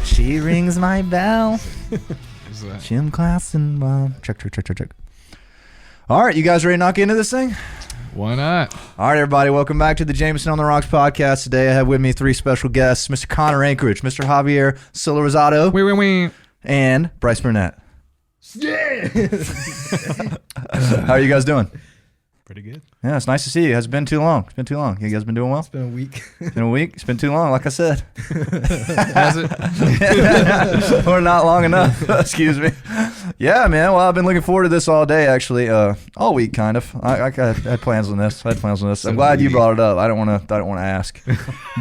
She rings my bell. Gym class and check. All right, you guys ready to knock into this thing? Why not? All right, everybody, welcome back to the Jameson on the Rocks podcast. Today I have with me three special guests, Mr. Connor Ankerich, Mr. Javier Solorzano, and Bryce Burnette. Yeah. How are you guys doing? Pretty good. Yeah, it's nice to see you. It hasn't been too long. It's been too long. You guys been doing well? It's been a week. It's been a week? It's been too long, like I said. Has it? Or not long enough. Excuse me. Yeah, man. Well, I've been looking forward to this all day, actually. All week, kind of. I had plans on this. I'm glad you brought it up. I don't want to ask.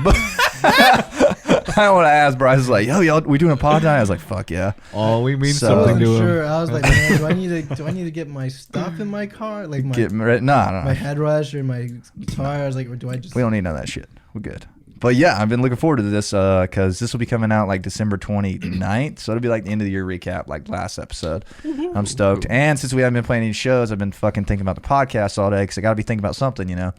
But I don't want to ask. Bryce is like, yo, y'all, we doing a pod tonight? I was like, fuck yeah. Oh, we mean So- something to him. Sure. I was like, man, do I need to get my stuff in my car? Like my No. head rush or my guitar? I was like, or do I just We don't need none of that shit. We're good. But yeah, I've been looking forward to this because this will be coming out like December 29th. So it'll be like the end of the year recap, like last episode. I'm stoked. And since we haven't been playing any shows, I've been fucking thinking about the podcast all day because I got to be thinking about something, you know.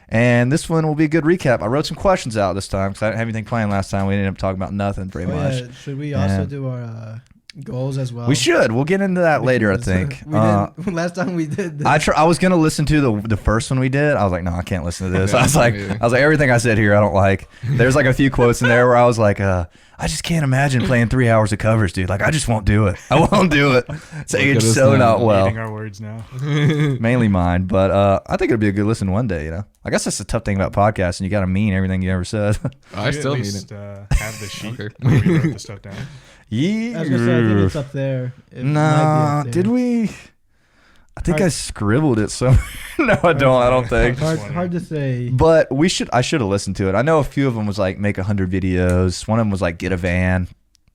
And this one will be a good recap. I wrote some questions out this time because I didn't have anything planned last time. We ended up talking about nothing pretty much. Yeah. Should we also do our goals as well? We should. We'll get into that later, I think. We didn't, last time we did this. I was gonna listen to the first one we did. I was like, no, I can't listen to this. I was like, everything I said here, I don't like. There's like a few quotes in there where I was like, I just can't imagine playing 3 hours of covers, dude. Like, I just won't do it. I won't do it. It's aged so not well. Eating our words now. Mainly mine, but I think it'll be a good listen one day. You know, I guess that's the tough thing about podcasting. You got to mean everything you ever said. I still need least, it. Have the sheet where we wrote the stuff down. Yeah. I was gonna say, I think it's up there. It might be Nah, up there. did we? I think I scribbled it somewhere. No, I don't. I don't think. Hard to say. But I should have listened to it. I know a few of them was like make 100 videos. One of them was like get a van.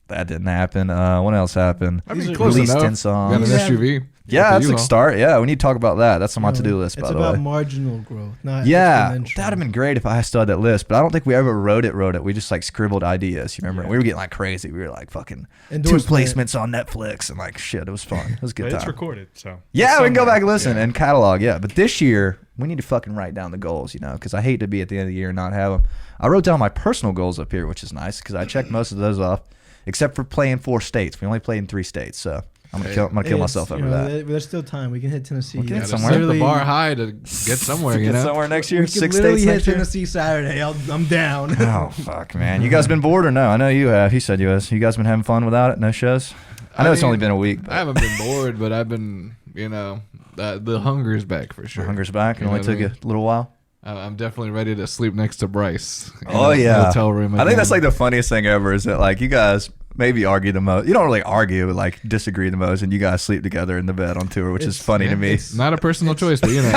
That didn't happen. What else happened? I mean, Release close enough. 10 Got songs. an SUV. Yeah, that's a U-Haul. start. Yeah, we need to talk about that. That's on my to-do list, by the way. It's about marginal growth, not Yeah, exponential. that'd have been great if I still had that list, but I don't think we ever wrote it. We just like scribbled ideas. You remember? Yeah. We were getting like crazy. We were like fucking 2 Endorsement. placements on Netflix and like shit. It was fun. It was a good But time. it's recorded, so. Yeah, we can go back and listen Yeah. and catalog. Yeah, but this year we need to fucking write down the goals, you know, because I hate to be at the end of the year and not have them. I wrote down my personal goals up here, which is nice because I checked most of those off, except for playing 4 states. We only played in 3 states, so I'm gonna kill It's, myself over you know, that. There's still time. We can hit Tennessee. We can hit Gotta somewhere. set the Literally- bar high to get somewhere, you Get know? somewhere next year. We can 6 literally states hit next year. Tennessee Saturday. I'm down. Oh fuck, man! You guys been bored or no? I know you have. He said you was. You guys been having fun without it? No shows. I know it's only been a week. But I haven't been bored, but I've been, you know, the hunger's back for sure. the hunger's back. It You know only what I took mean? you a little while. I'm definitely ready to sleep next to Bryce. in Oh the yeah, hotel room. I think again. that's like the funniest thing ever. Is that like you guys maybe argue the most? You don't really argue, but like disagree the most, and you guys sleep together in the bed on tour, which is funny to me. It's not a personal choice, but you know.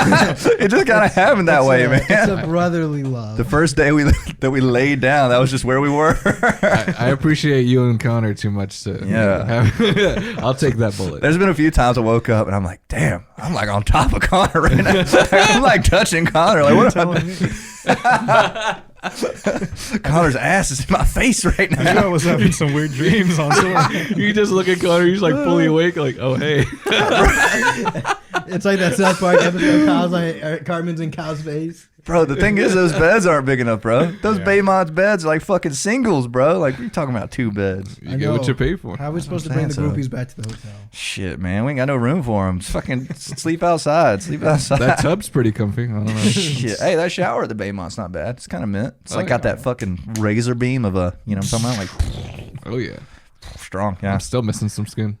It just kind of happened that way, man. It's a brotherly love. The first day that we laid down, that was just where we were. I appreciate you and Connor too much to. I'll take that bullet. There's been a few times I woke up and I'm like, damn, I'm like on top of Connor right now. I'm like touching Connor. Like, what am I? Connor's ass is in my face right I knew I now. was having some weird dreams on tour. You just look at Connor, he's like fully awake, like, oh hey. It's like that South Park episode. Kyle's like Carmen's in Kyle's face. Bro, the thing is, those beds aren't big enough, bro. Those Yeah. Baymont's beds are like fucking singles, bro. Like, we're talking about 2 beds. You I get what know. you pay for. How are we supposed to I'm bring the saying groupies back to the hotel? Shit, man. We ain't got no room for them. Fucking sleep outside. Sleep outside. That tub's pretty comfy. I don't know. Shit. Hey, that shower at the Baymont's not bad. It's kind of mint. It's Oh, like got yeah. that fucking razor beam of a, you know what I'm talking about? Like, Oh yeah. strong, yeah. I'm still missing some skin.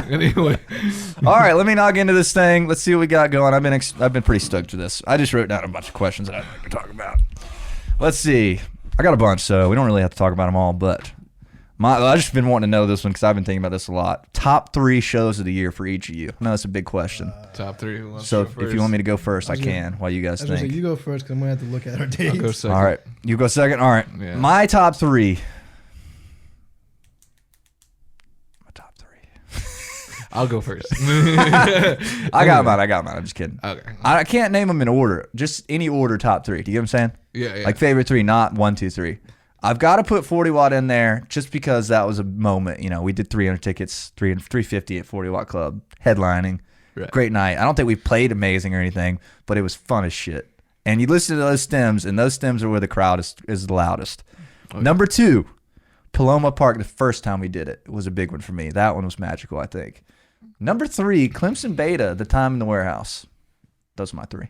Anyway. All right, let me knock into this thing. Let's see what we got going. I've been pretty stoked for this. I just wrote down a bunch of questions that I'd like to talk about. Let's see. I got a bunch, so we don't really have to talk about them all, but I just been wanting to know this one because I've been thinking about this a lot. Top 3 shows of the year for each of you. I know that's a big question. Top 3. Who wants So to go if you want me to go first, I I was gonna- can while you guys I was gonna say, think. you go first because I'm gonna have to look at our dates. I'll go second. All right. You go second? All right. Yeah. My top 3. I'll go first. I got mine. I'm just kidding. Okay. I can't name them in order. Just any order top 3. Do you get what I'm saying? Yeah, yeah. Like favorite 3, not 1, 2, 3. I've got to put 40 Watt in there just because that was a moment. You know, we did 300 tickets, 350 at 40 Watt Club, headlining. Right. Great night. I don't think we played amazing or anything, but it was fun as shit. And you listen to those stems, and those stems are where the crowd is the loudest. Okay. Number 2, Paloma Park, the first time we did it, was a big one for me. That one was magical, I think. Number 3, Clemson Beta, the time in the warehouse. Those are my 3.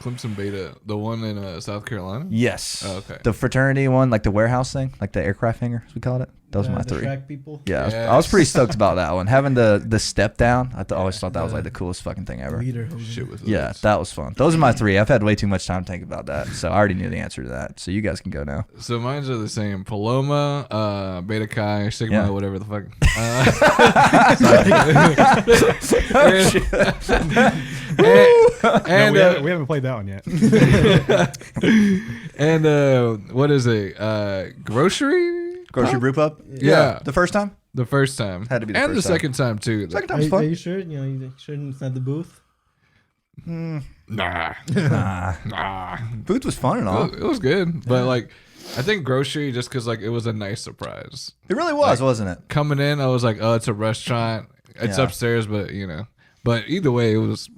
Clemson Beta, the one in South Carolina? Yes. Oh, okay. The fraternity one, like the warehouse thing, like the aircraft hangar, as we called it. Those are my 3. Track people. Yeah, I was pretty stoked about that one. Having the step down, I always thought that was like the coolest fucking thing ever. Shit was Yeah, that was fun. Those are my 3. I've had way too much time to think about that, so I already knew the answer to that. So you guys can go now. So mine's are the same. Paloma, Beta Chi, Sigma, whatever the fuck. And we haven't played that one yet. And what is it? Grocery Brew Pub? Yeah. The first time? The first time. Had to be the and first the second time too. Second time Are, was fun. are you sure? You sure it's not the booth? Nah. Nah. Booth was fun and all. It was good, but like, I think grocery just because like it was a nice surprise. It really was, wasn't it? Coming in, I was like, oh, it's a restaurant. It's upstairs, but But either way, it was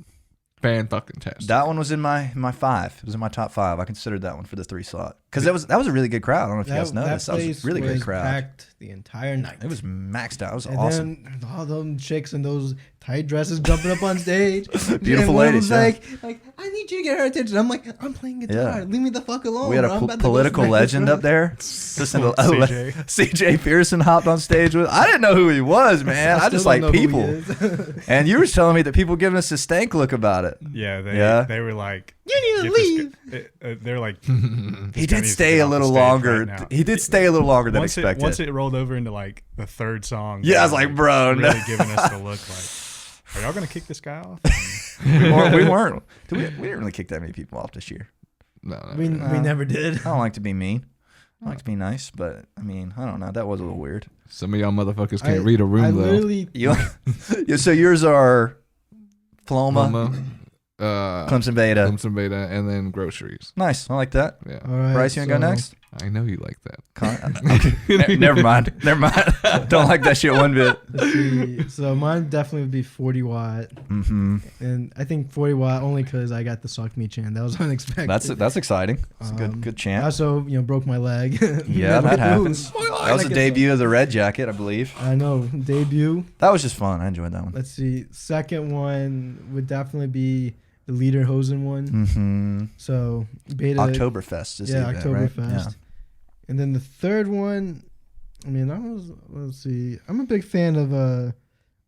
fan-fucking-tastic. That one was in my 5. It was in my top 5. I considered that one for the 3 slot because that was a really good crowd. I don't know if you guys noticed. That was a really great crowd. Packed the entire night. It was maxed out. It was and awesome. Then all those chicks in those tight dresses jumping up on stage. Beautiful and one ladies. was like, I need you to get her attention. I'm like, I'm playing guitar. Yeah. Leave me the fuck alone. We had bro. I'm a about to go political smack this legend front. up there. Listen to CJ. CJ Pearson hopped on stage with. I didn't know who he was, man. I just still like don't know who he people. is. And you were telling me that people giving us a stank look about it. Yeah, they were like, You need to leave. they're like, He did stay a little longer. He did stay a little longer than expected. Once it rolled over into like the 3rd song. Yeah, I was like, bro, really no. giving us the look like, are y'all gonna kick this guy off? we weren't. We didn't really kick that many people off this year. No, We never did. I don't like to be mean. I like to be nice, but I mean, I don't know. That was a little weird. Some of y'all motherfuckers can't read a room, I though. literally, So yours are Paloma, Clemson Beta. Clemson Beta, and then groceries. Nice. I like that. Yeah. all right, Bryce, you want to go next? I know you like that. Never mind. Don't like that shit one bit. let's see. So mine definitely would be 40 watt. Mm-hmm. And I think 40 watt only because I got the Suck Me chant. That was unexpected. That's exciting. It's a good I chant. also, broke my leg. Yeah, that happens. Ooh. That was the debut of the Red Jacket, I believe. I know. Debut. That was just fun. I enjoyed that one. Let's see. Second one would definitely be the Leader Hosen one. Mm-hmm. So Beta. Oktoberfest is the event, right? Oktoberfest. And then the third one, let's see. I'm a big fan of,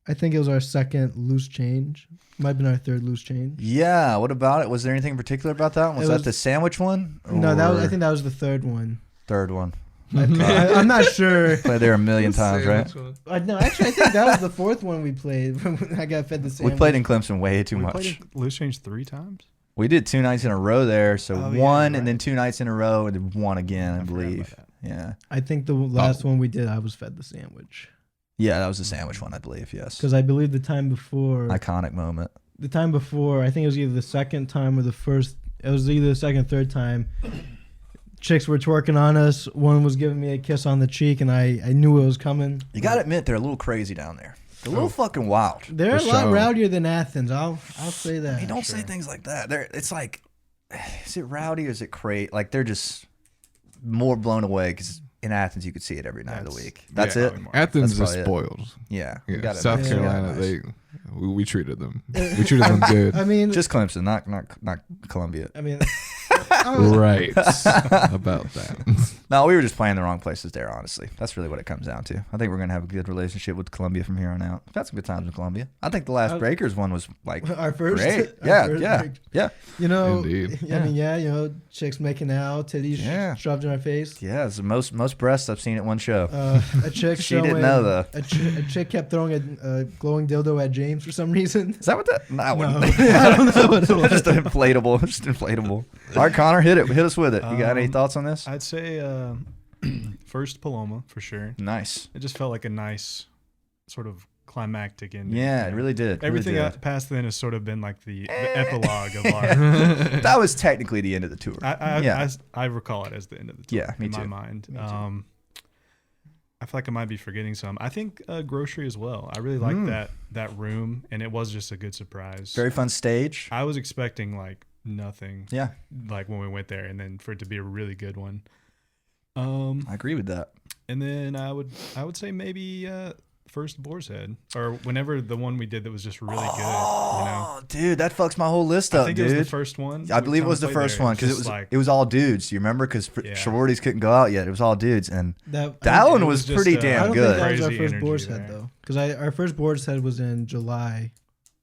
I think it was our second Loose Change. Might have been our third Loose Change. Yeah. What about it? Was there anything in particular about that one? Was that the sandwich one? No, I think that was the third one. Third one. I'm not sure. Played there a million times, right? No, actually, I think that was the fourth one we played. When I got fed the sandwich. We played in Clemson way too We much. played Loose Change 3 times. We did 2 nights in a row there, so Oh, one yeah, and right. then 2 nights in a row, and then one again, I forgot believe. about Yeah, I think the last one we did, I was fed the sandwich. yeah, that was the sandwich one, I believe. Yes, Because I believe the time before, iconic moment. I think it was either the second time or the first. It was either the second, third time. Chicks were twerking on us. One was giving me a kiss on the cheek, and I knew it was coming. You gotta admit, they're a little crazy down there. They're a little fucking wild. They're For a lot sure. rowdier than Athens. I'll say that. Hey, don't say things like that. It's like, is it rowdy or is it crazy? Like they're just more blown away because in Athens you could see it every night of the week. That's it. Athens That's is probably spoiled. Yeah, Yeah. South admit, Carolina, nice. we treated them. We treated them good. I mean, Just Clemson, not Columbia. I mean, Right about that. No, we were just playing the wrong places there, honestly. That's really what it comes down to. I think we're going to have a good relationship with Columbia from here on out. We've had some good times in Columbia. I think the last Breakers one was like our first. great. our first break. Yeah. Indeed. I mean, chicks making out, titties shoved in our face. Yeah, it's the most breasts I've seen at one show. A chick She didn't know, though. A chick kept throwing a glowing dildo at James for some reason. Is that what that? No, I wouldn't No. think. I don't know what it was. Just inflatable. Just inflatable. All right, Connor, hit us with it. You got any thoughts on this? I'd say first Paloma for sure. Nice. It just felt like a nice sort of climactic ending. Yeah, it really did. Everything really did. past then has sort of been like the epilogue of our. That was technically the end of the tour. I recall it as the end of the tour. Yeah, me in too. my mind. Me too. I feel like I might be forgetting some. I think grocery as well. I really like that room, and it was just a good surprise. Very fun stage. I was expecting like nothing. Yeah, Like when we went there, and then for it to be a really good one. I agree with that. And then I would say maybe first Boar's Head, or whenever the one we did that was just really good. Oh, dude, that fucks my whole list up, I think dude. it was the first one. I believe it was the first one because it was all dudes. Do you remember? Because sororities couldn't go out yet. It was all dudes, and that one was pretty damn good. I don't think that was our first Crazy Boar's energy Head there. though, because our first Boar's Head was in July.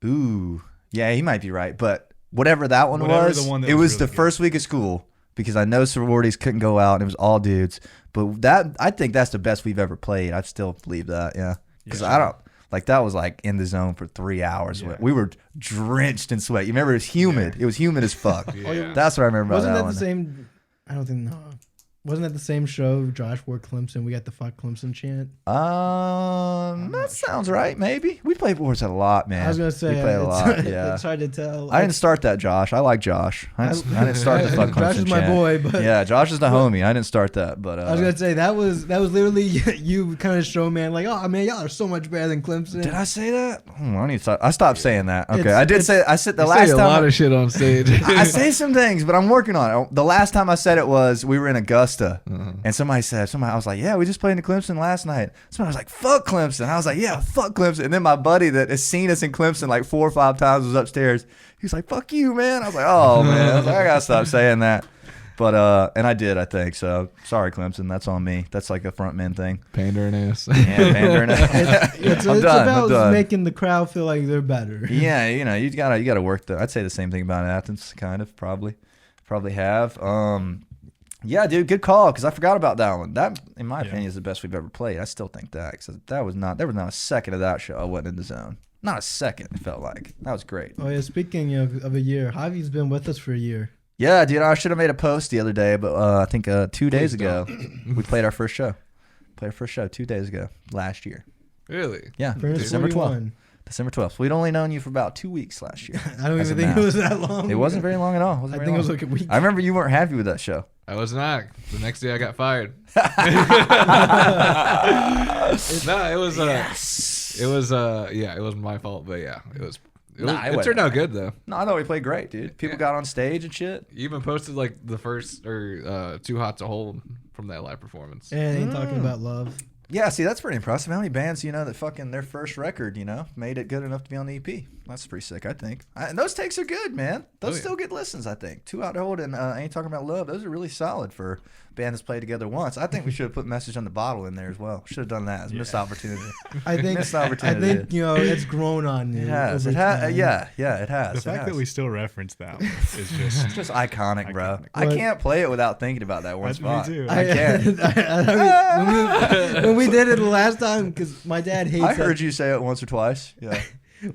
Ooh, yeah, he might be right, but whatever that one Whatever was, the one that it was was the really first week of school because I know sororities couldn't go out and it was all dudes. But I think that's the best we've ever played. I still believe that, yeah, because I don't. Like, that was, like, in the zone for 3 hours. Yeah. We were drenched in sweat. You remember, it was humid. Yeah. It was humid as fuck. Yeah. That's what I remember Wasn't about that that the one. same? I don't think, no. Wasn't that the same show Josh wore Clemson? We got the fuck Clemson chant. That sounds right, maybe. We played Boar's Head a lot, man. I was going to say, we played a lot, yeah. It's hard to tell. I didn't start that, Josh. I like Josh. I didn't start the fuck Clemson Josh is my chant. boy, but Yeah, Josh is the homie. I didn't start that, but I was gonna say that was literally you kind of show man like, oh man, y'all are so much better than Clemson. did I say that? I need to stop. I stopped saying that. Okay, It's- I did say. I said the You last say a time. lot of shit on stage. I say some things, but I'm working on it. The last time I said it was we were in Augusta, and somebody I was like, yeah, we just played in Clemson last night. Somebody was like, fuck Clemson. I was like, yeah, fuck Clemson. And then my buddy that has seen us in Clemson like 4 or 5 times was upstairs. He was like, fuck you, man. I was like, oh man, I was like, I gotta stop saying that. But and I did, I think. So sorry, Clemson. That's on me. That's like a front men thing. Pandering ass. Yeah, pandering. It's I'm done. I'm about done. making the crowd feel like they're better. Yeah, you gotta work the. I'd say the same thing about Athens, kind of, probably have. Yeah, dude, good call because I forgot about that one. That, in my opinion, is the best we've ever played. I still think that because there was not a second of that show I wasn't in the zone. Not a second. It felt like that was great. Oh yeah, speaking of a year, Javi's been with us for a year. Yeah, dude, I should have made a post the other day, but I think 2 days ago we played our first show. Played our first show 2 days ago last year. Really? Yeah, Furnace December 12th. 41. December 12th. We'd only known you for about 2 weeks last year. I don't As even of think now. it was that long. It wasn't very long at all. I think it was like a week. I remember you weren't happy with that show. I was not. The next day I got fired. No, it was it was yeah, it wasn't my fault, but yeah, it turned out good though. No, I thought we played great, dude. People got on stage and shit. You even posted like the first or Too Hot to Hold from that live performance. And ain't talking about love. Yeah, see, that's pretty impressive. How many bands, that fucking their first record, made it good enough to be on the EP? That's pretty sick, I think. And those takes are good, man. Those still get listens, I think. Too Hot to Hold and Ain't Talking About Love, those are really solid for bands that's played together once. I think we should have put Message on the Bottle in there as well. Should have done that. It's a missed opportunity. I think Missed opportunity. it's grown on you. It has. over It has. time. Yeah, it has. The It fact has. that we still reference that one is just It's just iconic, bro. Iconic. I can't play it without thinking about that one Me spot. too. I can't. I mean, when we did it the last time, because my dad hates. I heard you say it once or twice. Yeah.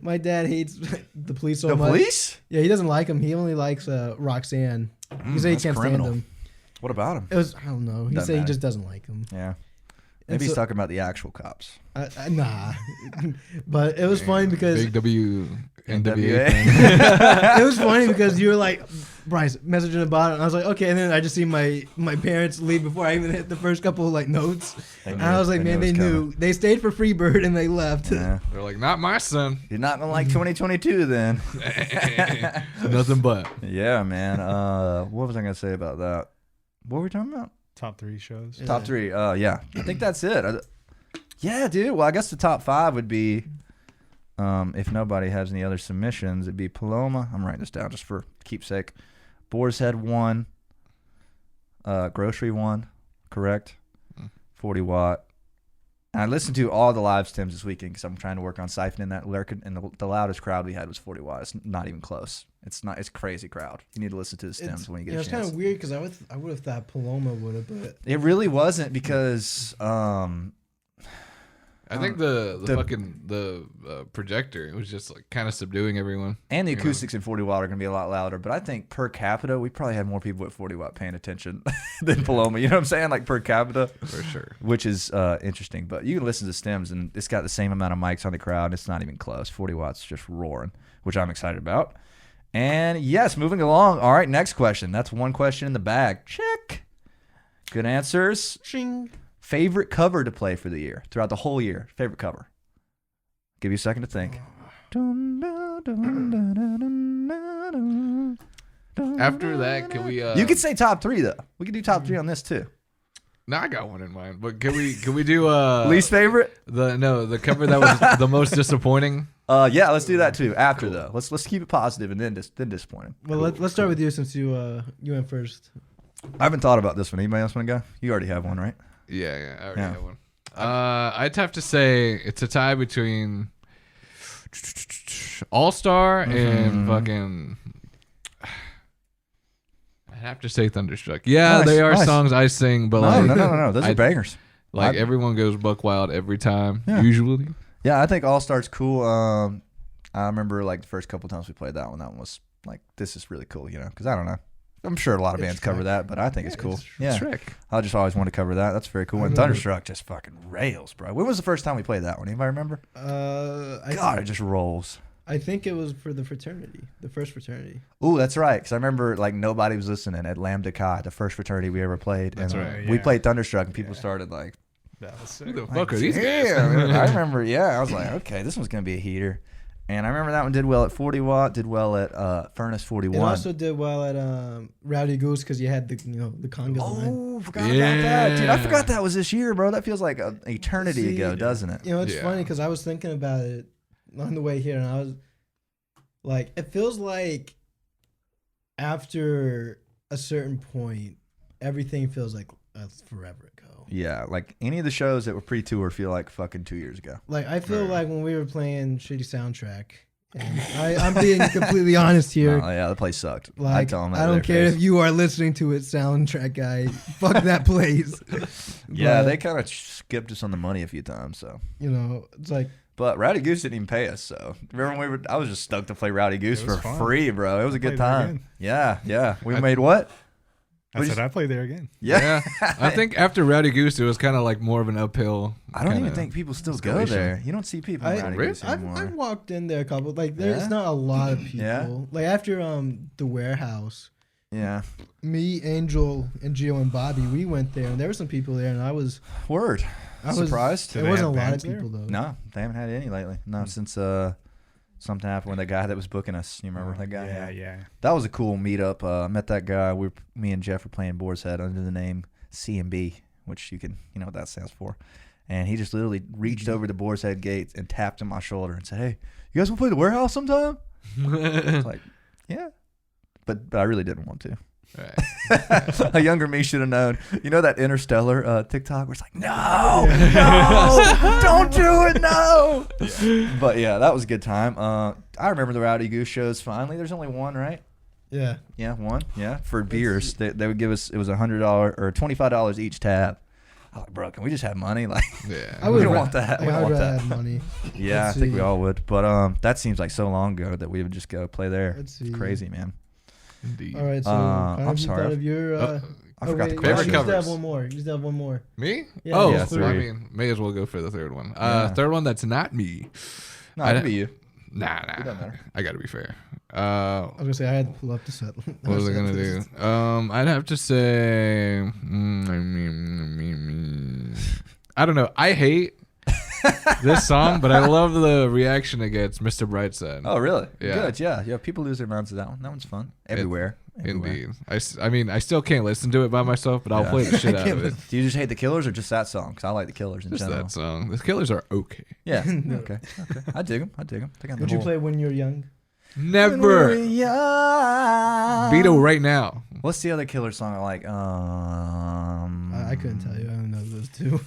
My dad hates the police so The much. police? Yeah, he doesn't like him. He only likes Roxanne. He said he that's can't criminal. stand him. What about him? It was, I don't know. He Doesn't said he matter. just doesn't like him. Yeah. And Maybe he's so- talking about the actual cops. Nah. But it was funny because Big W NWA. NWA. fan. it was funny because you were like, Bryce, messaging about it. And I was like, okay. And then I just see my parents leave before I even hit the first couple of like notes. They And knew I was it. like, They man, knew they it was knew. coming. They stayed for Freebird and they left. Yeah. They're like, not my son. You're not gonna like 2022 then. Nothing but. Yeah, man. What was I gonna say about that? What were we talking about? top 3 shows. Yeah. Top 3. Yeah. I think that's it. Yeah, dude. Well, I guess the top 5 would be, if nobody has any other submissions, it'd be Paloma. I'm writing this down just for keepsake. Boar's Head 1. Grocery 1. Correct. 40 Watt. And I listened to all the live stems this weekend because I'm trying to work on siphoning that lurking. And the loudest crowd we had was 40 Watt. It's not even close. It's a crazy crowd. You need to listen to the stems when you get a it's chance. kind of weird because I would have thought Paloma would have, but It really wasn't because I think the the- fucking projector was just like kind of subduing everyone. and the You know. acoustics in 40 Watt are going to be a lot louder. But I think per capita, we probably had more people at 40 Watt paying attention than Paloma. You know what I'm saying? Like per capita, For sure. which is interesting. But you can listen to stems, and it's got the same amount of mics on the crowd. It's not even close. 40 Watts just roaring, which I'm excited about. And yes, moving along. All right, next question. That's one question in the bag. Check. Good answers. shing. Favorite cover to play for the year, throughout the whole year. Favorite cover. Give you a second to think. After that, can we? You could say top 3 though. We could do top 3 on this too. No, I got one in mind. But can we do Least favorite? the cover that was the most disappointing? Yeah, let's do that too. After though, let's keep it positive and then disappointing. Well, let's start with you since you went first. I haven't thought about this one. Anybody else want to go? You already have one, right? Yeah, I already have one. I'd have to say it's a tie between All Star and fucking. I'd have to say Thunderstruck. Yeah, Nice, they are nice. songs I sing, but No. Those are bangers. Like everyone goes buck wild every time, usually. Yeah, I think All Star's cool. I remember like the first couple times we played that one. That one was like, this is really cool, you know? Because I don't know. I'm sure a lot of bands cover that, but I think it's cool. Yeah, I just always want to cover that. That's very cool. And Thunderstruck just fucking rails, bro. When was the first time we played that one? Anybody remember? God, it just rolls. I think it was for the fraternity, the first fraternity. Ooh, that's right. Because I remember like nobody was listening at Lambda Chi, the first fraternity we ever played. That's and, right. We played Thunderstruck, and people started like, Who the fuck are these guys? yeah. I remember, I was like, okay, this one's going to be a heater. And I remember that one did well at 40 watt, did well at Furnace 41. It also did well at Rowdy Goose because you had the conga line. Oh, forgot about that. Dude, I forgot that was this year, bro. That feels like an eternity ago, doesn't it? You know, it's funny because I was thinking about it on the way here, and I was like, it feels like after a certain point, everything feels like forever ago. Yeah, like any of the shows that were pre-tour feel like fucking 2 years ago. Like I feel like when we were playing Shitty Soundtrack, and I'm being completely honest here. Oh, yeah, the place sucked. Like, I tell them that I don't care if you are listening to it, Soundtrack guy. Fuck that place. Yeah, But, they kind of skipped us on the money a few times, so. you know, it's like. But Rowdy Goose didn't even pay us, so. Remember when I was just stoked to play Rowdy Goose for fun. free, bro. It was a good played there time. again. Yeah. We made what? I said I played there again. Yeah. I think after Rowdy Goose, it was kind of like more of an uphill. I don't even kinda think people still go escalation. there. You don't see people in Rowdy Goose anymore. I've walked in there a couple. Like, there's Yeah? not a lot of people. Yeah? Like after the warehouse, Yeah. me, Angel, and Gio and Bobby, we went there, and there were some people there, and I was Word. surprised. Surprised? Do There they wasn't a have lot of bands there? people though. No, they haven't had any lately. No, since something happened with that guy that was booking us. You remember that guy? Yeah. That was a cool meetup. I met that guy. Me and Jeff were playing Boar's Head under the name C&B, which you know what that stands for. And he just literally reached over to Boar's Head gates and tapped on my shoulder and said, "Hey, you guys want to play the warehouse sometime?" I was like, "Yeah," but I really didn't want to. Right. A younger me should have known. You know that Interstellar TikTok where it's like, no, don't do it, no. But yeah, that was a good time. I remember the Rowdy Goose shows. Finally, there's only one, right? Yeah. Yeah, one. Yeah, for beers, they would give us. It was $100 or $25 each tab. I was like, bro, can we just have money? Like, Yeah. we don't want that. We I don't would want rather that. have money. Yeah, I Let's think see. we all would. But that seems like so long ago that we would just go play there. Let's It's see. crazy, man. Indeed. All right, so I'm I'm sorry. Thought of your, I forgot the wait, question. You Favorite just have covers. one more. You just have one more. Me? Yeah, Oh, yeah, well, I three. mean, may as well go for the third one. Yeah. Third one that's not me. No, it could be you. Nah. doesn't matter. I gotta be fair. I was gonna say I had to pull up the set. What was I gonna do? I'd have to say, I don't know. I hate this song, but I love the reaction it gets. Mr. Brightside. Oh, really? Yeah. Good. Yeah. People lose their minds to that one. That one's fun. Everywhere. Indeed. I mean, I still can't listen to it by myself, but I'll play the shit out of it. Do you just hate the Killers or just that song? Because I like the Killers in Just general. that song. The Killers are okay. Yeah. Okay. I dig them. Would you play When You're Young? Never. Yeah. Beto right now. What's the other Killer song I like? I couldn't tell you. I don't know those two.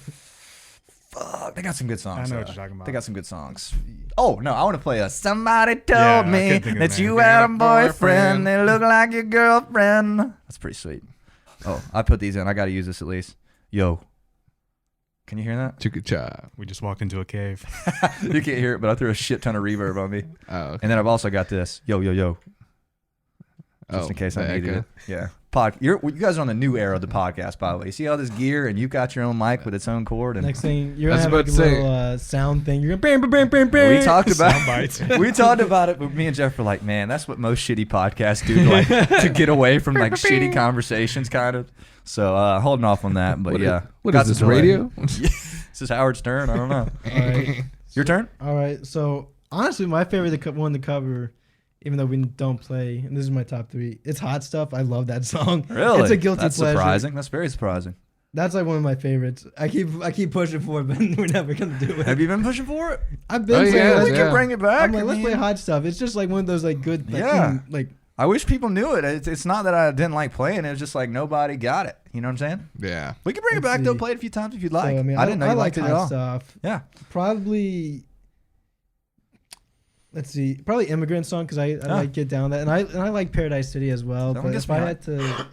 Fuck, they got some good songs. I know though. what you're talking about. They got some good songs. Oh no, I want to play a. Somebody told Yeah, I me couldn't think of that the name. you had a boyfriend. They look like your girlfriend. That's pretty sweet. Oh, I put these in. I got to use this at least. Yo, can you hear that? Chicka chop. We just walked into a cave. You can't hear it, but I threw a shit ton of reverb on me. Oh, okay. And then I've also got this. Yo, yo, yo. Just in case I the needed echo. it. Yeah. You guys are on the new era of the podcast, by the way. You see all this gear, and you've got your own mic with its own cord. And Next thing you're I was gonna have like about a to say- little sound thing. You're gonna bam, bam, bam, bam, bam. we talked about Sound bites. we talked about it, but me and Jeff were like, man, that's what most shitty podcasts do, like to get away from like shitty conversations, kind of. So holding off on that, but yeah. What Got is this, some delay. radio? This is Howard's turn. I don't know. All right. Your turn. All right. So honestly, my favorite one to cover, even though we don't play, and this is my top 3. It's Hot Stuff. I love that song. Really? It's a guilty That's pleasure. surprising. That's very surprising. That's like one of my favorites. I keep pushing for it, but we're never gonna do it. Have you been pushing for it? I've been Oh, saying yeah, We like, can bring it back. I'm like, I let's play mean, hot stuff. It's just like one of those like good, like, Yeah. like I wish people knew it. It's not that I didn't like playing. It was just like nobody got it. You know what I'm saying? Yeah. We can bring it Let's back though. see. Play it a few times if you'd like. So, I mean, I didn't know you like liked it at hot all. stuff. Yeah. Probably. Let's see. Probably Immigrant Song because I like Get Down That, and I like Paradise City as well. That one But gets if me I hot. had to,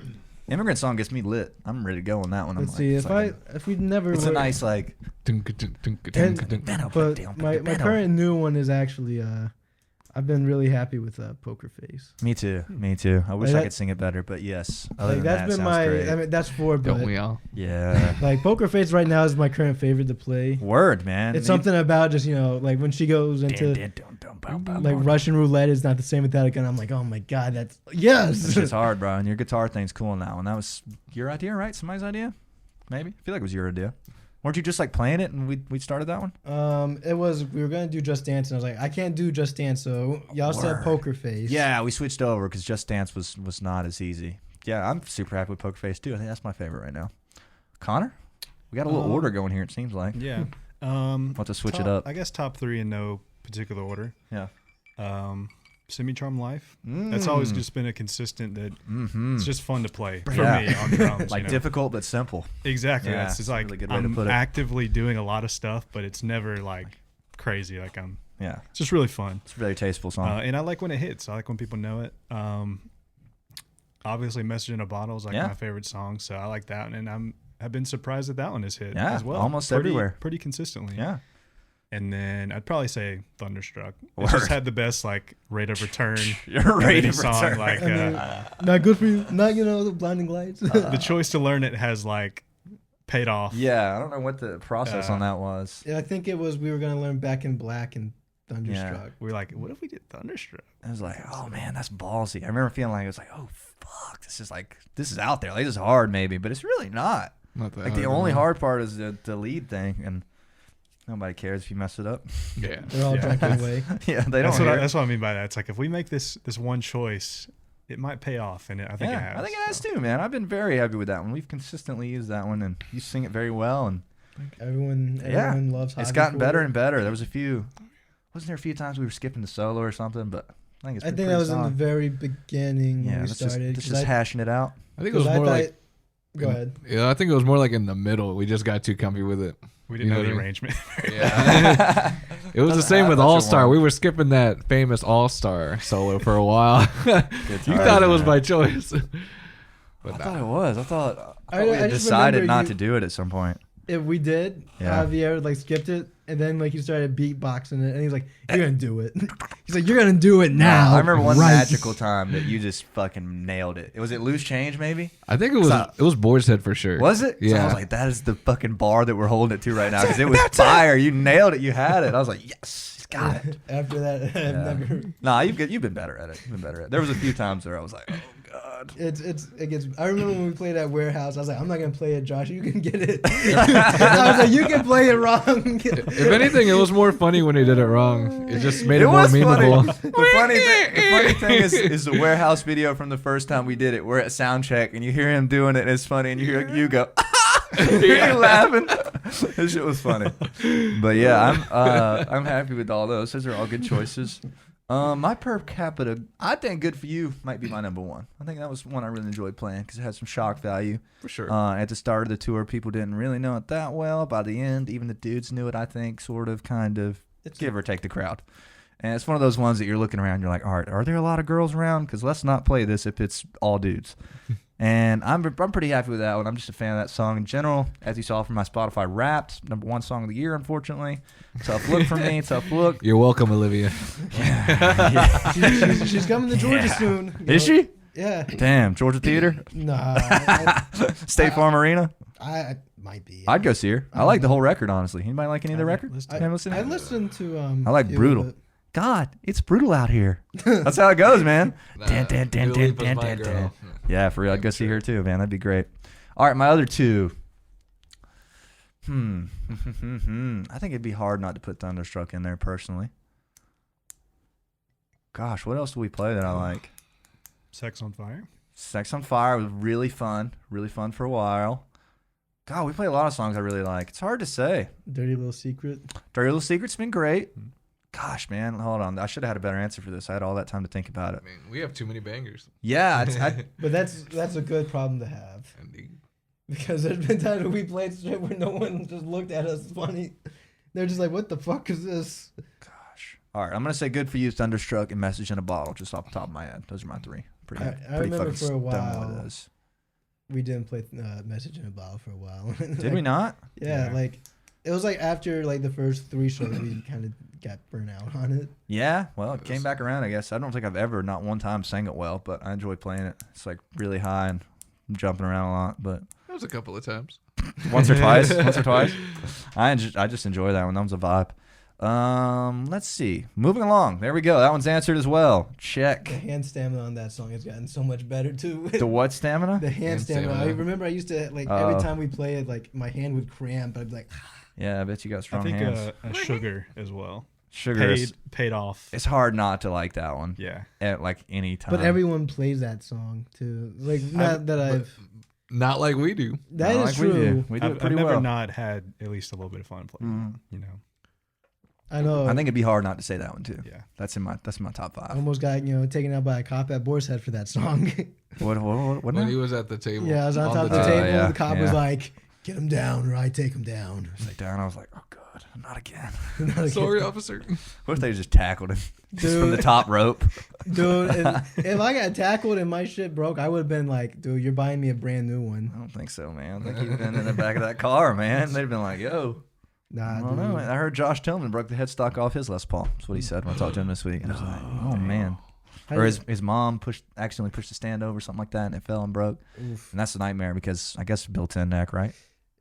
Immigrant Song gets me lit. I'm ready to go on that one. let's see. If we never, It's were, a nice like. But my current new one is actually I've been really happy with Poker Face. Me too. Me too. I wish Like I that- could sing it better, but yes. Other Like than that's that, been sounds my. great. I mean, that's four, Don't but we all? Yeah. like Poker Face right now is my current favorite to play. Word, man. It's something about just like when she goes into like Russian roulette is not the same with that again. I'm like, oh my god, that's yes. This shit's hard, bro. And your guitar thing's cool now. And that was your idea, right? Somebody's idea? Maybe. I feel like it was your idea. Weren't you just like playing it and we started that one? It was we were gonna do Just Dance, and I was like, I can't do Just Dance, so y'all said Word. Poker Face. Yeah, we switched over because Just Dance was not as easy. Yeah, I'm super happy with Poker Face too. I think that's my favorite right now. Connor, we got a little order going here. It seems like. Yeah. We'll have to switch it up. I guess top 3 in no particular order. Yeah. Semi-Charm Life. That's always just been a consistent that it's just fun to play for Yeah. me on drums. Like difficult but simple. Exactly. Yeah, That's it's just a like really good way to I'm put it. actively doing a lot of stuff, but it's never like crazy. Like Yeah, it's just really fun. it's a very tasteful song. And I like when it hits. I like when people know it. Obviously, Message in a Bottle is like Yeah. my favorite song, so I like that one. And I've been surprised that one has hit Yeah, as well. almost everywhere. Pretty consistently. Yeah. And then I'd probably say Thunderstruck. It Word. just had the best like rate of return. Your rate every of song. return. Like Not good for you. Not the blinding lights. the choice to learn it has like paid off. Yeah, I don't know what the process on that was. Yeah, I think it was we were gonna learn Back in Black and Thunderstruck. We were like, what if we did Thunderstruck? I was like, oh man, that's ballsy. I remember feeling like it was like, oh fuck, this is out there. Like this is hard maybe, but it's really not. Not that Like the only hard part is the lead thing, and nobody cares if you mess it up. Yeah. They're all Yeah. drinking away. Yeah, they don't. That's what I mean by that. It's like if we make this one choice, it might pay off, and I think it has. I think it has too, man. I've been very happy with that one. We've consistently used that one, and you sing it very well. And Everyone loves Javi it's gotten for better it. and better. There was wasn't there a few times we were skipping the solo or something? But I think it's I been think pretty that was in the solid. very beginning when Yeah, we let's just, started. let's just hashing it out. I think it was more like. Go ahead. Yeah, I think it was more like in the middle. We just got too comfy with it. We didn't You know know the what I mean? arrangement. Yeah. It was the same with That's your All Star. one. We were skipping that famous All Star solo for a while. You times, thought it was man. by choice. I But thought nah. it was. I thought I we had just decided remember not you- to do it at some point. If we did, Yeah. Javier like skipped it, and then like he started beatboxing it, and he's like, "You're gonna do it." He's like, "You're gonna do it now." I remember one right. magical time that you just fucking nailed it. Was it Loose Change maybe? I think it was Boar's Head for sure. Was it? So I Yeah. was like, that is the fucking bar that we're holding it to right now because it was fire. You nailed it. You had it. I was like, yes, he's got it. After that, I've Yeah. never. Nah, you've been better at it. You've been better at it. There was a few times where I was like, oh god. It gets. I remember when we played at Warehouse. I was like, "I'm not gonna play it, Josh. You can get it." I was like, "You can play it wrong." If anything, it was more funny when he did it wrong. It just made it, It more was memeable. funny. The funny thing is the Warehouse video from the first time we did it. We're at sound check and you hear him doing it. And it's funny, and you hear you go, you're laughing. This shit was funny. But yeah, I'm happy with all those. Those are all good choices. My per capita, I think Good For You might be my number one. I think that was one I really enjoyed playing because it had some shock value. For sure. At the start of the tour, people didn't really know it that well. By the end, even the dudes knew it, I think, sort of, kind of, give or take the crowd. And it's one of those ones that you're looking around, you're like, all right, are there a lot of girls around? Because let's not play this if it's all dudes. And I'm pretty happy with that one. I'm just a fan of that song in general. As you saw from my Spotify Wrapped, #1 song of the year, unfortunately. Tough look for me, tough look. You're welcome, Olivia. She's coming to Georgia soon. You Is know? she? Yeah. Damn, Georgia Theater? Nah. State Farm Arena? I might be. I'd go see her. I like the whole record, honestly. Anybody like any of the record? Listen- Haven't listened to I it? listened to. I like few Brutal. of it. God, it's brutal out here. That's how it goes, man. Dua Lipa's my girl. Yeah, for real. I'd go see her too, man. That'd be great. All right, my other two. I think it'd be hard not to put Thunderstruck in there personally. Gosh, what else do we play that I like? Sex on Fire. Sex on Fire was really fun for a while. God, we play a lot of songs I really like. It's hard to say. Dirty Little Secret. Dirty Little Secret's been great. Gosh, man, hold on. I should have had a better answer for this. I had all that time to think about it. I mean, we have too many bangers. Yeah, But that's a good problem to have. Indeed. Because there's been times where we played shit where no one just looked at us funny. They're just like, what the fuck is this? gosh. All right, I'm gonna say Good For You, Thunderstruck, and Message in a Bottle, just off the top of my head. Those are my three. I Pretty remember fucking for a while. done with those. We didn't play Message in a Bottle for a while. Did we not? Yeah, like it was like after like the first 3 shows we kind of got burnt out on it. Yeah, well, it came back around, I guess. I don't think I've ever, not one time, sang it well, but I enjoy playing it. It's like really high and I'm jumping around a lot, but That was a couple of times. once or twice. I just enjoy that one. That was a vibe. Let's see. Moving along. There we go. That one's answered as well. Check. The hand stamina on that song has gotten so much better too. The what stamina? The hand stamina. I remember I used to like every time we play it, like my hand would cramp. I'd be like, Yeah, I bet you got I strong think hands. Sugar as well. Sugar is, Paid off. it's hard not to like that one. Yeah. At like any time. but everyone plays that song too. Like Not like we do. that Not is like we true. do. We do it I've pretty never well. not had at least a little bit of fun playing. Mhm. You know. I know. I think it'd be hard not to say that one too. Yeah. That's in my top 5. Almost got taken out by a cop at Boar's Head for that song. What When now? he was at the table. Yeah, I was on top of the the table. yeah, The cop yeah. was like, "Get him down, or I take him down." I was like down. I was like, oh god, not again. Not again. Sorry, officer. What if they just tackled him just from the Dude. top rope? Dude, if I got tackled and my shit broke, I would have been like, "Dude, you're buying me a brand new one." I don't think so, man. I think he'd been in the back of that car, man. They'd been like, yo. Nah, I don't know. I heard Josh Tillman broke the headstock off his Les Paul. That's what he said when I talked to him this week. And I was like, oh man. Or his mom accidentally pushed the stand over, something like that, and it fell and broke. Oof. And that's a nightmare because I guess built-in neck, right?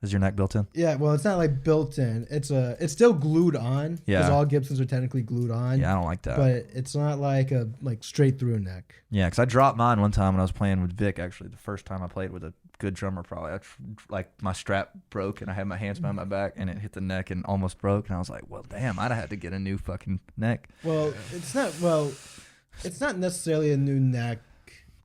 Is your neck built in? Yeah, well, it's not like built in. It's still glued on. Yeah. Because all Gibsons are technically glued on. Yeah, I don't like that. But it's not like a straight through neck. Yeah, because I dropped mine one time when I was playing with Vic. Actually, the first time I played with a good drummer, probably. Like my strap broke and I had my hands behind my back and it hit the neck and almost broke. And I was like, well, damn, I'd have had to get a new fucking neck. Well, it's not necessarily a new neck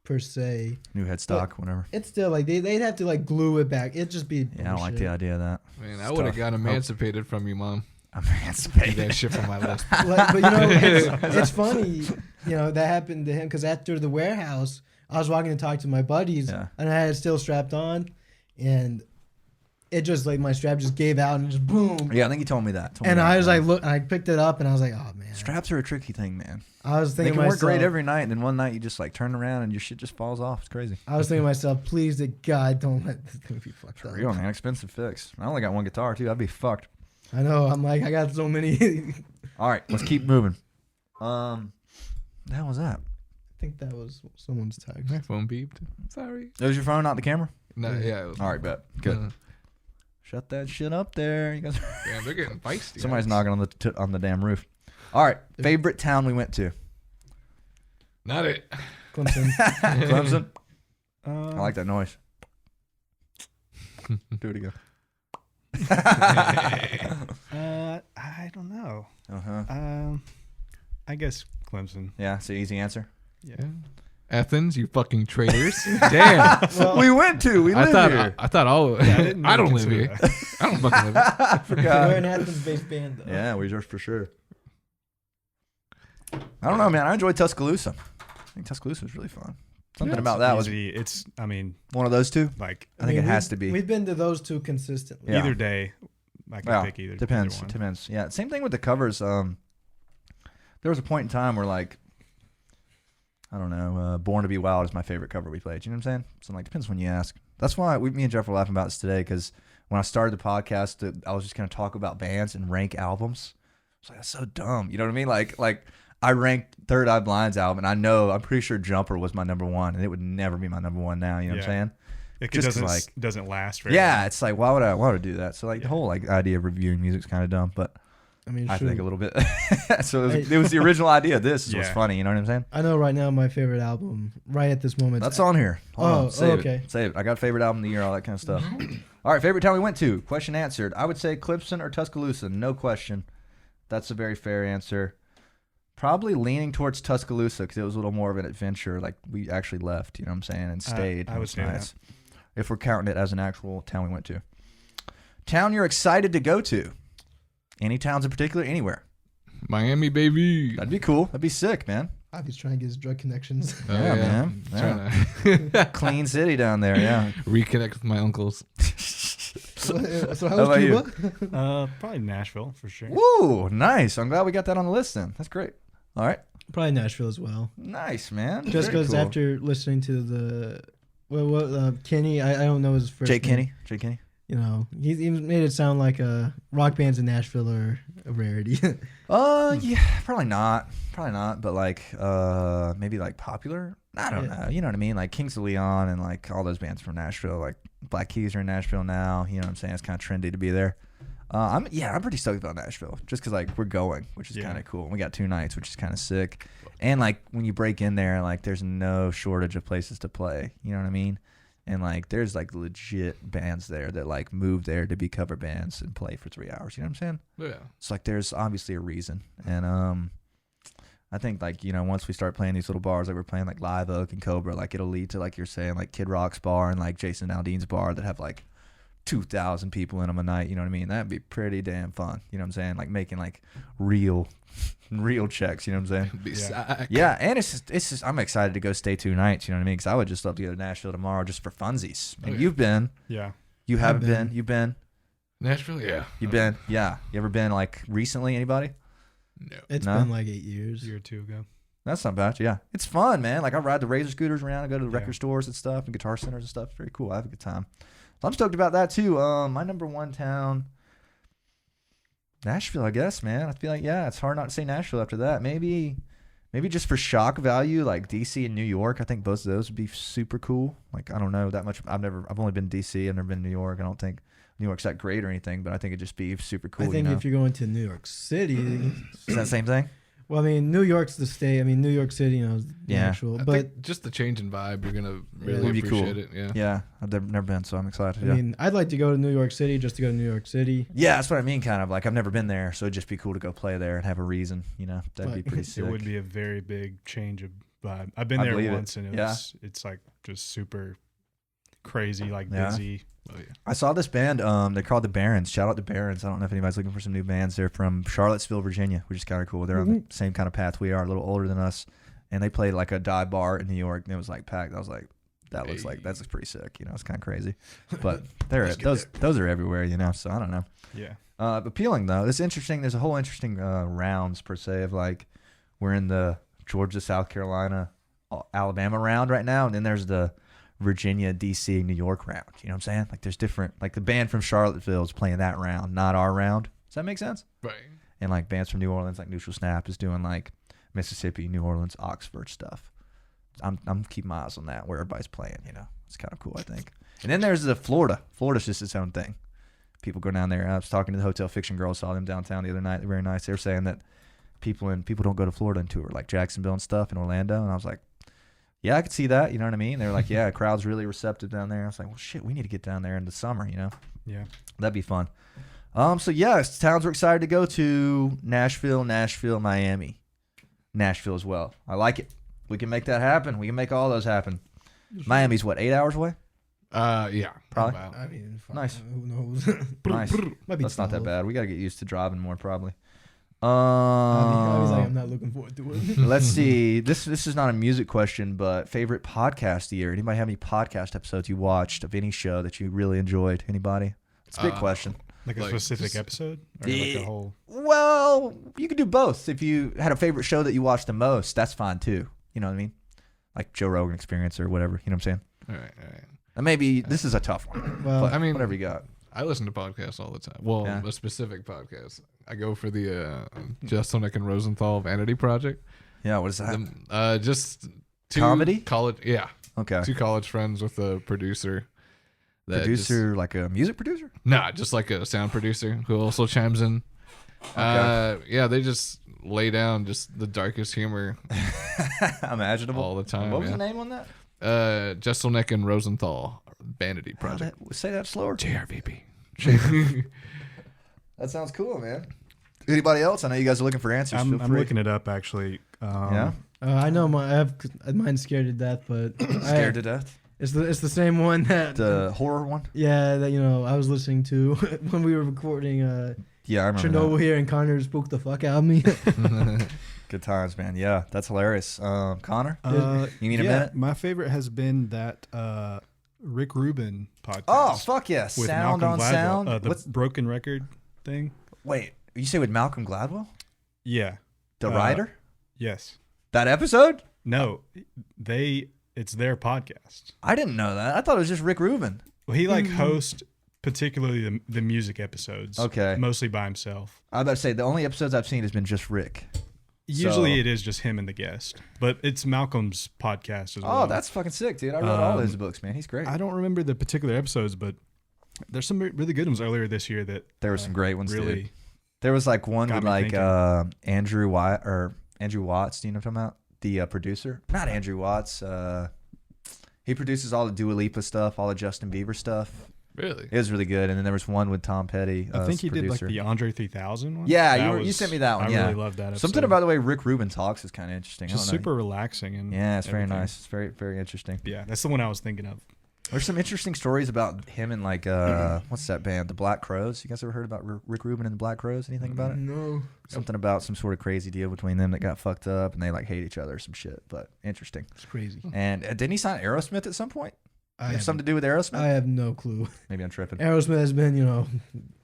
per se. New headstock, whatever. It's still like they'd have to like glue it back. It'd just be Yeah, I don't like the idea of that. Man, It's I would have tough. got emancipated from you, Mom. Get Emancipated. that shit from my list. Like, but it's funny, that happened to him because after the warehouse, I was walking to talk to my buddies, Yeah. and I had it still strapped on, and it just like my strap just gave out and just boom. Yeah, I think he told me that. And I was like, look, and I picked it up and I was like, oh man. straps are a tricky thing, man. I was They thinking can to work great myself, every night, and then one night you just like turn around and your shit just falls off. It's crazy. I was thinking to myself, please to God, don't let this thing be fucked up. Real man, expensive fix. I only got one guitar too. I'd be fucked. I know. I'm like, I got so many. All right, let's keep moving. The hell was that? I think that was someone's text. My phone beeped. Sorry. That was your phone, not the camera. No, yeah. It was, All right, bet. Good. Shut that shit up there. You guys. Damn, they're getting feisty. Somebody's knocking on the damn roof. All right, favorite town we went to. Not it. Clemson. Clemson. I like that noise. Do it again. I don't know. Uh-huh. I guess Clemson. Yeah, it's an easy answer. Yeah. Athens, you fucking traitors. Damn. Well, We went to. We live here. I thought all. didn't I don't really live here. consider I don't fucking live here. I forgot. we're an Athens-based band, though. Yeah, we are for sure. I don't know, man. I enjoyed Tuscaloosa. I think Tuscaloosa was really fun. Something about that was Easy. It's. I mean, one of those two. like I think it has to be. We've been to those two consistently. Yeah. either day. I can Yeah, pick either. depends. Either one. Depends. Yeah, same thing with the covers. There was a point in time where like, I don't know, "Born to Be Wild" is my favorite cover we played. You know what I'm saying? So like, depends when you ask. That's why me and Jeff were laughing about this today because when I started the podcast, I was just gonna talk about bands and rank albums. It's like that's so dumb. You know what I mean? Like I ranked Third Eye Blind's album, and I'm pretty sure "Jumper" was my number one, and it would never be my number one now. You know what I'm saying? It Just doesn't last very Yeah, long. it's like why would I do that? So like the whole like idea of reviewing music's kind of dumb, but I mean, I shoot. think a little bit. So it was the original idea. This is what's Yeah. funny. You know what I'm saying? I know right now my favorite album, right at this moment. That's on here. Hold on. Save okay. it. Save it. I got favorite album of the year, all that kind of stuff. All right, favorite town we went to. Question answered. I would say Clemson or Tuscaloosa. No question. That's a very fair answer. Probably leaning towards Tuscaloosa because it was a little more of an adventure. Like we actually left, you know what I'm saying, and stayed. I would say that. If we're counting it as an actual town we went to. Town you're excited to go to. Any towns in particular? Anywhere? Miami, baby. That'd be cool. That'd be sick, man. Bobby's trying to get his drug connections. Oh, Yeah, man. Trying to Clean city down there, yeah. reconnect with my uncles. So how How was about you? Cuba? Probably Nashville for sure. Woo, nice. I'm glad we got that on the list then. That's great. All right. Probably Nashville as well. Nice, man. Just Very because cool. after listening to the Kenny, I don't know his first Jay name. Kenny. You know, he made it sound like rock bands in Nashville are a rarity. Yeah, probably not. But like, maybe like popular. I don't know. You know what I mean? Like Kings of Leon and like all those bands from Nashville. Like Black Keys are in Nashville now. You know what I'm saying? It's kind of trendy to be there. I'm pretty stoked about Nashville just because like we're going, which is kind of cool. We got 2 nights, which is kind of sick. And like when you break in there, like there's no shortage of places to play. You know what I mean? And like there's like legit bands there that like move there to be cover bands and play for 3 hours. You know what I'm saying? Yeah. It's like there's obviously a reason. And I think like, you know, once we start playing these little bars like we're playing like Live Oak and Cobra, like it'll lead to like you're saying like Kid Rock's bar and like Jason Aldean's bar that have like 2,000 people in them a night. You know what I mean? That'd be pretty damn fun. You know what I'm saying? Like making like real checks. You know what I'm saying? Be sack. Yeah, and it's just I'm excited to go stay 2 nights. You know what I mean? Because I would just love to go to Nashville tomorrow just for funsies. And you've been, Yeah. you haven't been. You've been, Nashville, yeah. you've been, yeah. You ever been like recently? Anybody? No. It's No? been like 8 years. A year or 2 ago. That's not bad. Yeah, it's fun, man. Like I ride the Razor scooters around and go to the Yeah. record stores and stuff and guitar centers and stuff. It's very cool. I have a good time. So I'm stoked about that too. My number 1 town, Nashville, I guess, man. I feel like it's hard not to say Nashville after that. Maybe just for shock value, like DC and New York. I think both of those would be super cool. Like I don't know that much. I've only been to DC. I've never been to New York. I don't think New York's that great or anything, but I think it'd just be super cool. I think if you're going to New York City, is that the same thing? well, I mean, New York's the state. I mean, New York City, you know, is the actual. I But think just the change in vibe, you're gonna really It'd be cool. appreciate it. Yeah. Yeah, I've never been, so I'm excited. I Yeah. mean, I'd like to go to New York City just to go to New York City. Yeah, that's what I mean. Kind of like I've never been there, so it'd just be cool to go play there and have a reason. You know, that'd be But pretty sick. It would be a very big change of vibe. I've been I there believe it. once and it's like just super crazy, like Yeah. busy. Oh, yeah. I saw this band. They're called the Barons. Shout out to Barons. I don't know if anybody's looking for some new bands. They're from Charlottesville, Virginia, which is kind of cool. They're on the same kind of path we are, a little older than us, and they played like a dive bar in New York, and it was like packed. I was like, that looks pretty sick. You know, it's kind of crazy, but those are everywhere. You know, so I don't know. Yeah. Appealing though. It's interesting. There's a whole interesting rounds per se of like we're in the Georgia, South Carolina, Alabama round right now, and then there's the Virginia, DC, New York round. You know what I'm saying? Like there's different. Like the band from Charlottesville is playing that round, not our round. Does that make sense? Right. And like bands from New Orleans, like Neutral Snap, is doing like Mississippi, New Orleans, Oxford stuff. I'm keeping my eyes on that where everybody's playing. You know, it's kind of cool, I think. And then there's the Florida. Florida's just its own thing. People go down there. I was talking to the Hotel Fiction girls, saw them downtown the other night. They're very nice. They were saying that people don't go to Florida and tour, like Jacksonville and stuff in Orlando. And I was like, yeah, I could see that. You know what I mean? They were like, yeah, crowd's really receptive down there. I was like, well, shit, we need to get down there in the summer, you know? Yeah. That'd be fun. So yeah, towns we're excited to go to: Nashville, Miami, Nashville as well. I like it. We can make that happen. We can make all those happen. Miami's what, 8 hours away? Yeah. Probably. About. I mean, fuck, Nice. Who knows? Nice. Might be That's not that 12. bad. We got to get used to driving more, probably. I was like, I'm not looking forward to it. Let's see. This is not a music question, but favorite podcast of the year. Anybody have any podcast episodes you watched of any show that you really enjoyed? Anybody? It's a big question. Like a Like, specific just- episode? Or like a whole. Well, you could do both. If you had a favorite show that you watched the most, that's fine too. You know what I mean? Like Joe Rogan Experience or whatever. You know what I'm saying? All right. And maybe this is a tough one. Well, But I mean- whatever you got. I listen to podcasts all the time. Well, Yeah. a specific podcast. I go for the Jeselnik and Rosenthal Vanity Project. Yeah, what is that? Just two Comedy? college. Yeah, Okay. two college friends with a producer. that Producer, like a music producer? Just, nah, just like a sound producer who also chimes in. Yeah, they just lay down just the darkest humor Imaginable. all the time. What was yeah. the name on that? Jeselnik and Rosenthal Vanity Project. Say that slower. JRVP. That sounds cool, man. Anybody else? I know you guys are looking for answers. I'm Feel free. looking it up actually. Yeah? I know mine's scared to death, but Scared to death? It's the same one that The horror one? yeah, that I was listening to when we were recording Yeah, I remember Chernobyl that. here, and Connor spooked the fuck out of me. Good times, man. Yeah, that's hilarious. Connor? You need a yeah, minute? my favorite has been that Rick Rubin podcast. Oh, fuck yeah. with Sound Malcolm on Gladwell, Sound? the What's broken record thing. Wait, you say with Malcolm Gladwell? Yeah. The writer? Yes. That episode? No, it's their podcast. I didn't know that. I thought it was just Rick Rubin. Well, he hosts particularly the music episodes. Okay. Mostly by himself. I was about to say, the only episodes I've seen has been just Rick. Usually So- it is just him and the guest, but it's Malcolm's podcast as well. Oh, that's fucking sick, dude. I read all his books, man. He's great. I don't remember the particular episodes, but there's some really good ones earlier this year that There were some great ones, really. dude. There was like one Got with me like thinking. Andrew Watts. Do you know what I'm talking about? The producer, not Andrew Watts. He produces all the Dua Lipa stuff, all the Justin Bieber stuff. Really? It was really good. And then there was one with Tom Petty. I think he producer. did like the Andre 3000 one. Yeah, That you sent me that one. I yeah, really loved that episode. Something about the way Rick Rubin talks is kind of interesting. I just don't know. super relaxing and Yeah, it's very everything. nice. It's very, very interesting. Yeah, that's the one I was thinking of. There's some interesting stories about him and like what's that band, the Black Crows? You guys ever heard about Rick Rubin and the Black Crows? Anything about it? No. Something about some sort of crazy deal between them that got fucked up and they like hate each other or some shit. But interesting. It's crazy. And didn't he sign Aerosmith at some point? I Have have, something to do with Aerosmith? I have no clue. Maybe I'm tripping. Aerosmith has been,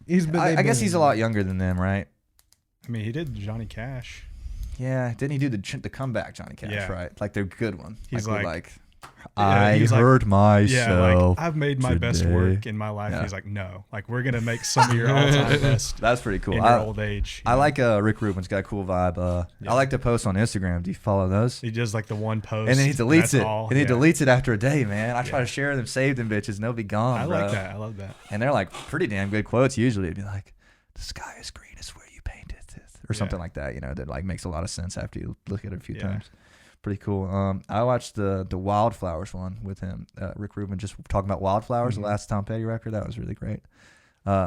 he's been. I they've guess been- he's a lot younger than them, right? I mean, he did Johnny Cash. Yeah. Didn't he do the comeback Johnny Cash? Yeah. Right. Like the good one. He's like, like- I he's like- hurt Yeah, myself. like I've made my best today. work in my life. Yeah. He's like, no, like we're gonna make some of your all-time best That's pretty cool. in your old age. I like Rick Rubin's got a cool vibe. Yeah. I like to post on Instagram. Do you follow those? He does like the one post, And then he deletes that's it. all. And he Yeah. deletes it after a day, man. I try Yeah. to share them, save them bitches, and they'll be gone. I bro. like that. I love that. And they're like pretty damn good quotes usually. It'd be like, the sky is green is where you painted it. Or something Yeah. like that, that like makes a lot of sense after you look at it a few Yeah. times. Pretty cool. I watched the Wildflowers one with him, Rick Rubin, just talking about Wildflowers, Mhm. the last Tom Petty record. That was really great.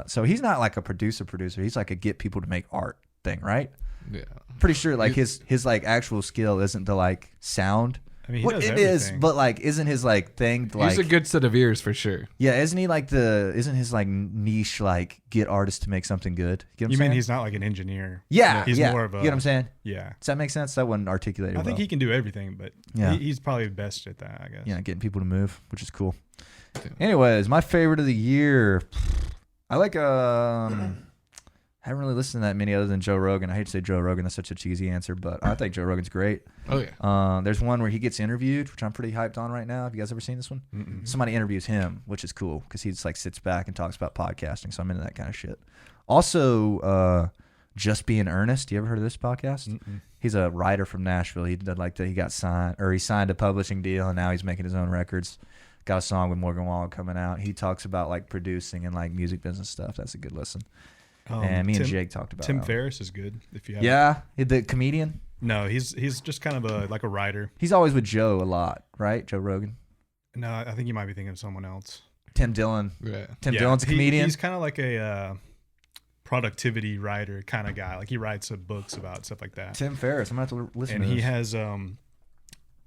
So he's not like a producer. He's like a get people to make art thing, right? Yeah. Pretty sure like his like actual skill isn't the like sound. I mean, he Well, does it everything. is, but like, isn't his like thing He's like? a good set of ears for sure. Yeah, isn't he like isn't his like niche like get artists to make something good? Get what I'm you saying? mean he's not like an engineer? Yeah, he's yeah. more of a. You know what I'm saying? Yeah, Does that make sense? That wasn't articulated I think well. he can do everything, but Yeah. he's probably best at that. I guess. Yeah, getting people to move, which is cool. Yeah. Anyways, my favorite of the year. I like haven't really listened to that many other than Joe Rogan. I hate to say Joe Rogan, that's such a cheesy answer, but I think Joe Rogan's great. Oh yeah. There's one where he gets interviewed, which I'm pretty hyped on right now. Have you guys ever seen this one? Mm-mm. Somebody interviews him, which is cool because he just like sits back and talks about podcasting. So I'm into that kind of shit. Also, Just Being Earnest. You ever heard of this podcast? Mm-mm. He's a writer from Nashville. He did like he signed a publishing deal and now he's making his own records. Got a song with Morgan Wallen coming out. He talks about like producing and like music business stuff. That's a good listen. And me and Jake talked about Tim that. Ferriss is good. If you have. Yeah, the comedian. No, he's just kind of like a writer. He's always with Joe a lot, right? Joe Rogan. No, I think you might be thinking of someone else. Tim Dillon. Yeah. Tim Yeah, Dillon's a comedian. He's kind of like a productivity writer kind of guy. Like he writes books about stuff like that. Tim Ferriss. I'm gonna have to listen And to he this. has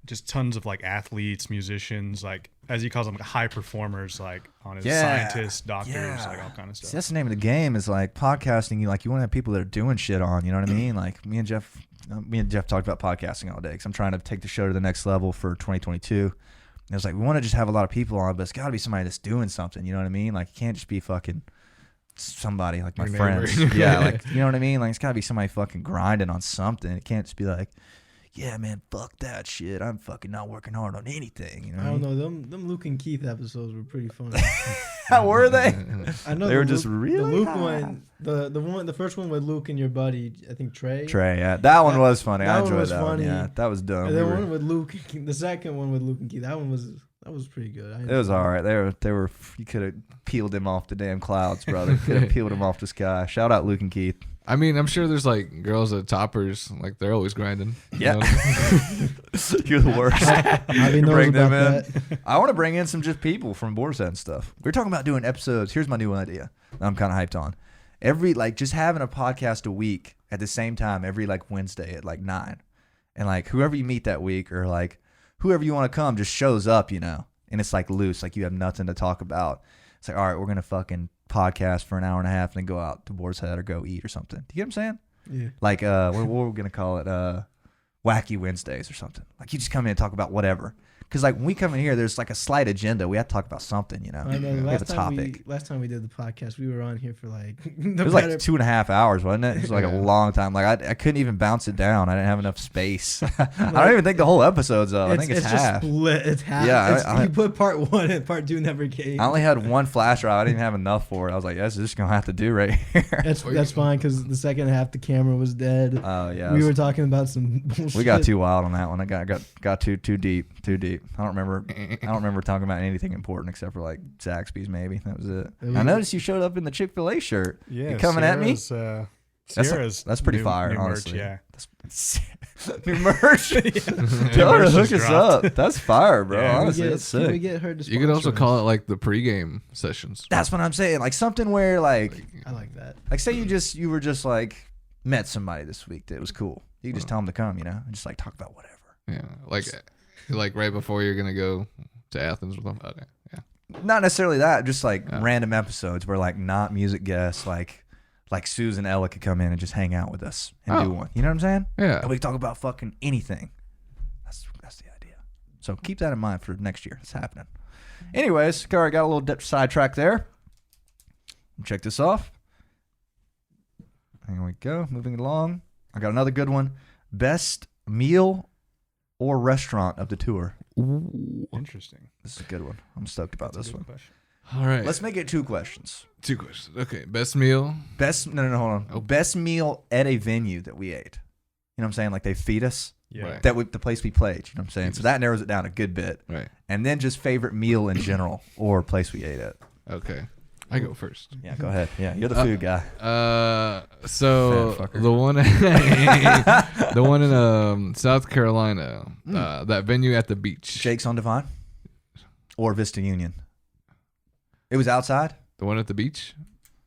just tons of like athletes, musicians, like as he calls them, high performers, like on his Yeah. scientists, doctors, Yeah. like all kind of See, stuff. that's the name of the game is like podcasting. You want to have people that are doing shit on. You know what I mean? Like me and Jeff talked about podcasting all day because I'm trying to take the show to the next level for 2022. And it was like we want to just have a lot of people on, but it's got to be somebody that's doing something. You know what I mean? Like it can't just be fucking somebody like my Your neighbor. friends. Yeah, like you know what I mean? Like it's got to be somebody fucking grinding on something. It can't just be like, yeah, man, fuck that shit. I'm fucking not working hard on anything. You know? I what don't know. Them Luke and Keith episodes were pretty fun. How were they? I know They were the just Luke, really the Luke high. one, the first one with Luke and your buddy, I think Trey. Trey, yeah, that one was funny. I that one enjoyed was that one. funny. Yeah, that was dumb. And We then were- one with Luke, the second one with Luke and Keith. That was pretty good. It was all right. They were. You could have peeled them off the damn clouds, brother. Could have peeled them off the sky. Shout out Luke and Keith. I mean, I'm sure there's like girls at toppers, like they're always grinding. you Yeah. know? You're the worst. Javi knows Bring them about in. that. I want to bring in some just people from Borset and stuff. We're talking about doing episodes. Here's my new idea. That I'm kind of hyped on. Just having a podcast a week at the same time every like Wednesday at like 9, and like whoever you meet that week or like whoever you want to come just shows up, and and it's like loose, like you have nothing to talk about. It's like, all right, we're gonna fucking podcast for an hour and a half and then go out to Boar's Head or go eat or something. Do you get what I'm saying? Yeah. Like what we're gonna call it, Wacky Wednesdays or something. Like you just come in and talk about whatever. Because like when we come in here, there's like a slight agenda. We have to talk about something, you know. I know. We have a topic. Last time we did the podcast, we were on here for like It was like 2.5 hours, wasn't it? It was like a long time. Like I couldn't even bounce it down. I didn't have enough space. I don't even think the whole episode's up. I think it's half. Just split. It's half. Yeah, You put part 1 and part 2 never came. I only had one flash drive. I didn't have enough for it. I was like, "Yes, this is gonna have to do right here." That's fine because the second half the camera was dead. Oh yeah, we were talking about some bullshit. we got too wild on that one. I got too deep. I don't remember talking about anything important except for like Zaxby's maybe. That was it. I noticed you showed up in the Chick-fil-A shirt. Yeah, you coming at me? Sierra's that's pretty new, fire, new honestly. Merch, yeah. New merch. Tell her to hook us up. That's fire, bro. Yeah. Honestly, that's Can we sick. get her to You could also sponsor call us? it like the pregame sessions. That's what I'm saying. Like something where like I like that. say you were just like met somebody this week that was cool. You could just tell them to come, you know, and just like talk about whatever. Yeah, like right before you're gonna go to Athens with them. Okay, yeah. Not necessarily that, just like random episodes where like not music guests, like Susan and Ella could come in and just hang out with us and do one. You know what I'm saying? Yeah. And we talk about fucking anything. That's the idea. So keep that in mind for next year. It's happening. Anyways, got a little sidetrack there. Check this off. Here we go. Moving along. I got another good one. Best meal or restaurant of the tour. Ooh. Interesting. This is a good one. I'm stoked about this one. Question. All right. Let's make it 2 questions. 2 questions. Okay. Best meal. No, hold on. Oh. Best meal at a venue that we ate. You know what I'm saying? Like they feed us. Yeah. Right. The place we played. You know what I'm saying? So that narrows it down a good bit. Right. And then just favorite meal in general or place we ate at. Okay. I go first. Yeah, go ahead. Yeah, you're the food guy. So Fat fucker. the one in South Carolina, that venue at the beach. Jake's on Divine or Vista Union. It was outside. The one at the beach.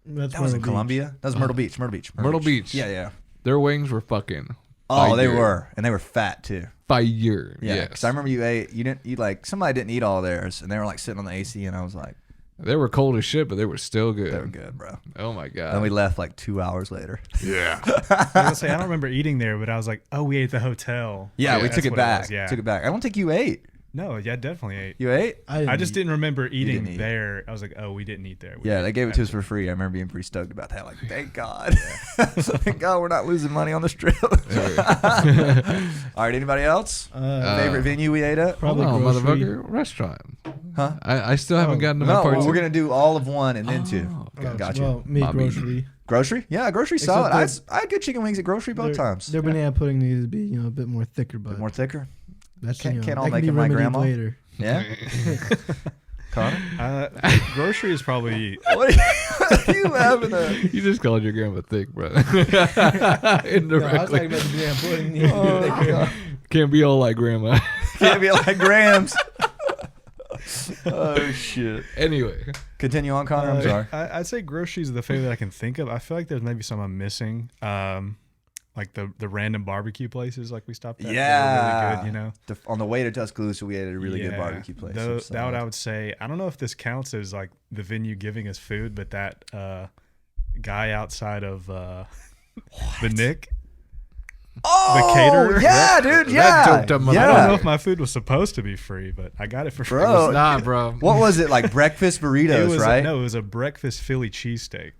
That's That was in Myrtle Beach. Columbia. That was Myrtle Beach. Myrtle Beach. Yeah. Their wings were fucking. Oh, they fire. were, and they were fat too. Fire. Yeah, Yes. because I remember you didn't eat like somebody didn't eat all theirs, and they were like sitting on the AC, and I was like, They were cold as shit, but they were still good. they were good, bro. Oh my god. And we left like 2 hours later. Yeah. I was gonna say I don't remember eating there, but I was like, oh, we ate at the hotel. Yeah, we that's took it what back. was, yeah. Took it back. I don't think you ate. No, yeah, definitely ate. You ate? I just didn't remember eating didn't eat. there. I was like, oh, we didn't eat there. We Yeah, ate they gave it to us after. for free. I remember being pretty stoked about that. Like, thank God. Thank God we're not losing money on this trip. All right, anybody else? Favorite venue we ate at? Probably oh, grocery. motherfucker, restaurant. Huh? I still haven't gotten to my No, part. we're two. going to do all of one and then two. okay. Gotcha. Well, me Bobby. grocery. Grocery? Yeah, grocery Except solid. that- I had good chicken wings at grocery both times. Their banana pudding needs to be, a bit more thicker, A but bit more thicker. that's can't all that make can it be my remedied grandma. later. Yeah? Connor? Grocery is probably What are you laughing at? You just called your grandma thick, bro. No, I was Indirectly. talking about the banana pudding. needs to be Oh, thicker. God. Can't be all like grandma. Can't be like grams. Oh, shit. Anyway. Continue on, Connor. I'm sorry. I'd say grocery is the favorite I can think of. I feel like there's maybe some I'm missing. Like the random barbecue places like we stopped at. Yeah. They were really good, On the way to Tuscaloosa, we ate at a really good Yeah. barbecue place. That what I would say. I don't know if this counts as like the venue giving us food, but that guy outside of the Nick. Oh, caterer? Yeah, dude. that Yeah. doped up my- I don't know Yeah. if my food was supposed to be free, but I got it for free. Bro. Nah, bro. What was it? Like breakfast burritos, It was right? no, it was a breakfast Philly cheesesteak.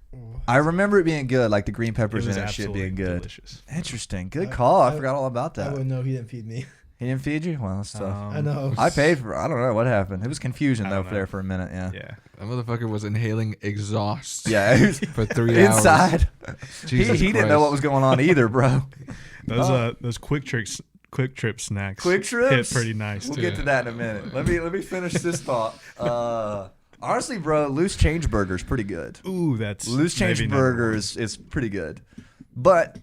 I remember it being good, like the green It peppers was and that shit absolutely being good. delicious. Interesting. Good call. I forgot all about I that. wouldn't know. He didn't feed me. He didn't feed you? Well, that's tough. I know. I paid for I don't know what happened. It was confusion, I though, don't there know. for a minute. Yeah. Yeah. That motherfucker was inhaling exhaust Yeah. It was for 3 hours. inside. He Jesus didn't know Christ. what was going on either, bro. Those quick trip snacks. Quick trips? hit pretty nice. We'll too. get to that in a minute. Let me finish this thought. Honestly, bro, loose change burger's pretty good. Ooh, that's Loose change maybe number burger is pretty good, but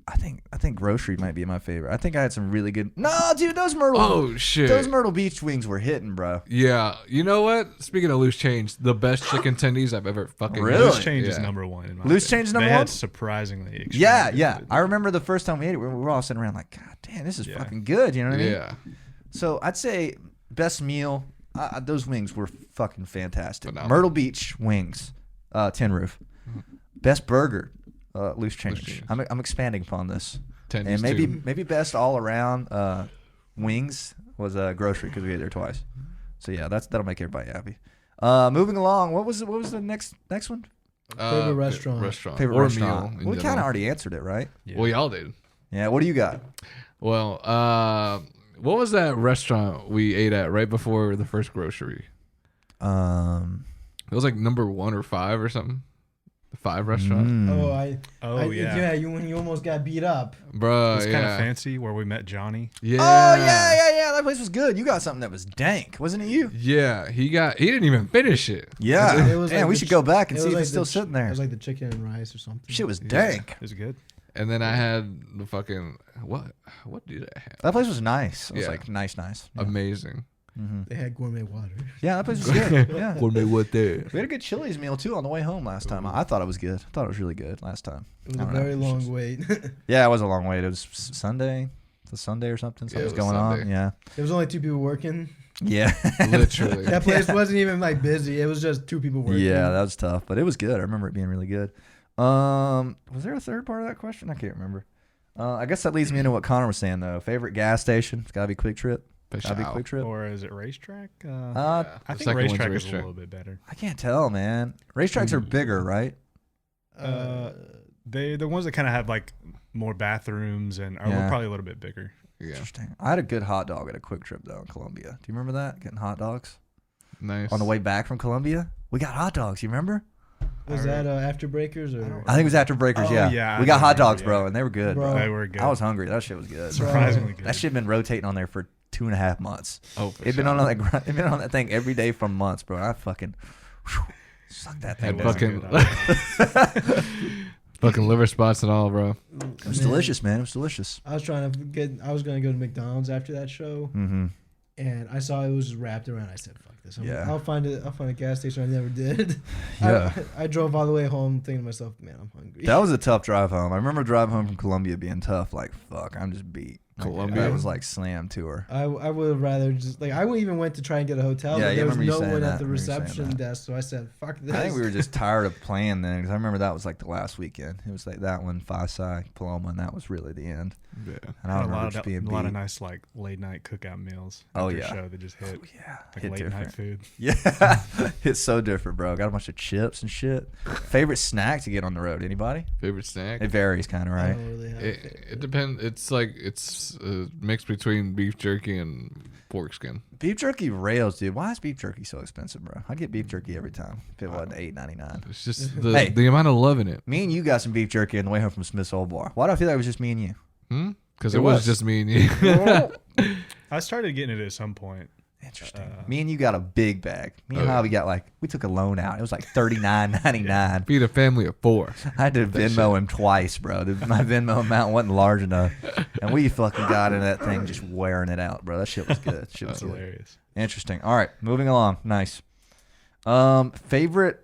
I think grocery might be my favorite. I think I had some really good. No, dude, those Oh, shit. those Myrtle Beach wings were hitting, bro. Yeah. You know what? Speaking of loose change, the best chicken tendies I've ever fucking Really? had. Loose change is Yeah. number one. In my Loose opinion. change is number they one? Had surprisingly. extremely Yeah, good yeah. food. I remember the first time we ate it, we were all sitting around like, God damn, this is Yeah. fucking good. You know what I mean? Yeah. So I'd say best meal those wings were fucking fantastic. Phenomenal. Myrtle Beach wings, Tin Roof. Best burger, Loose Change. Change. I'm expanding upon this. 10 And is maybe two. best all around wings was grocery because we ate there twice. So yeah, that'll make everybody happy. Moving along, what was the next one? Favorite restaurant. Favorite or restaurant. meal. in We kind of general. already answered it, right? Yeah. Well, y'all did. Yeah. What do you got? Well, what was that restaurant we ate at right before the first grocery? It was like number 1 or 5 or something. The 5 restaurant. Yeah. When you almost got beat up. Bro, It was kind of yeah. fancy where we met Johnny. Yeah. Oh yeah. That place was good. You got something that was dank, wasn't it? You? Yeah, he didn't even finish it. Yeah. It was Damn, like we the should ch- go back and it see was if like it's still the ch- sitting there. It was like the chicken and rice or something. Shit was Yeah. dank. It was good. And then I had the fucking what did I have? That place was nice. It was Yeah. like nice. Yeah. Amazing. They had gourmet water. Yeah, that place was good. Yeah. Gourmet what there? We had a good Chili's meal too on the way home last time. I thought it was good. I thought it was really good last time. It was I a don't know. very It's long just- wait. Yeah, it was a long wait. It was Sunday. The Sunday or something. Yeah, Something it was was going on. Sunday. Yeah. There was only 2 people working. Yeah. Literally. That place wasn't even like busy. It was just 2 people working. Yeah, that was tough, but it was good. I remember it being really good. Was there a third part of that question? I can't remember. I guess that leads me into what Connor was saying though. Favorite gas station? It's gotta be Quick Trip. Gotta be Quick Trip. Or is it Racetrack? Uh, I The think second one's Racetrack is a Racetrack. little bit better. I can't tell, man. Racetracks are bigger, right? They're the ones that kind of have like more bathrooms and are Yeah. probably a little bit bigger. Yeah. Interesting. I had a good hot dog at a Quick Trip though in Columbia. Do you remember that? Getting hot dogs Nice. on the way back from Columbia. We got hot dogs. You remember? Was that After Breakers or? I think it was after Breakers. Oh, yeah. yeah, We I got hot remember, dogs, bro, yeah. and they were good. Bro. Bro. They were good. I was hungry. That shit was good. surprisingly good. That shit been rotating on there for 2.5 months. Oh, for It'd been sure. on that. It'd been on that thing every day for months, bro. I fucking suck that thing. Had down. fucking fucking liver spots and all, bro. It was delicious, man. It was delicious. I was trying to get. I was gonna go to McDonald's after that show, Mm-hmm. and I saw it was just wrapped around. I said, "Fuck this! Yeah. I'll find it. I'll find a gas station." I never did. Yeah. I drove all the way home thinking to myself, "Man, I'm hungry." That was a tough drive home. I remember driving home from Columbia being tough. Like, fuck, I'm just beat. Columbia? That was like slam tour. I would have rather just like I even went to try and get a hotel, Yeah, but you there was remember you no saying one that. at the I remember you saying reception that. desk, so I said, "Fuck this." I think we were just tired of playing then because I remember that was like the last weekend. It was like that one, Phi-Psi, Paloma, and that was really the end. Yeah. And I Had don't a lot remember of just being a lot of beat. nice like late night cookout meals. Oh, after yeah. show that just hit Yeah, like hit late different. night food. Yeah, it's so different, bro. Got a bunch of chips and shit. Favorite snack to get on the road? Anybody? Favorite snack? It varies, kind of, I right? don't really have a It favorite. depends. It's like it's a mix between beef jerky and pork skin. Beef jerky rails, dude. Why is beef jerky so expensive, bro? I get beef jerky every time. If it wasn't $8.99. It's just the Hey. the amount of love in it. Me and you got some beef jerky on the way home from Smith's Old Bar. Why do I feel like it was just me and you? Because It it was was. just me and you. I started getting it at some point. Interesting. Me and you got a big bag. Me and Oh, Javi got like, we took a loan out. It was like $39.99. Feed a family of 4. I had to Venmo him twice, bro. My Venmo amount wasn't large enough. And we fucking got in that thing just wearing it out, bro. That shit was good. Shit was That's good. hilarious. Interesting. All right, moving along. Nice. Favorite.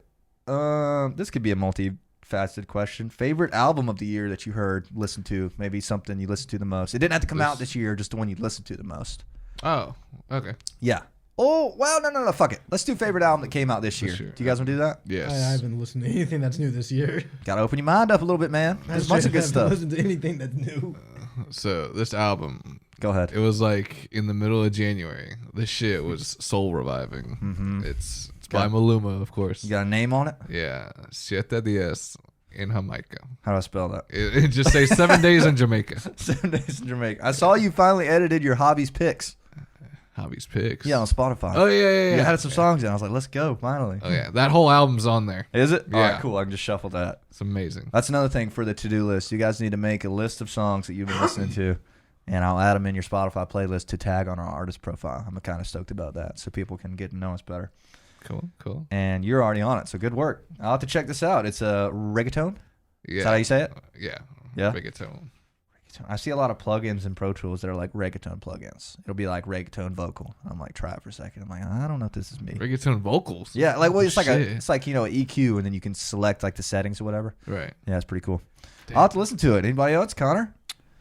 This could be a multifaceted question. Favorite album of the year that you heard, listened to, maybe something you listened to the most. It didn't have to come out this year, just the one you listened to the most. Oh, okay. Yeah. Oh well, no. Fuck it. Let's do favorite album that came out this year. This year. Do you guys want to do that? Yes. I haven't listened to anything that's new this year. Got to open your mind up a little bit, man. There's a bunch of good I haven't stuff. listened to anything that's new. So this album, Go ahead. it was like in the middle of January. This shit was soul reviving. Mm-hmm. It's by Maluma, of course. You got a name on it? Yeah, 7 días en Jamaica. How do I spell that? It just says 7 days in Jamaica. 7 days in Jamaica. I saw you finally edited your hobbies picks. Hobbies picks. Yeah, on Spotify. Oh yeah. You had some songs in. I was like, let's go, finally. Oh yeah, that whole album's on there. Is it? All Yeah. right, cool. I can just shuffle that. It's amazing. That's another thing for the to-do list. You guys need to make a list of songs that you've been listening to, and I'll add them in your Spotify playlist to tag on our artist profile. I'm kind of stoked about that, so people can get to know us better. Cool. And you're already on it, so good work. I'll have to check this out. It's a reggaeton? Yeah. Is that how you say it? Yeah. Yeah? Reggaeton. I see a lot of plugins in Pro Tools that are like reggaeton plugins. It'll be like reggaeton vocal. I'm like, try it for a second. I'm like, I don't know if this is me. Reggaeton vocals. Yeah, like well, it's like Shit. it's like an EQ, and then you can select like the settings or whatever. Right. Yeah, it's pretty cool. Damn. I'll have to listen to it. Anybody else, Connor?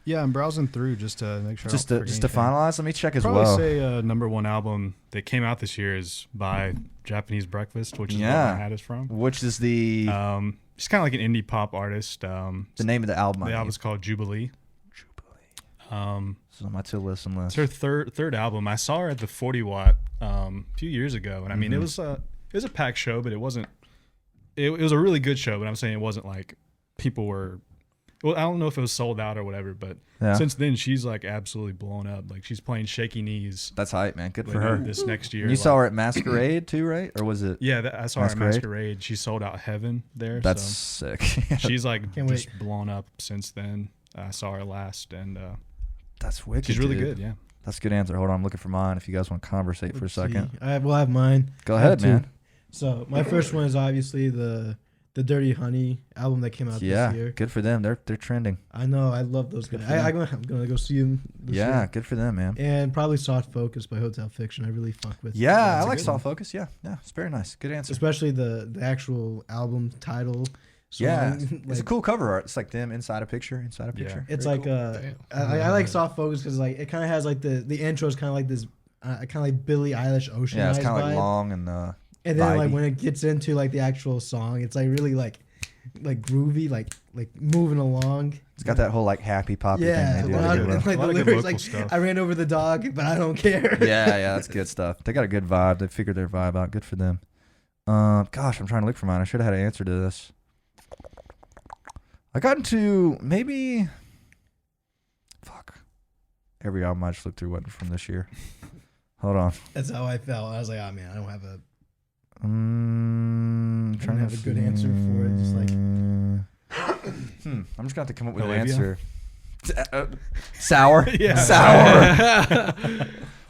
Yeah, I'm browsing through just to make sure. Just to finalize. Let me check as well. Probably say number one album that came out this year is by Japanese Breakfast, which is where my hat is from. Which is the just kind of like an indie pop artist. the name of the album. The album's called Jubilee. This is on my to listen list. It's her third album. I saw her at the 40 Watt a few years ago, and I mean it was a packed show, but it wasn't. It was a really good show, but I'm saying it wasn't like people were. Well, I don't know if it was sold out or whatever, but since then she's like absolutely blown up. Like she's playing Shaky Knees. That's hype, man. Good for her. This next year. And you saw her at Masquerade too, right? Or was it? Yeah, I saw her at Masquerade. She sold out Heaven there. That's so sick. She's like just blown up since then. I saw her last, and that's wicked. She's really dude. good. Yeah. That's a good answer. Hold on, I'm looking for mine. If you guys want to conversate for a second, I have mine. Go ahead, man. So my first one is obviously the Dirty Honey album that came out this year. Good for them. They're trending. I know. I love those guys. I'm gonna go see them. Yeah, good for them, man. And probably Soft Focus by Hotel Fiction. I really fuck with. Yeah, I like Soft Focus. Yeah, it's very nice. Good answer. Especially the actual album title. Song. Yeah, it's a cool cover art. It's like them inside a picture. Yeah. It's very like cool. I like Soft Focus because like it kind of has like the intro is kind of like this kind of like Billie Eilish Ocean. Yeah, it's kind of like long and then vibey. Like when it gets into like the actual song, it's like really like groovy, like moving along. It's got that whole like happy poppy thing. They do. Like the lyrics, like stuff. I ran over the dog, but I don't care. Yeah, that's good stuff. They got a good vibe. They figured their vibe out. Good for them. Gosh, I'm trying to look for mine. I should have had an answer to this. I got into maybe. Fuck. Every album I just looked through wasn't from this year. Hold on. That's how I felt. I was like, oh man, I don't have a. I'm trying to have a good answer for it. Just like. I'm just gonna have to come up with an answer. Sour. Yeah. Sour.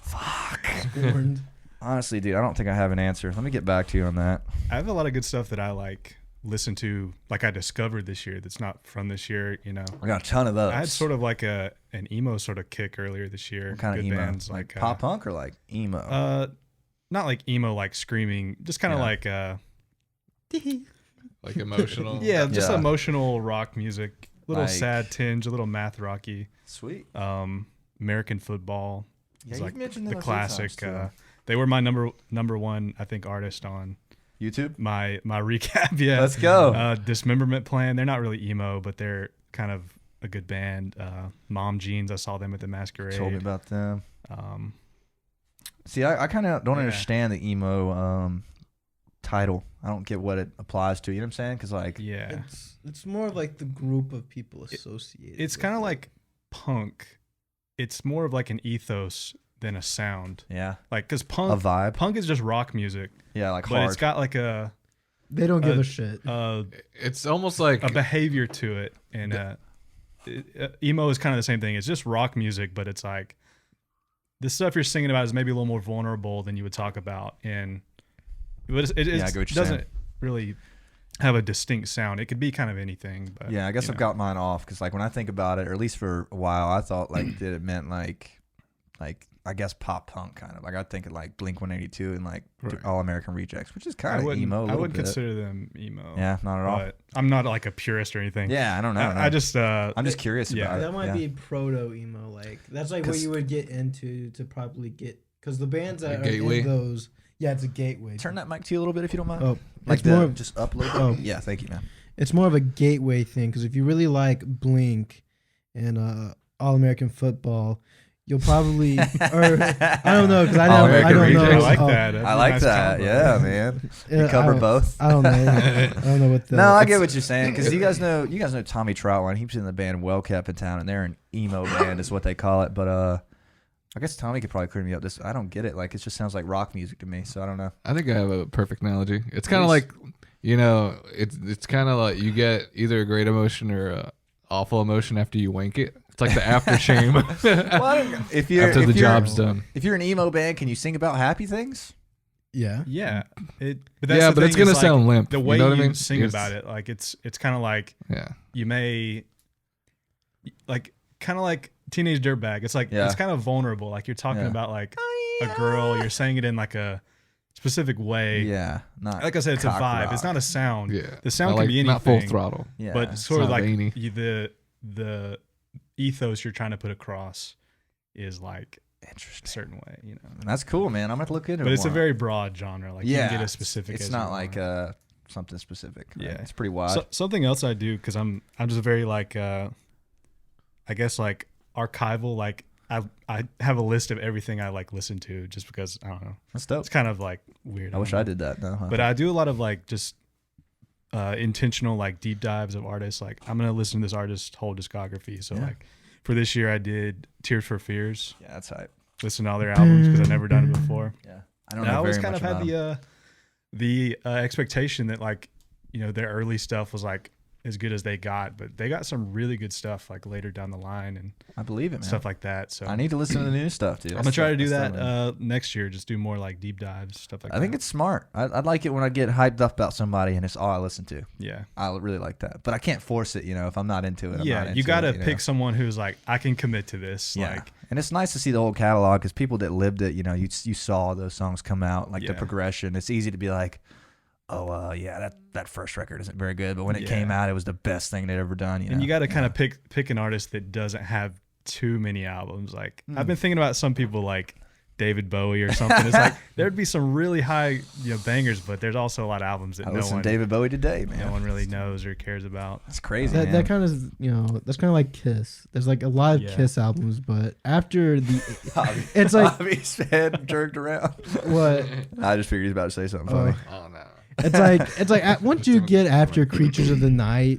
Fuck. Scorned. Honestly, dude, I don't think I have an answer. Let me get back to you on that. I have a lot of good stuff that I like listen to, like I discovered this year that's not from this year, you know. I got a ton of those. I had sort of like an emo sort of kick earlier this year. What kind of emo? Bands, like pop punk or like emo? Not like emo, like screaming, just kind of like like emotional. Yeah, just emotional rock music. Little like, sad tinge, a little math rocky. Sweet. American Football. Yeah, like mentioned the classic. They were my number one, I think, artist on YouTube. My recap. Yeah. Let's go. Dismemberment Plan. They're not really emo, but they're kind of a good band. Mom Jeans. I saw them at the Masquerade. Told me about them. See, I kind of don't understand the emo title. I don't get what it applies to. You know what I'm saying? Because like, it's more of like the group of people associated. It's kind of like punk. It's more of like an ethos than a sound. Yeah. Like, because punk, a vibe. Punk is just rock music. Yeah, like but hard. It's got like a. They don't give a shit. It's almost like a behavior to it, and emo is kind of the same thing. It's just rock music, but it's like the stuff you're singing about is maybe a little more vulnerable than you would talk about in. But it doesn't really have a distinct sound. It could be kind of anything. But yeah, I guess I've got mine off because like when I think about it, or at least for a while, I thought like that it meant like I guess pop punk kind of like I think of like Blink-182 and like All American Rejects, which is kind of emo. I wouldn't consider them emo. Yeah, not at all. But I'm not like a purist or anything. Yeah, I don't know. I just I'm just curious about it. That might be proto emo. Like that's like what you would get into to probably get because the bands that are in those. Yeah, it's a gateway. Turn that mic to you a little bit if you don't mind. Oh, like more of, just up a little bit. Yeah, thank you, man. It's more of a gateway thing because if you really like Blink and All American Football, you'll probably or I don't know because I don't know. I like that. I like that. Yeah, man. You cover both. I don't know. I don't know what the. No, I get what you're saying because you guys know Tommy Troutline. He was in the band Well Kept in Town, and they're an emo band, is what they call it. But I guess Tommy could probably clear me up. I don't get it. Like it just sounds like rock music to me. So I don't know. I think I have a perfect analogy. It's kind of like, it's kind of like you get either a great emotion or a awful emotion after you wank it. It's like the after shame. After the job's done. If you're an emo band, can you sing about happy things? Yeah. Yeah. But it's gonna sound limp. The way you sing about it, like it's kind of like you may like kind of like Teenage Dirtbag. It's like it's kind of vulnerable. Like you're talking about like a girl. You're saying it in like a specific way. Yeah, not like I said, it's a vibe. Rock. It's not a sound. Yeah, the sound can be anything. Not full throttle. Yeah, but it's sort of like the ethos you're trying to put across is like Interesting. a certain way, you know. That's cool, man. I'm gonna have to look into it. But it's a more. very broad genre. Like you can get as specific. It's as not you like want. something specific. Right? Yeah, It's pretty wide. So, something else I do because I'm just very like I guess like archival. Like I have a list of everything I like listen to just because I don't know. That's dope. It's kind of like weird. I wish I did that. No, But I do a lot of like just intentional like deep dives of artists. Like I'm gonna listen to this artist's whole discography. So like for this year I did Tears for Fears. Yeah, that's hype. Listen to all their albums because I've never done it before. Yeah, I don't And know. I always very kind much of had about the expectation that like their early stuff was like as good as they got, but they got some really good stuff like later down the line and I believe it, man. stuff like that. So I need to listen to the new stuff, dude. I'm gonna try to do that next year. Just do more like deep dives, stuff like that. I think it's smart. I like it when I get hyped up about somebody and it's all I listen to. yeah. I really like that, but I can't force it. If I'm not into it, I'm Yeah, not into you got to it, pick someone who's like, I can commit to this. Yeah, Like, and it's nice to see the whole catalog because people that lived it, you saw those songs come out, like the Yeah. progression. It's easy to be like, oh, yeah, that first record isn't very good, but when it Yeah. came out, it was the best thing they'd ever done. and you got to kind of pick an artist that doesn't have too many albums. Like, Hmm. I've been thinking about some people like David Bowie or something. It's like there'd be some really high bangers, but there's also a lot of albums that I listened to no David Bowie today, man. one really knows or cares about. That's crazy, That man. that kind of that's kind of like Kiss. There's like a lot of Yeah. Kiss albums, but after the Javi- it's like Javi's head jerked around. what I just figured he was about to say something Oh. funny. Oh no. it's like once you get after Creatures of the Night,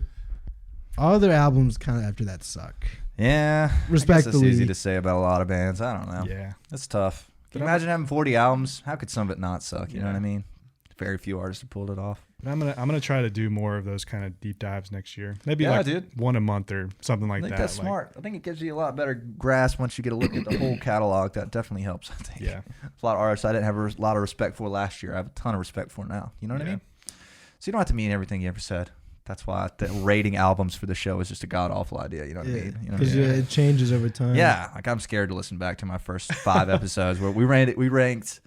all their albums kind of after that suck. Yeah, I guess Respectfully. it's easy to say about a lot of bands. I don't know. Yeah. That's tough. Can you But imagine having 40 albums? How could some of it not suck? You know Yeah. what I mean? Very few artists have pulled it off. But I'm gonna try to do more of those kind of deep dives next year. Maybe Yeah, like dude. one a month or something like I think that. that's Like, smart. I think it gives you a lot better grasp once you get a look at the whole catalog. That definitely helps, I think. Yeah. A lot of artists I didn't have a lot of respect for last year. I have a ton of respect for now. You know what I Yeah. mean? So you don't have to mean everything you ever said. That's why the rating albums for the show is just a god awful idea. You know what I mean? You know what I Because mean? it changes over time. Yeah, like I'm scared to listen back to my first 5 episodes where we ranked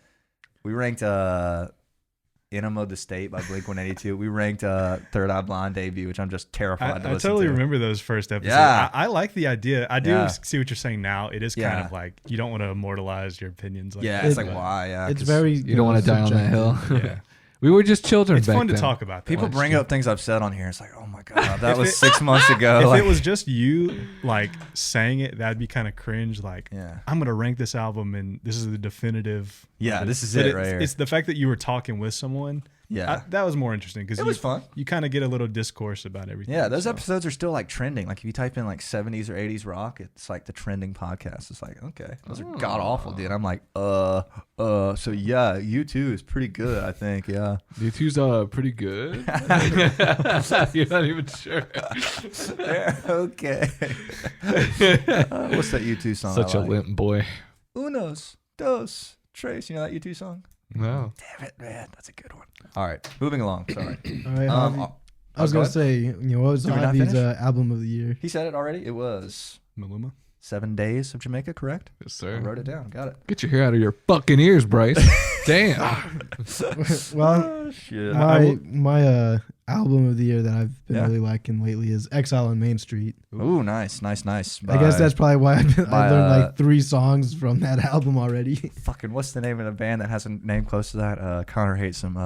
Enema of the State by Blink-182. We ranked Third Eye Blind debut, which I'm just terrified to I listen totally to. remember those first episodes. Yeah. I like the idea. I do Yeah. see what you're saying now. It is kind Yeah. of like you don't want to immortalize your opinions. Like Yeah, that, it's like but why? Yeah, It's 'cause very You don't want to die on that hill. Yeah. We were just children It's back fun to then. talk about. That. people Like, bring up things I've said on here. It's like, oh my god, that If was it- 6 months ago. If Like, it was just you like saying it, that'd be kind of cringe. Like, yeah, I'm gonna rank this album, and this is the definitive. Yeah, this is But it right here. It's the fact that you were talking with someone. yeah. That was more interesting because It was fun. You kind of get a little discourse about everything. Yeah, those so. episodes are still like trending. Like if you type in like 70s or 80s rock, it's like the trending podcast. It's like, okay, those are god awful, dude. I'm like, so yeah, U2 is pretty good, I think. Yeah. U2's pretty good. You're not even sure. Yeah, okay. What's that U2 song? Such I a like? limp boy. Unos, dos, tres. You know that U2 song? No. Damn it, man. That's a good one. All right, moving along. Sorry. All right, Um, Javi. I was go gonna ahead. say, what was Did we not Javi's finish? album of the year? He said it already. It was Maluma. 7 Days of Jamaica, correct? Yes, I sir. wrote it down. Got it. Get your hair out of your fucking ears, Bryce. Damn. Well, Shit. my album of the year that I've been Yeah. really liking lately is Exile on Main Street. Ooh, nice. I guess By- that's probably why I by, learned like 3 songs from that album already. fucking. What's the name of the band that has a name close to that? Connor hates them.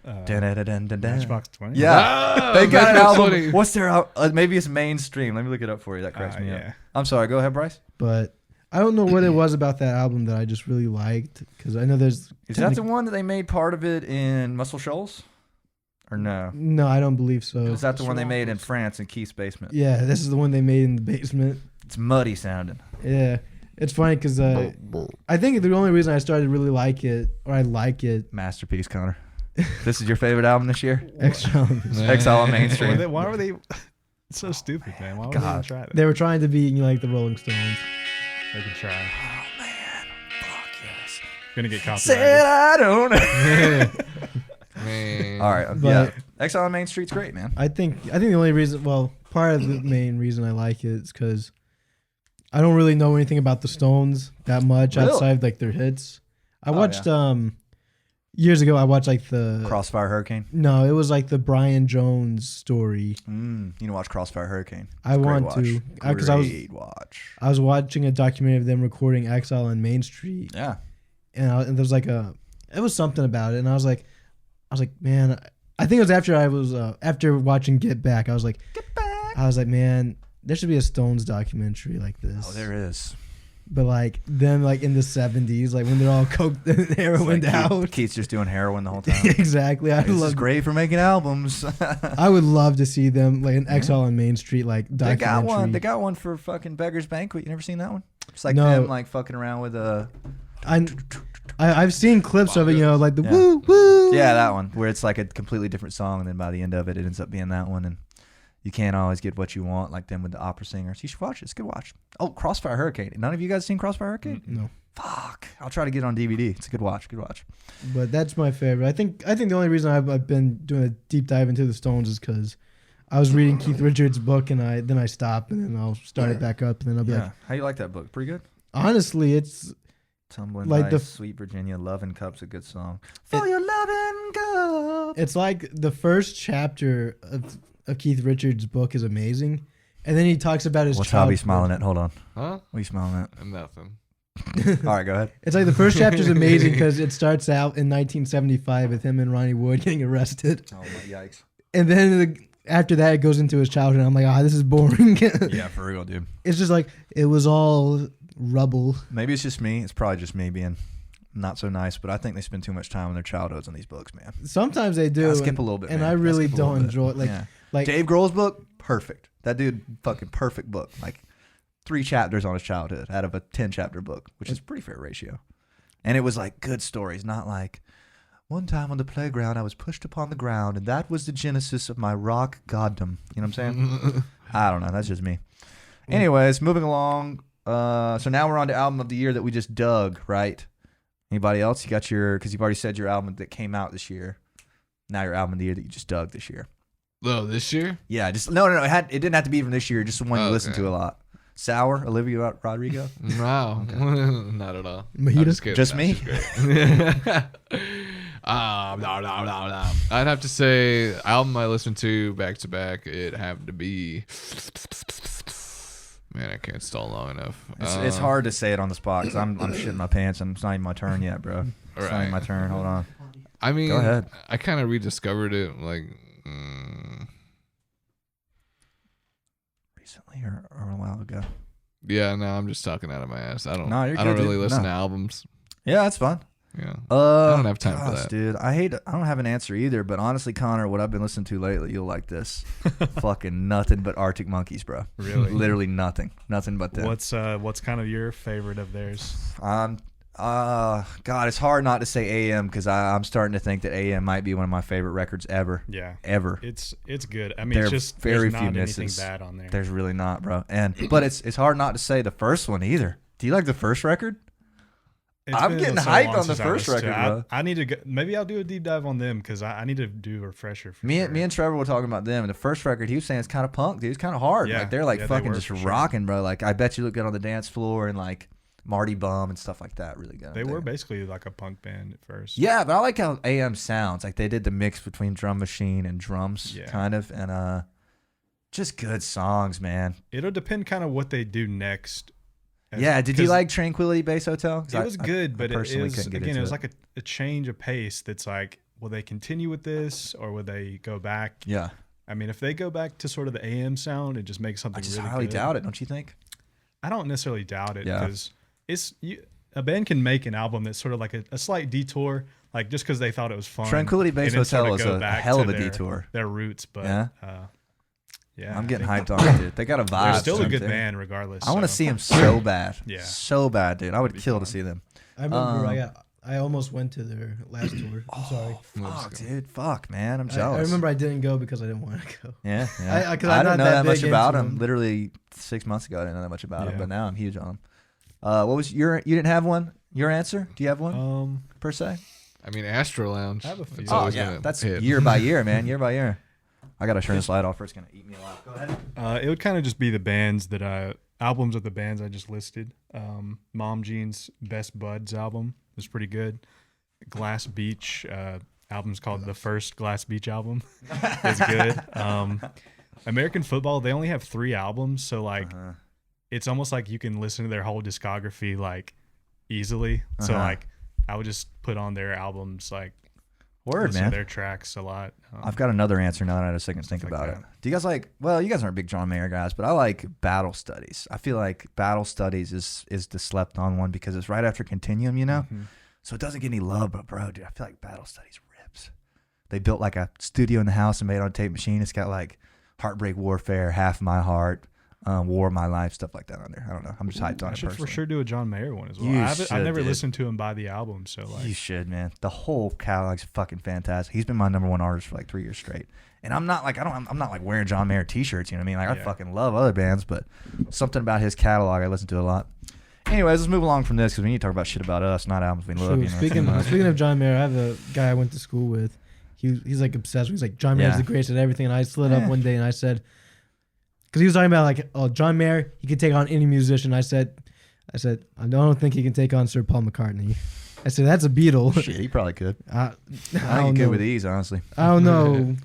Dun-dun-dun-dun-dun. Matchbox 20. Yeah, Ah, they got an Matchbox album. 20. What's their maybe it's mainstream. Let me look it up for you. That cracks me up. Yeah. I'm sorry. Go ahead, Bryce. But I don't know what it was about that album that I just really liked because I know there's. Is that the one that they made part of it in Muscle Shoals? Or no? No, I don't believe so. Is that the one they made in France in Keith's basement? Yeah, this is the one they made in the basement. It's muddy sounding. Yeah, it's funny because I think the only reason I started to really like it, or I like it, Masterpiece, Connor. This is your favorite album this year? Exile. Exile on Main Street. Why were they? It's so stupid, man. Why would they even God. try that? They were trying to be like the Rolling Stones. They can try. Oh man, fuck yes. Gonna get Said copyrighted. I don't know. Man. All right, But- yeah. Exile on Main Street's great, man. I think the only reason, well, part of the main reason I like it is because I don't really know anything about the Stones that much Really? outside like their hits. I Oh, watched years ago I watched like the Crossfire Hurricane. No, it was like the Brian Jones story. You need to watch Crossfire Hurricane. I want to because I was watching a documentary of them recording Exile on Main Street. Yeah, and there was like it was something about it, and I was like, man, I think it was after watching Get Back. I was like, man, there should be a Stones documentary like this. Oh, there is. But like them, like in the 70s, like when they're all coked and heroined out. Keith's just doing heroin the whole time. Exactly. This is great for making albums. I would love to see them like an Exile on Main Street like documentary. They got one for fucking Beggar's Banquet. You never seen that one? It's like them like fucking around with a. I've seen clips of it, like the woo woo. Yeah, that one where it's like a completely different song, and then by the end of it, it ends up being that one, and you can't always get what you want, like them with the opera singers. You should watch it. It's a good watch. Oh, Crossfire Hurricane. None of you guys seen Crossfire Hurricane? No. Fuck. I'll try to get it on DVD. It's a good watch. Good watch. But that's my favorite. I think the only reason I've been doing a deep dive into the Stones is because I was reading Keith Richards' book, and then I stop, and then I'll start it back up, and then I'll be like, how you like that book? Pretty good. Honestly, it's Tumbling like the Sweet Virginia, Lovin' Cup's a good song. For your lovin' cup. It's like the first chapter of Keith Richards' book is amazing, and then he talks about his. What's Javi smiling at? Hold on. Huh? What are you smiling at? Nothing. All right, go ahead. It's like the first chapter is amazing because it starts out in 1975 with him and Ronnie Wood getting arrested. Oh my yikes! And then after that, it goes into his childhood. I'm like, this is boring. Yeah, for real, dude. It's just like it was all rubble. Maybe it's just me. It's probably just me being not so nice, but I think they spend too much time in their childhoods on these books, man. Sometimes they do. Gotta skip a little bit, and man. I really don't enjoy it. Like Dave Grohl's book, perfect. That dude, fucking perfect book. Like 3 chapters on his childhood out of a 10-chapter book, which is a pretty fair ratio. And it was like good stories, not like one time on the playground I was pushed upon the ground, and that was the genesis of my rock goddom. You know what I'm saying? I don't know. That's just me. Anyways, moving along. So now we're on to album of the year that we just dug, right? Anybody else? You got because you've already said your album that came out this year. Now your album of the year that you just dug this year. Oh, this year? Yeah, just no. It didn't have to be from this year. Just the one you listened to a lot. Sour, Olivia Rodrigo. Wow, okay. Not at all. Mojito? Just me. No. I'd have to say album I listened to back to back. It had to be. Man, I can't stall long enough. It's hard to say it on the spot because I'm shitting my pants and it's not even my turn yet, bro. It's not even my turn. Hold on. I mean, go ahead. I kind of rediscovered it like recently or a while ago. Yeah, no, I'm just talking out of my ass. I don't good, really dude. listen to albums. Yeah, that's fun. Yeah. I don't have time for that. Dude. I don't have an answer either, but honestly, Connor, what I've been listening to lately, you'll like this. Fucking nothing but Arctic Monkeys, bro. Really? Literally nothing. Nothing but them. What's kind of your favorite of theirs? God, it's hard not to say AM because I'm starting to think that AM might be one of my favorite records ever. Yeah. Ever. It's good. I mean, it's just very there's few not misses. anything bad on there. There's really not, bro. But it's hard not to say the first one either. Do you like the first record? I'm getting hyped on the first record, bro. I need to go, maybe I'll do a deep dive on them because I need to do a refresher. Me and Trevor were talking about them. And the first record, he was saying it's kind of punk, dude. It's kind of hard. Yeah. Like they're like fucking they just sure. rocking, bro. Like I bet you look good on the dance floor and like Marty Bum and stuff like that. Really good. They were basically like a punk band at first. Yeah, but I like how AM sounds. Like they did the mix between drum machine and drums, kind of, and just good songs, man. It'll depend kind of what they do next. Yeah, did you like Tranquility Base Hotel? It was good, but it was like like a change of pace that's like, will they continue with this or will they go back? Yeah. I mean, if they go back to sort of the AM sound and just make something really good. I highly doubt it, don't you think? I don't necessarily doubt it because a band can make an album that's sort of like a slight detour, like just because they thought it was fun. Tranquility Base Hotel is a hell of a detour. Their roots, but yeah, I'm getting hyped on it, dude. They got a vibe. They're still a good band, regardless. I want to see them so bad. Yeah, so bad, dude. I would kill to see them. I remember I almost went to their last tour. I'm sorry. Fuck, dude. Fuck, man. I'm jealous. I remember I didn't go because I didn't want to go. Yeah. I didn't know that much about them. Literally 6 months ago, I didn't know that much about them, but now I'm huge on them. What was you didn't have one? Your answer? Do you have one? Per se? I mean, Astro Lounge. I have a few. Oh, yeah. That's year by year, man. Year by year. I got to turn this light off or it's going to eat me alive. Go ahead. It would kind of just be the bands albums of the bands I just listed. Mom Jean's Best Buds album was pretty good. Glass Beach album's called The First Glass Beach album. It's good. American Football, they only have 3 albums, so like it's almost like you can listen to their whole discography like easily. So like I would just put on their albums, like listen to their tracks a lot. I've got another answer now that I had a second to think about it. Do you guys like, well, you guys aren't big John Mayer guys, but I like Battle Studies. I feel like Battle Studies is the slept on one because it's right after Continuum, you know? So it doesn't get any love, but bro, dude, I feel like Battle Studies rips. They built like a studio in the house and made it on a tape machine. It's got like Heartbreak Warfare, Half My Heart, War of My Life, stuff like that on there. I don't know. I'm just hyped on it. I should personally. For sure do a John Mayer one as well. I've never listened to him by the album, so like you should, man. The whole catalog's fucking fantastic. He's been my #1 artist for like 3 years straight. And I'm not like I'm not like wearing John Mayer t-shirts, you know what I mean? Like I fucking love other bands, but something about his catalog I listen to a lot. Anyways, let's move along from this because we need to talk about shit about us, not albums we love. You know, speaking of John Mayer, I have a guy I went to school with. He's like obsessed. He's like, John Mayer's the greatest at everything. And I slid up one day and I said, because he was talking about like, oh, John Mayer, he can take on any musician. I said, I don't think he can take on Sir Paul McCartney. I said, that's a Beatle. Shit, he probably could. I don't get good with these, honestly. I don't know.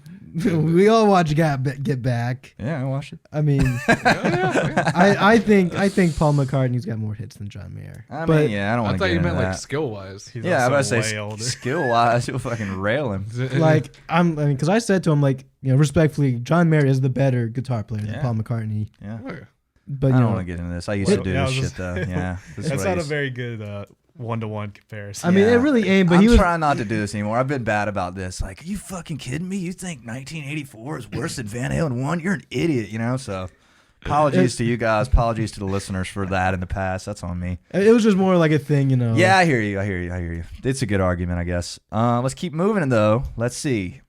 We all watch Get Back. Yeah, I watched it. I mean, I think Paul McCartney's got more hits than John Mayer. I mean, yeah, I don't want to get into that. I thought you meant like skill wise. Yeah, I was about to say skill wise, you'll fucking rail him. Like because I said to him like, you know, respectfully, John Mayer is the better guitar player than Paul McCartney. Yeah, but I don't want to get into this. I used to do this shit though. Yeah, that's not a very good one-to-one comparison. I mean, it really ain't. But I'm trying not to do this anymore. I've been bad about this. Like, are you fucking kidding me? You think 1984 is worse than Van Halen 1? You're an idiot, you know? So, apologies to you guys. Apologies to the listeners for that in the past. That's on me. It was just more like a thing, you know? Yeah, I hear you. It's a good argument, I guess. Let's keep moving, though. Let's see.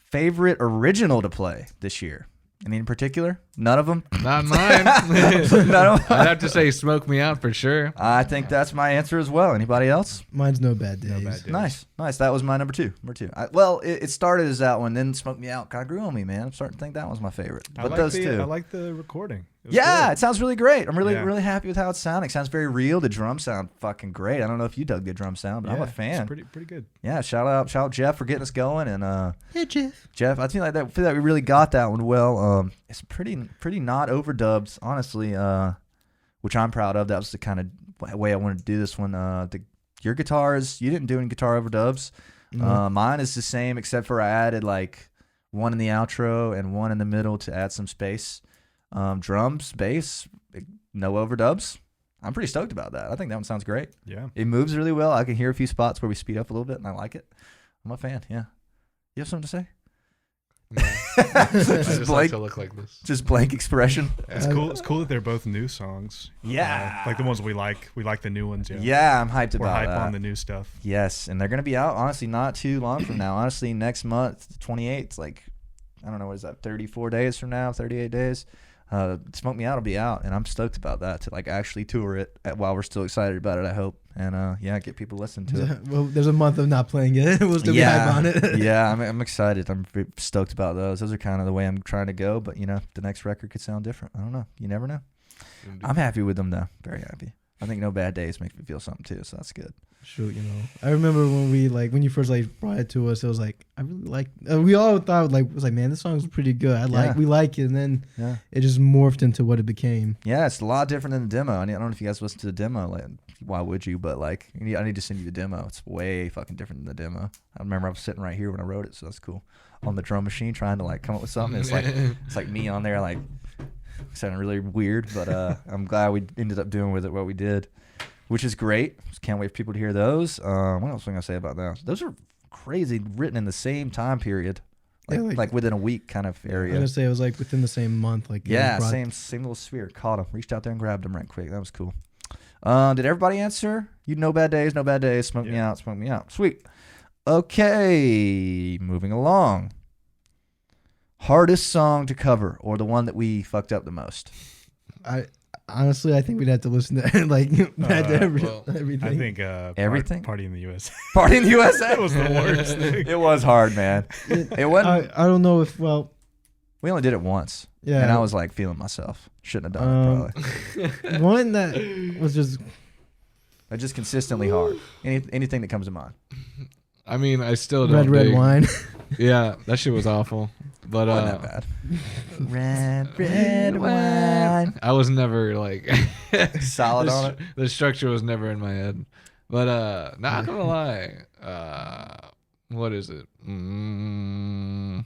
Favorite original to play this year? Any in particular? None of them? Not mine. None of them? I'd have to say Smoke Me Out for sure. I think that's my answer as well. Anybody else? Mine's No Bad Days. Nice. That was my number two. It started as that one, then Smoke Me Out kind of grew on me, man. I'm starting to think that was my favorite. But those two. I like the recording. It sounds really great. I'm really happy with how it sounded. It sounds very real. The drums sound fucking great. I don't know if you dug the drum sound, but I'm a fan. It's pretty good. Yeah, shout out Jeff for getting us going, and hey Jeff. I feel like we really got that one well. It's pretty not overdubbed, honestly, which I'm proud of. That was the kind of way I wanted to do this one. Your guitars, you didn't do any guitar overdubs. Mine is the same, except for I added like one in the outro and one in the middle to add some space. Drums, bass, no overdubs. I'm pretty stoked about that. I think that one sounds great. Yeah. It moves really well. I can hear a few spots where we speed up a little bit, and I like it. I'm a fan, yeah. You have something to say? No. I just like to look like this. Just blank expression. It's cool. It's cool that they're both new songs. Yeah. Like the ones we like. We like the new ones. Yeah. Yeah, I'm hyped We're about hype that. on the new stuff. Yes, and they're going to be out, honestly, not too long from now. Honestly, next month, 28th, like, I don't know, what is that, 34 days from now, 38 days? Smoke Me Out will be out, and I'm stoked about that, to like actually tour it while we're still excited about it, I hope. And get people listening to it. Well, there's a month of not playing it. We'll still be hype on it. Yeah, I'm excited. I'm stoked about those. Those are kind of the way I'm trying to go, but the next record could sound different. I don't know. You never know. Indeed. I'm happy with them though. Very happy. I think No Bad Days makes me feel something too, so that's good. Shoot, I remember when you first brought it to us, it was like I really like. We all thought man, this song's pretty good. We like it, and then it just morphed into what it became. Yeah, it's a lot different than the demo. I don't know if you guys listened to the demo. Like, why would you? But I need to send you the demo. It's way fucking different than the demo. I remember I was sitting right here when I wrote it, so that's cool. On the drum machine, trying to come up with something. It's like me on there, sounding really weird. But I'm glad we ended up doing with it what we did, which is great. Just can't wait for people to hear those. What else am I gonna say about that? Those are crazy, written in the same time period, like within a week kind of area. I was gonna say it was within the same month. Same little sphere. Caught them, reached out there and grabbed them right quick. That was cool. Did everybody answer? No Bad Days, No Bad Days, Smoke Me Out, Smoke Me Out. Sweet. Okay, moving along. Hardest song to cover, or the one that we fucked up the most? Honestly, I think we'd have to listen to everything. I think everything. Party in the USA. Party in the USA. That was the worst thing. It was hard, man. It wasn't. I don't know if we only did it once. Yeah. And I was feeling myself. Shouldn't have done it, probably. One that was just They're just consistently hard. Anything that comes to mind. I mean, I still don't Red dig. wine. Yeah, that shit was awful. But Wasn't that bad. Red wine. I was never like Solid on it. The structure was never in my head. But not gonna lie. What is it? Under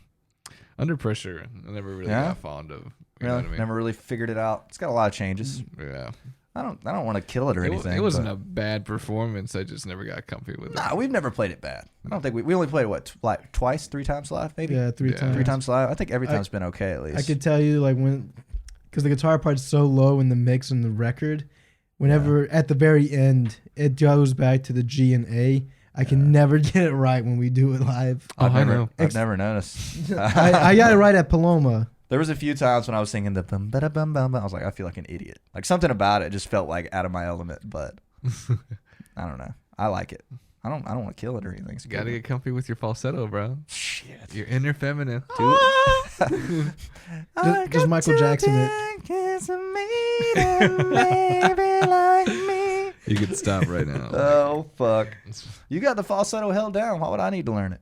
Pressure. I never really got fond of. You know what I mean? Never really figured it out. It's got a lot of changes. Yeah. I don't want to kill it or anything. It wasn't a bad performance. I just never got comfy with it. Nah, we've never played it bad. I don't think we only played it like twice, 3 times live, maybe. Yeah, 3 times. 3 times live. I think every time's been okay at least. I could tell you like because the guitar part's so low in the mix and the record. Whenever at the very end it goes back to the G and A, I can never get it right when we do it live. I know. I've never noticed. I got it right at Paloma. There was a few times when I was singing the bum ba da bum bum bum. I was like, I feel like an idiot. Like something about it just felt like out of my element, but I don't know. I like it. I don't want to kill it or anything. It's Gotta get comfy with your falsetto, bro. Shit. Your inner feminine. Just Michael Jackson it. You can stop right now. Oh fuck! You got the falsetto held down. Why would I need to learn it?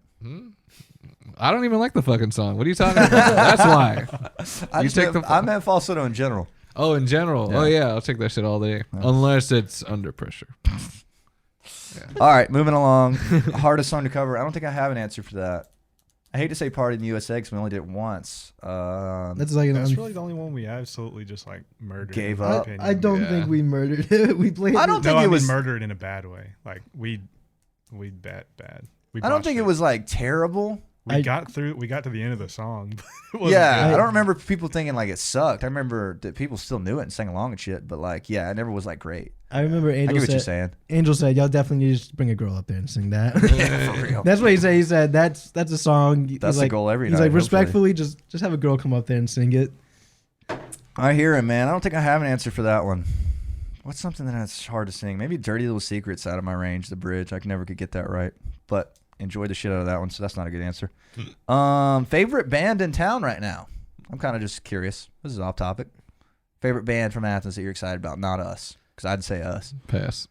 I don't even like the fucking song. What are you talking about? That's why. I meant falsetto in general. Oh, in general. Yeah. Oh yeah, I'll take that shit all day. Unless it's Under Pressure. All right, moving along. Hardest song to cover. I don't think I have an answer for that. I hate to say Party in the USA because we only did it once. That's like That's really the only one we absolutely just like murdered. Gave in my up. opinion. I don't think we murdered it. We played. I don't it. think No, I it mean was murdered in a bad way. Like we bad. We I don't botched think it was like terrible. We got to the end of the song. But it wasn't Yeah, good. I don't remember people thinking like it sucked. I remember that people still knew it and sang along and shit. But like, yeah, it never was like great. I remember I Angel get what you're said. saying. Angel said, "Y'all definitely need to bring a girl up there and sing that." For real. That's what he said. He said that's a song. That's the goal every He's night, like, hopefully. respectfully, just have a girl come up there and sing it. I hear him, man. I don't think I have an answer for that one. What's something that's hard to sing? Maybe Dirty Little Secret's out of my range. The bridge. I never could get that right, but enjoyed the shit out of that one. So that's not a good answer. Favorite band in town right now? I'm kind of just curious. This is off topic. Favorite band from Athens that you're excited about? Not us, because I'd say us. Pass.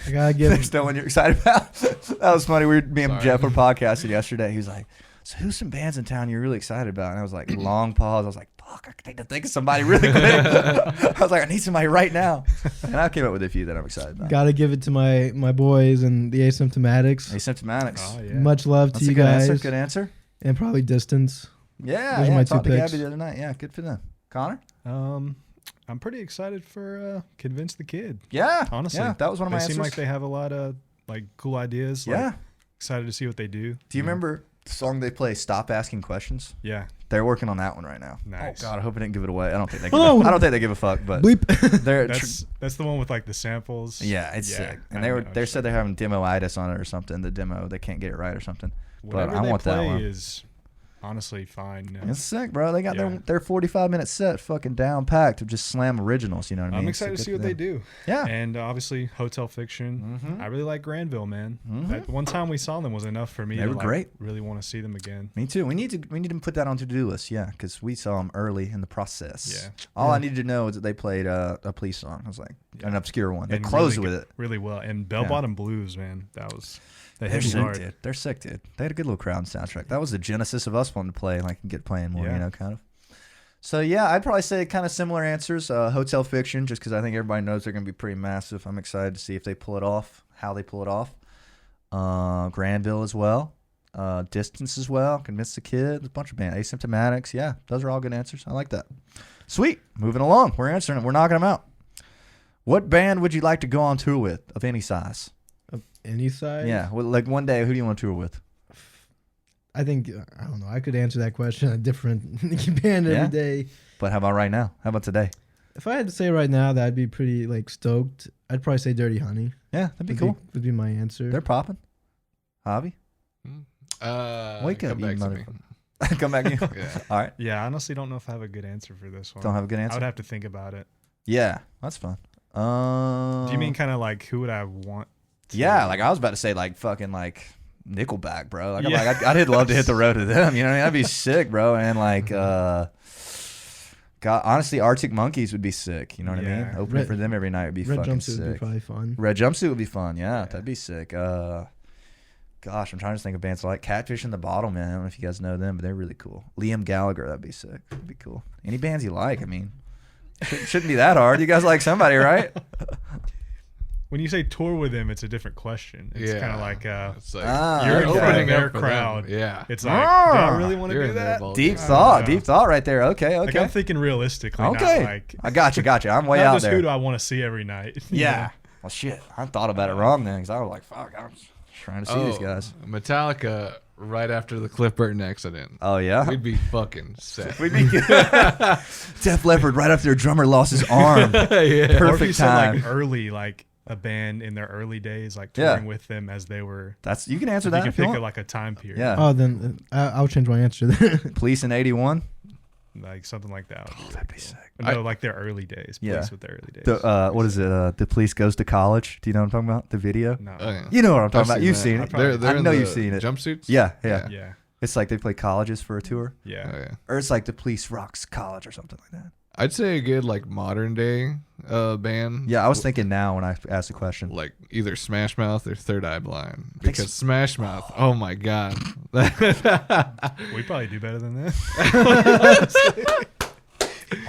I gotta give. There's no one you're excited about. That was funny. Me and Sorry. Jeff were podcasting yesterday. He was like, "So who's some bands in town you're really excited about?" And I was like, long pause. I was like, "Fuck, I need to think of somebody really quick." I was like, "I need somebody right now," and I came up with a few that I'm excited about. Gotta give it to my boys and the Asymptomatics. Asymptomatics. Oh yeah. Much love That's to a you good guys. answer. Good answer. And probably Distance. Yeah, Those are yeah. my I two talked to picks. Gabby the other night. Yeah, good for them. Connor. I'm pretty excited for Convince the Kid. Yeah, Honestly, yeah, that was one of my They answers. seem like they have a lot of like cool ideas. Yeah. Like, excited to see what they do. Do you remember the song they play? Stop asking questions. Yeah. They're working on that one right now. Nice. Oh God, I hope I didn't give it away. I don't think they. Oh. I don't think they give a fuck. But Bleep. they're That's the one with like the samples. yeah, it's sick. And I know, they said they're having demo-itis on it or something. The demo, they can't get it right or something. whatever but I they want play that one. is honestly fine. It's sick, bro. They got Yeah. their 45-minute set fucking down packed of just slam originals. You know what I mean? I'm excited to see what they do. Yeah. And obviously, Hotel Fiction. I really like Granville, man. That one time we saw them was enough for me They to were like, great. really want to see them again. Me too. We need to put that on to-do list. Yeah, because we saw them early in the process. Yeah. All I needed to know is that they played a Police song. I was like, an obscure one. They And closed really with good- it. really well. And Bell Bottom Blues, man, that was they They're hit me sick, hard. dude. They're sick, dude. They had a good little crowd and soundtrack. That was the genesis of us wanting to play, like, and get playing more, Yeah. you know, kind of. So, yeah, I'd probably say kind of similar answers. Hotel Fiction, just because I think everybody knows they're going to be pretty massive. I'm excited to see if they pull it off, how they pull it off. Granville as well. Distance as well. Convince the Kid. A bunch of bands. Asymptomatics. Yeah, those are all good answers. I like that. Sweet. Moving along. We're answering them. We're knocking them out. What band would you like to go on tour with of any size? Any side? Yeah, well, like one day, who do you want to tour with? I think I don't know. I could answer that question a different band Yeah. every day. But how about right now? How about today? If I had to say right now that I'd be pretty like stoked, I'd probably say Dirty Honey. Yeah, that'd be cool. Would be my answer. They're popping. Javi? Wake up, come you back to me. motherfucker. Come back. Yeah. All right. Yeah, I honestly don't know if I have a good answer for this one. Don't have a good I answer? would have to think about it. Yeah, that's fun. Do you mean kind of like who would I want? Yeah, like I was about to say like fucking like Nickelback, bro. Like, Yeah. I'd love to hit the road with them. You know what I mean? That'd be sick, bro. And like God, honestly, Arctic Monkeys would be sick. You know what I mean? Yeah. Opening for them every night would be Red fucking jumpsuit sick. would be probably fun. Red Jumpsuit would be fun. Yeah, that'd be sick. Gosh, I'm trying to think of bands like Catfish and the Bottle, man. I don't know if you guys know them, but they're really cool. Liam Gallagher, that'd be sick. That'd be cool. Any bands you like, I mean, shouldn't be that hard. You guys like somebody, right? When you say tour with them, it's a different question. It's kind of like it's like you're okay. opening their up for them. crowd. Yeah. It's like, do I really want to You're do in their that? ball Deep game. thought right there. Okay. Like I'm thinking realistically, Okay. not like I got you. I'm way not out just there. who do I want to see every night. Yeah. Well, shit. I thought about it wrong then because I was like, fuck, I was trying to see these guys. Metallica right after the Cliff Burton accident. Oh, yeah? We'd be fucking sick. We'd be Def Leppard right after their drummer lost his arm. Yeah. Or if you Perfect said time. like early, like a band in their early days, like touring with them as they were. You can answer You that can if you pick want. like a time period. Yeah. Oh, then I'll change my answer then. Police in 81. Like something like that. That'd be sick. No, like their early days. Yeah. Police with their early days. What is it? The Police Goes to College. Do you know what I'm talking about? The video? No. Oh, yeah. You know what I'm talking I've about. seen You've that. seen it. They're I in know the you've seen it. Jumpsuits? Yeah. Yeah. It's like they play colleges for a tour. Yeah. Oh, yeah. Or it's like the Police Rocks College or something like that. I'd say a good like modern day band. Yeah, I was thinking now when I asked the question. Like either Smash Mouth or Third Eye Blind. Because Smash Mouth, oh my god. We probably do better than that.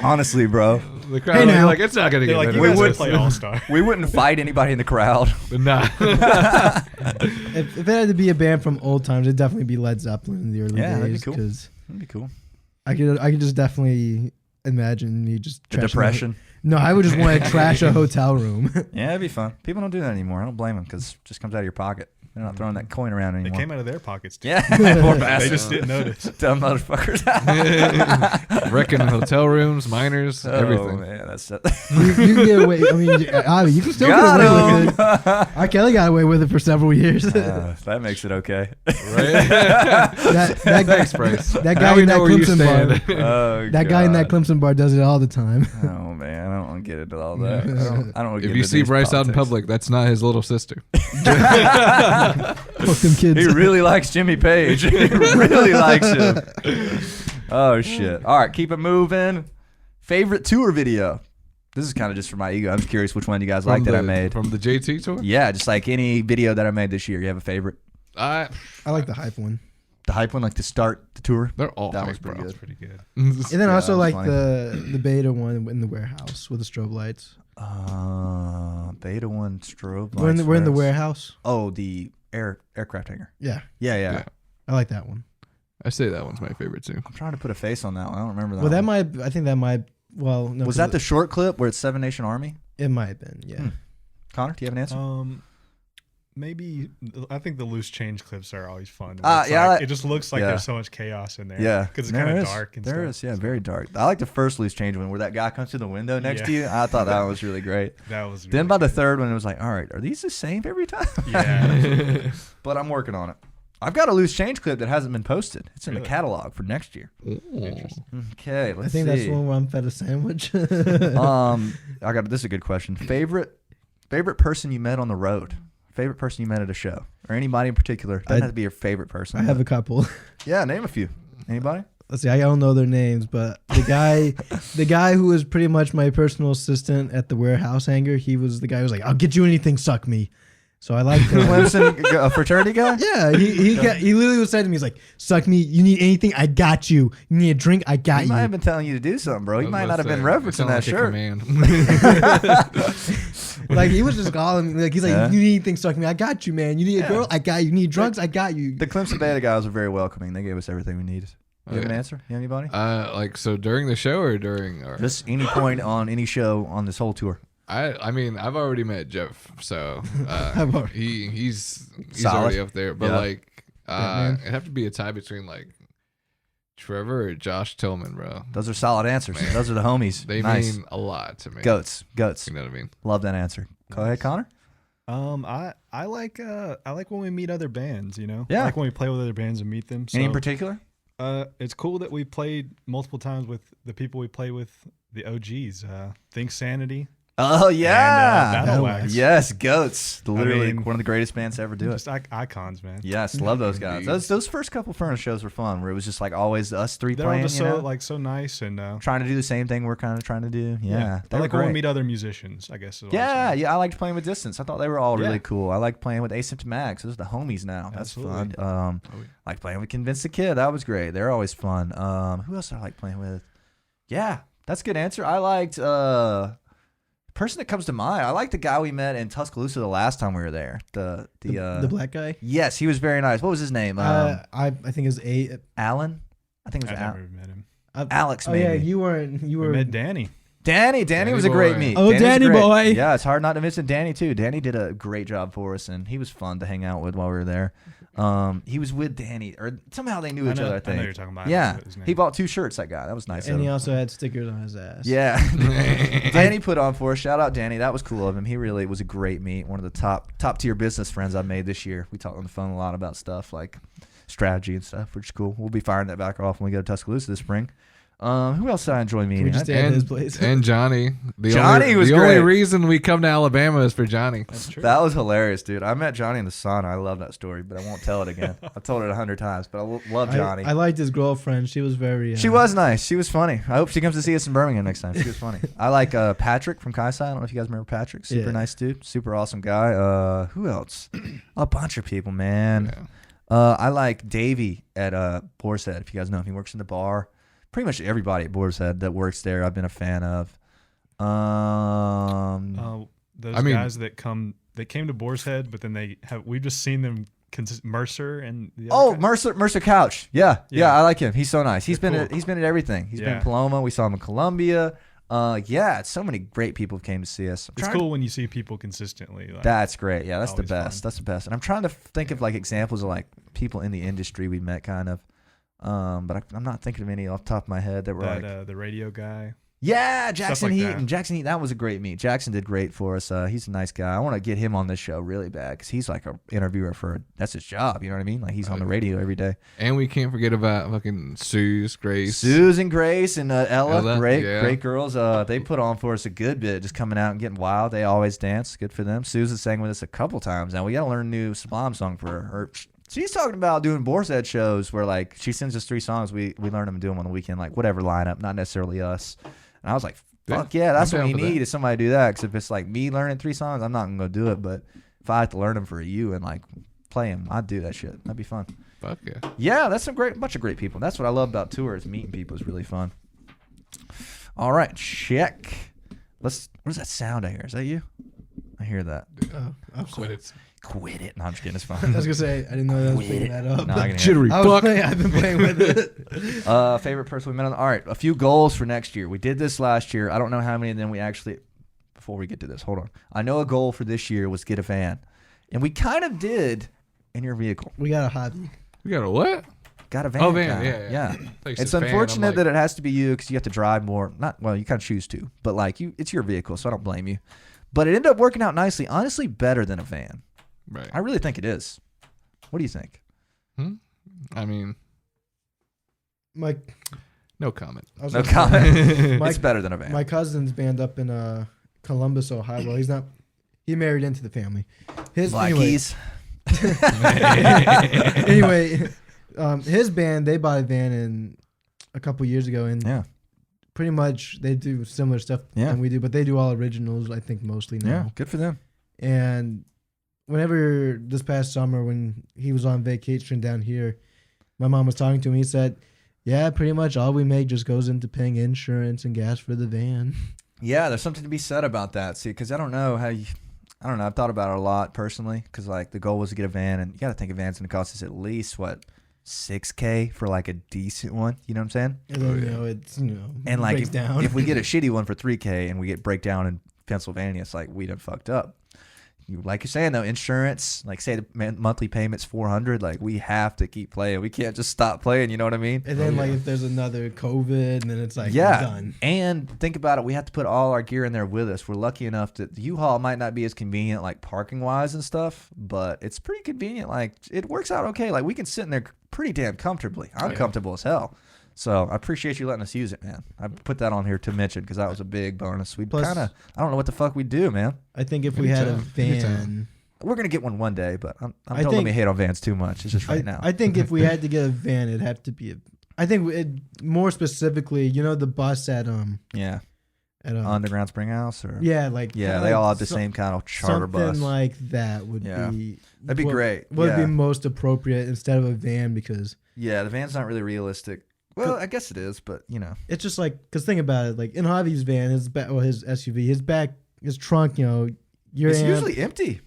Honestly, bro. The crowd Hey, would be now. like, it's not gonna They're get like, better. you We guys would would play All Star. We wouldn't fight anybody in the crowd. But nah. if it had to be a band from old times, it'd definitely be Led Zeppelin in the early Yeah, that'd be days. cool. Because That'd be cool. I could just definitely imagine me just The trashing depression. No, I would just want to trash a hotel room. Yeah, it'd be fun. People don't do that anymore. I don't blame them because it just comes out of your pocket. They're not throwing that coin around They anymore. came out of their pockets too. Yeah, poor They bastards. just didn't notice. Dumb motherfuckers. Wrecking hotel rooms, miners, everything. Oh, man, that's you can get away. I mean, you can still Got get away him. with it. R. Kelly got away with it for several years. That makes it okay. Right? that Thanks, Bryce. That Now guy we in that know where you Clemson bar. stand. Oh, That guy in that God. Clemson bar does it all the time. Oh man, I don't want to get into all that. I don't want to If get you into see these Bryce out in politics. public, that's not his little sister. Fuck them kids. He really likes Jimmy Page. He really likes him. Oh shit! All right, keep it moving. Favorite tour video. This is kind of just for my ego. I'm just curious which one you guys like that I made. From the JT tour? Yeah, just like any video that I made this year. You have a favorite? I I like the hype one. The hype one, like to start the tour. They're all That hype, was pretty bro. good. Pretty good. And then Yeah, I also that was like funny. the beta one in the warehouse with the strobe lights. Beta one strobe. We're in the lights. warehouse. Oh, the aircraft hangar. Yeah, Yeah. Yeah. I like that one. I say that one's my favorite too. I'm trying to put a face on that one. I don't remember that. Well, that one. might. I think that might. Well, no. Was 'cause that the short clip where it's Seven Nation Army? It might have been. Yeah. Connor, do you have an answer? Maybe I think the loose change clips are always fun. Yeah, I like- It just looks like yeah. there's so much chaos in there. Yeah, because it's There kind of is. dark and There stuff. is, very dark. I like the first loose change one where that guy comes to the window next to you. I thought that was really great. That was. Then really by the good. third one, it was like, all right, are these the same every time? Yeah. But I'm working on it. I've got a loose change clip that hasn't been posted. It's in the Really? catalog for next year. Interesting. Okay, let's I think see. that's the one where I'm fed a sandwich. I got this is a good question. Favorite person you met on the road? Favorite person you met at a show, or anybody in particular? Doesn't have to be your favorite person. I have a couple. Yeah, name a few. Anybody? Let's see. I don't know their names, but the guy who was pretty much my personal assistant at the warehouse hangar, he was the guy who was like, "I'll get you anything, suck me." So I like him. Clemson, a fraternity guy? Yeah, he literally was saying to me, he's like, "Suck me. You need anything? I got you. You need a drink? I got He you." might have been telling you to do something, bro. He might not have been referencing that shirt. Like he was just calling me. Like he's like, Yeah. "You need anything? Suck me. I got you, man. You need a girl? I got you. You need drugs? I got you." The Clemson Beta guys were very welcoming. They gave us everything we needed. You have an Okay. answer? You have anybody? Like so during the show or during or Just any point on any show on this whole tour. I mean I've already met Jeff, so I've already- he's Solid. already up there. But Yeah. like Batman. it'd have to be a tie between like Trevor or Josh Tillman, bro. Those are solid answers. Man. Those are the homies. They nice. mean a lot to me. Goats. You know what I mean? Love that answer. Go ahead, Connor. I like when we meet other bands. You know. Yeah. I like when we play with other bands and meet them. So, Any in particular? it's cool that we played multiple times with the people we play with, the OGs. Think Sanity. Oh yeah, And, Battle Wax. Yes, Goats. Literally I mean, one of the greatest bands to ever do it. Just icons, man. Yes, love those guys. Those first couple Furnace shows were fun, where it was just like always us three They're all playing. just so nice and trying to do the same thing we're kind of trying to do. Yeah, I like when we meet other musicians. I guess. Yeah. I liked playing with Distance. I thought they were all really cool. I like playing with Asymptomatics. Those are the homies now. That's fun. Like playing with Convince the Kid. That was great. They're always fun. Who else did I like playing with? Yeah, that's a good answer. I liked. Person that comes to mind, I like the guy we met in Tuscaloosa the last time we were there. The black guy. Yes, he was very nice. What was his name? I think it's Alan. I think it was I've never met him. Alex. Oh maybe. yeah, you were. We met Danny. Danny was a great meet. Oh, Danny boy. Yeah, it's hard not to mention Danny too. Danny did a great job for us, and he was fun to hang out with while we were there. He was with Danny, or somehow they knew each other. I think. I know you're talking about. Yeah, he bought 2 shirts. That guy, that was nice. And he also had stickers on his ass. Yeah, Danny put on for us. Shout out Danny, that was cool of him. He really was a great meet. One of the top tier business friends I've made this year. We talked on the phone a lot about stuff like strategy and stuff, which is cool. We'll be firing that back off when we go to Tuscaloosa this spring. Who else did I enjoy meeting? Can we just stay at his place? And Johnny. The only reason we come to Alabama is for Johnny. That's true. That was hilarious, dude. I met Johnny in the sauna. I love that story, but I won't tell it again. I've told it 100 times, but I love Johnny. I liked his girlfriend. She was very. She was nice. She was funny. I hope she comes to see us in Birmingham next time. She was funny. I like Patrick from Kaisai. I don't know if you guys remember Patrick. Super nice dude. Super awesome guy. Who else? A bunch of people, man. Yeah. I like Davey at Boar's Head. If you guys know him, he works in the bar. Pretty much everybody at Boar's Head that works there, I've been a fan of. Guys that came to Boar's Head, but then we've just seen them. Mercer and Mercer Couch. Yeah, I like him. He's so nice. He's been at everything. He's been in Paloma. We saw him in Columbia. So many great people came to see us. It's cool when you see people consistently. That's great. Yeah, that's the best. Fun. That's the best. And I'm trying to think of like examples of like people in the industry we met, kind of. But I'm not thinking of any off the top of my head that were like the radio guy. Yeah, Jackson like Heaton. Jackson Heaton, that was a great meet. Jackson did great for us. He's a nice guy. I want to get him on this show really bad because he's like an interviewer that's his job. You know what I mean? Like he's on the radio every day. And we can't forget about fucking Grace and Ella. Great girls. They put on for us a good bit, just coming out and getting wild. They always dance. Good for them. Susan sang with us a couple times. Now we got to learn a new Sublime song for her. She's talking about doing Boar's Head shows where like she sends us 3 songs. We learn them and do them on the weekend, like whatever lineup, not necessarily us. And I was like, fuck yeah, that's what you need is somebody to do that. Because if it's like me learning 3 songs, I'm not going to go do it. But if I have to learn them for you and like play them, I'd do that shit. That'd be fun. Fuck yeah. Yeah, that's bunch of great people. That's what I love about tours. Meeting people is really fun. All right, check. What does that sound I hear? Is that you? I hear that. I'm sorry. Quit it. No, I'm just kidding. It's fine. I was going to say, I didn't know that I was picking that up. No, I can hear Jittery fuck. I've been playing with it. Favorite person we met on. All right, a few goals for next year. We did this last year. I don't know how many of them we actually. Before we get to this, hold on. I know a goal for this year was get a van, and we kind of did in your vehicle. We got a hobby. We got a what? Got a van. Oh, van. Yeah. It's unfortunate that it has to be you because you have to drive more. You kind of choose to, but like it's your vehicle, so I don't blame you. But it ended up working out nicely. Honestly, better than a van. Right. I really think it is. What do you think? I mean, no comment. No comment. It's better than a van. My cousin's band up in Columbus, Ohio. Well, he married into the family. Anyway, his band, they bought a van a couple years ago, and pretty much they do similar stuff than we do, but they do all originals, I think, mostly now. Yeah, good for them. And whenever this past summer when he was on vacation down here, my mom was talking to him. He said, yeah, pretty much all we make just goes into paying insurance and gas for the van. Yeah, there's something to be said about that. See, because I don't know. I've thought about it a lot personally because like the goal was to get a van, and you got to think a van's going to cost us at least $6,000 for like a decent one. You know what I'm saying? And then, it's and like if we get a $3,000 shitty one for $3,000 and we get breakdown in Pennsylvania, it's like we done fucked up. Like you're saying though, insurance, like say the monthly payment's $400, like we have to keep playing. We can't just stop playing. You know what I mean? And then if there's another COVID, and then it's like done. And think about it, we have to put all our gear in there with us. We're lucky enough that the U-Haul might not be as convenient like parking wise and stuff, but it's pretty convenient. Like it works out okay. Like we can sit in there pretty damn comfortably. I'm comfortable as hell. So I appreciate you letting us use it, man. I put that on here to mention because that was a big bonus. We Plus- kind of, I don't know what the fuck we do, man. I think if we had a Anytime. van, We're gonna get one day, but don't I let think- me hate on vans too much. It's just right now. I think if we had to get a van, it'd have to be a. I think more specifically, the bus at yeah, at Underground Spring House or yeah, like yeah, kinda they like all have the same kind of charter something bus. like that would Yeah. be That'd be what- great. Would Yeah. be most appropriate instead of a van because Yeah, the van's not really realistic. Well, I guess it is, but it's just like because think about it, like in Javi's van, his his SUV, his trunk, your it's amp- usually empty,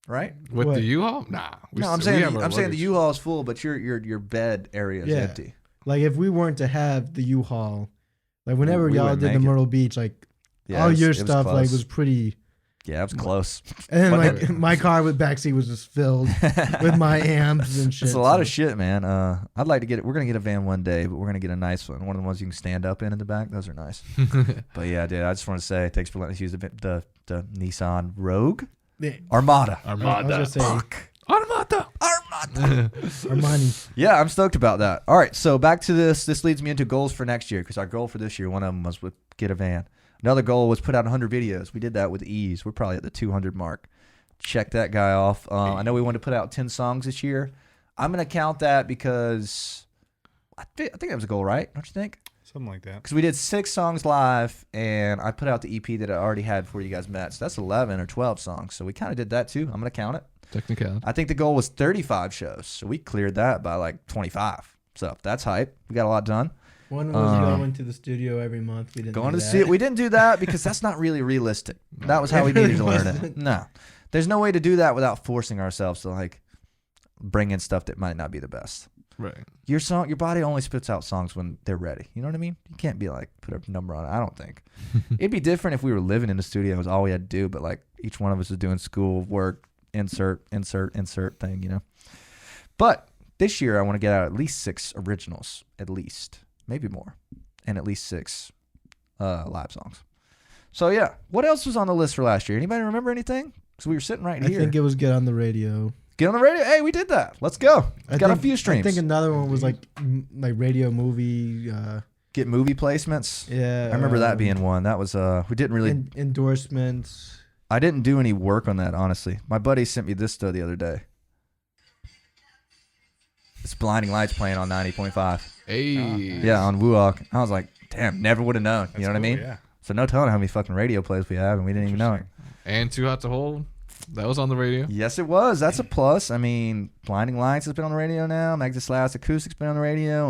right? With What? the U-Haul? Nah. No, I'm saying the U-Haul is full, but your bed area is Yeah. empty. like if we weren't to have the U-Haul, like whenever We y'all wouldn't did the make it. Myrtle Beach, like Yeah, all it was- your it was stuff like close. was pretty. Yeah, it was close. And then But- like my car with backseat was just filled with my amps and shit. It's a lot so- of shit, man. I'd like to get it. We're gonna get a van one day, but we're gonna get a nice one. One of the ones you can stand up in the back. Those are nice. But yeah, dude, I just want to say thanks for letting us use the Nissan Rogue Yeah. Armada. I was gonna say Armada. Armani. Yeah, I'm stoked about that. All right, so back to this. This leads me into goals for next year because our goal for this year, one of them was get a van. Another goal was put out 100 videos. We did that with ease. We're probably at the 200 mark. Check that guy off. I know we wanted to put out 10 songs this year. I'm going to count that because I think that was a goal, right? Don't you think? Something like that. Because we did 6 songs live, and I put out the EP that I already had before you guys met. So that's 11 or 12 songs. So we kind of did that too. I'm going to count it. Technicality. I think the goal was 35 shows. So we cleared that by like 25. So that's hype. We got a lot done. One was going to the studio every month. We didn't Going do to that. see it. We didn't do that because that's not really realistic. That was how we It really needed to learn it. wasn't. No. There's no way to do that without forcing ourselves to like bring in stuff that might not be the best. Right. Your body only spits out songs when they're ready. You know what I mean? You can't be like put a number on it. I don't think. It'd be different if we were living in the studio. It was all we had to do, but like each one of us is doing school, work, insert thing, But this year I want to get out at least 6 originals, at least, maybe more, and at least 6 live songs. So yeah, what else was on the list for last year? Anybody remember anything? Because we were sitting right I here. think it was get on the radio. Get on the radio. Hey, we did that. Let's go. Got a few streams. I think another one was like radio movie. Get movie placements. Yeah, I remember that being one. That was we didn't really. Endorsements. I didn't do any work on that, honestly. My buddy sent me this the other day. It's Blinding Lights playing on 90.5. Hey. Yeah, on Woohawk. I was like, damn, never would have known. You know what I mean? Yeah. So no telling how many fucking radio plays we have, and we didn't even know it. And Too Hot to Hold. That was on the radio. Yes, it was. That's a plus. I mean, Blinding Lights has been on the radio now. Magnus Last Acoustic's been on the radio.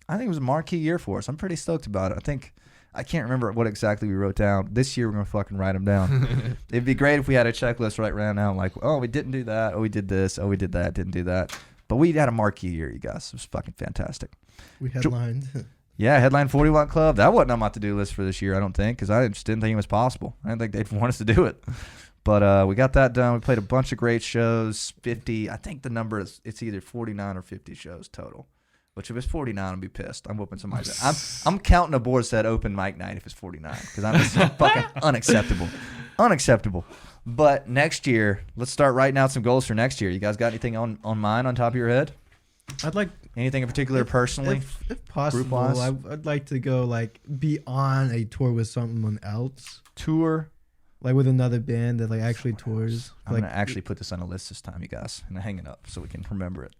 I think it was a marquee year for us. I'm pretty stoked about it. I can't remember what exactly we wrote down. This year we're going to fucking write them down. It'd be great if we had a checklist right around now. Like, oh, we didn't do that. Oh, we did this. Oh, we did that. Didn't do that. But we had a marquee year, you guys. It was fucking fantastic. We headlined. Yeah, Headline 40 Watt Club. That wasn't on my to-do list for this year, I don't think, because I just didn't think it was possible. I didn't think they'd want us to do it. But we got that done. We played a bunch of great shows, 50. I think the number is it's either 49 or 50 shows total. Which if it's 49, I'll be pissed. I'm whooping somebody's ass. I'm counting a board set open mic night if it's 49 because I'm just fucking unacceptable. Unacceptable. But next year, let's start writing out some goals for next year. You guys got anything on mind on top of your head? I'd like Anything in particular personally? if possible, group-wise? I'd like to go like be on a tour with someone else, Tour. like with another band that like actually tours. I'm Like going to actually put this on a list this time, you guys, and hang it up so we can remember it.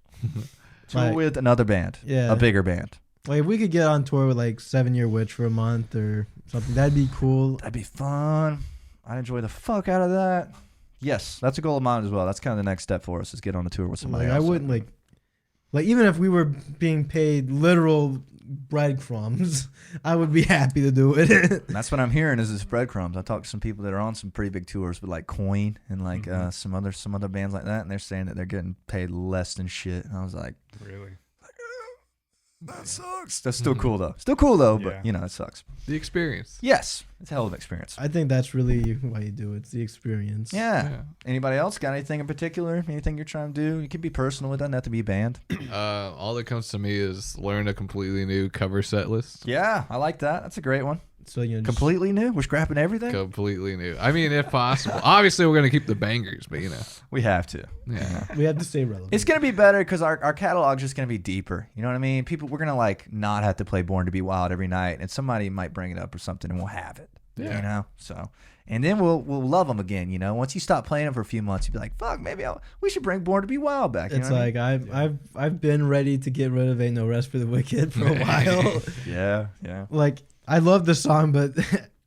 Tour Like- with another band. Yeah. A bigger band. Like if we could get on tour with like 7 Year Witch for a month or something, that'd be cool. That'd be fun. I'd enjoy the fuck out of that. Yes, that's a goal of mine as well. That's kind of the next step for us is get on a tour with somebody Like else. I wouldn't like even if we were being paid literal breadcrumbs, I would be happy to do it. And that's what I'm hearing is this breadcrumbs. I talked to some people that are on some pretty big tours with like Coin and like some other bands like that, and they're saying that they're getting paid less than shit. And I was like, Really? that sucks. That's still cool though. Still cool though, but Yeah. it sucks. The experience. Yes, it's a hell of an experience. I think that's really why you do it. It's the experience. Yeah. Anybody else got anything in particular? Anything you're trying to do? You can be personal. It doesn't have to be a band. All that comes to me is learn a completely new cover set list. Yeah, I like that. That's a great one. So completely new. We're scrapping everything. Completely new. I mean, if possible. Obviously, we're gonna keep the bangers, but we have to. Yeah. we have to stay relevant. It's gonna be better because our catalog's just gonna be deeper. You know what I mean? We're gonna like not have to play Born to Be Wild every night, and somebody might bring it up or something, and we'll have it. Yeah. You know. So, and then we'll love them again. You know, once you stop playing them for a few months, you'll be like, fuck, maybe we should bring Born to Be Wild back. You It's know what like I've been ready to get rid of Ain't No Rest for the Wicked for a while. Yeah. Like I love the song, but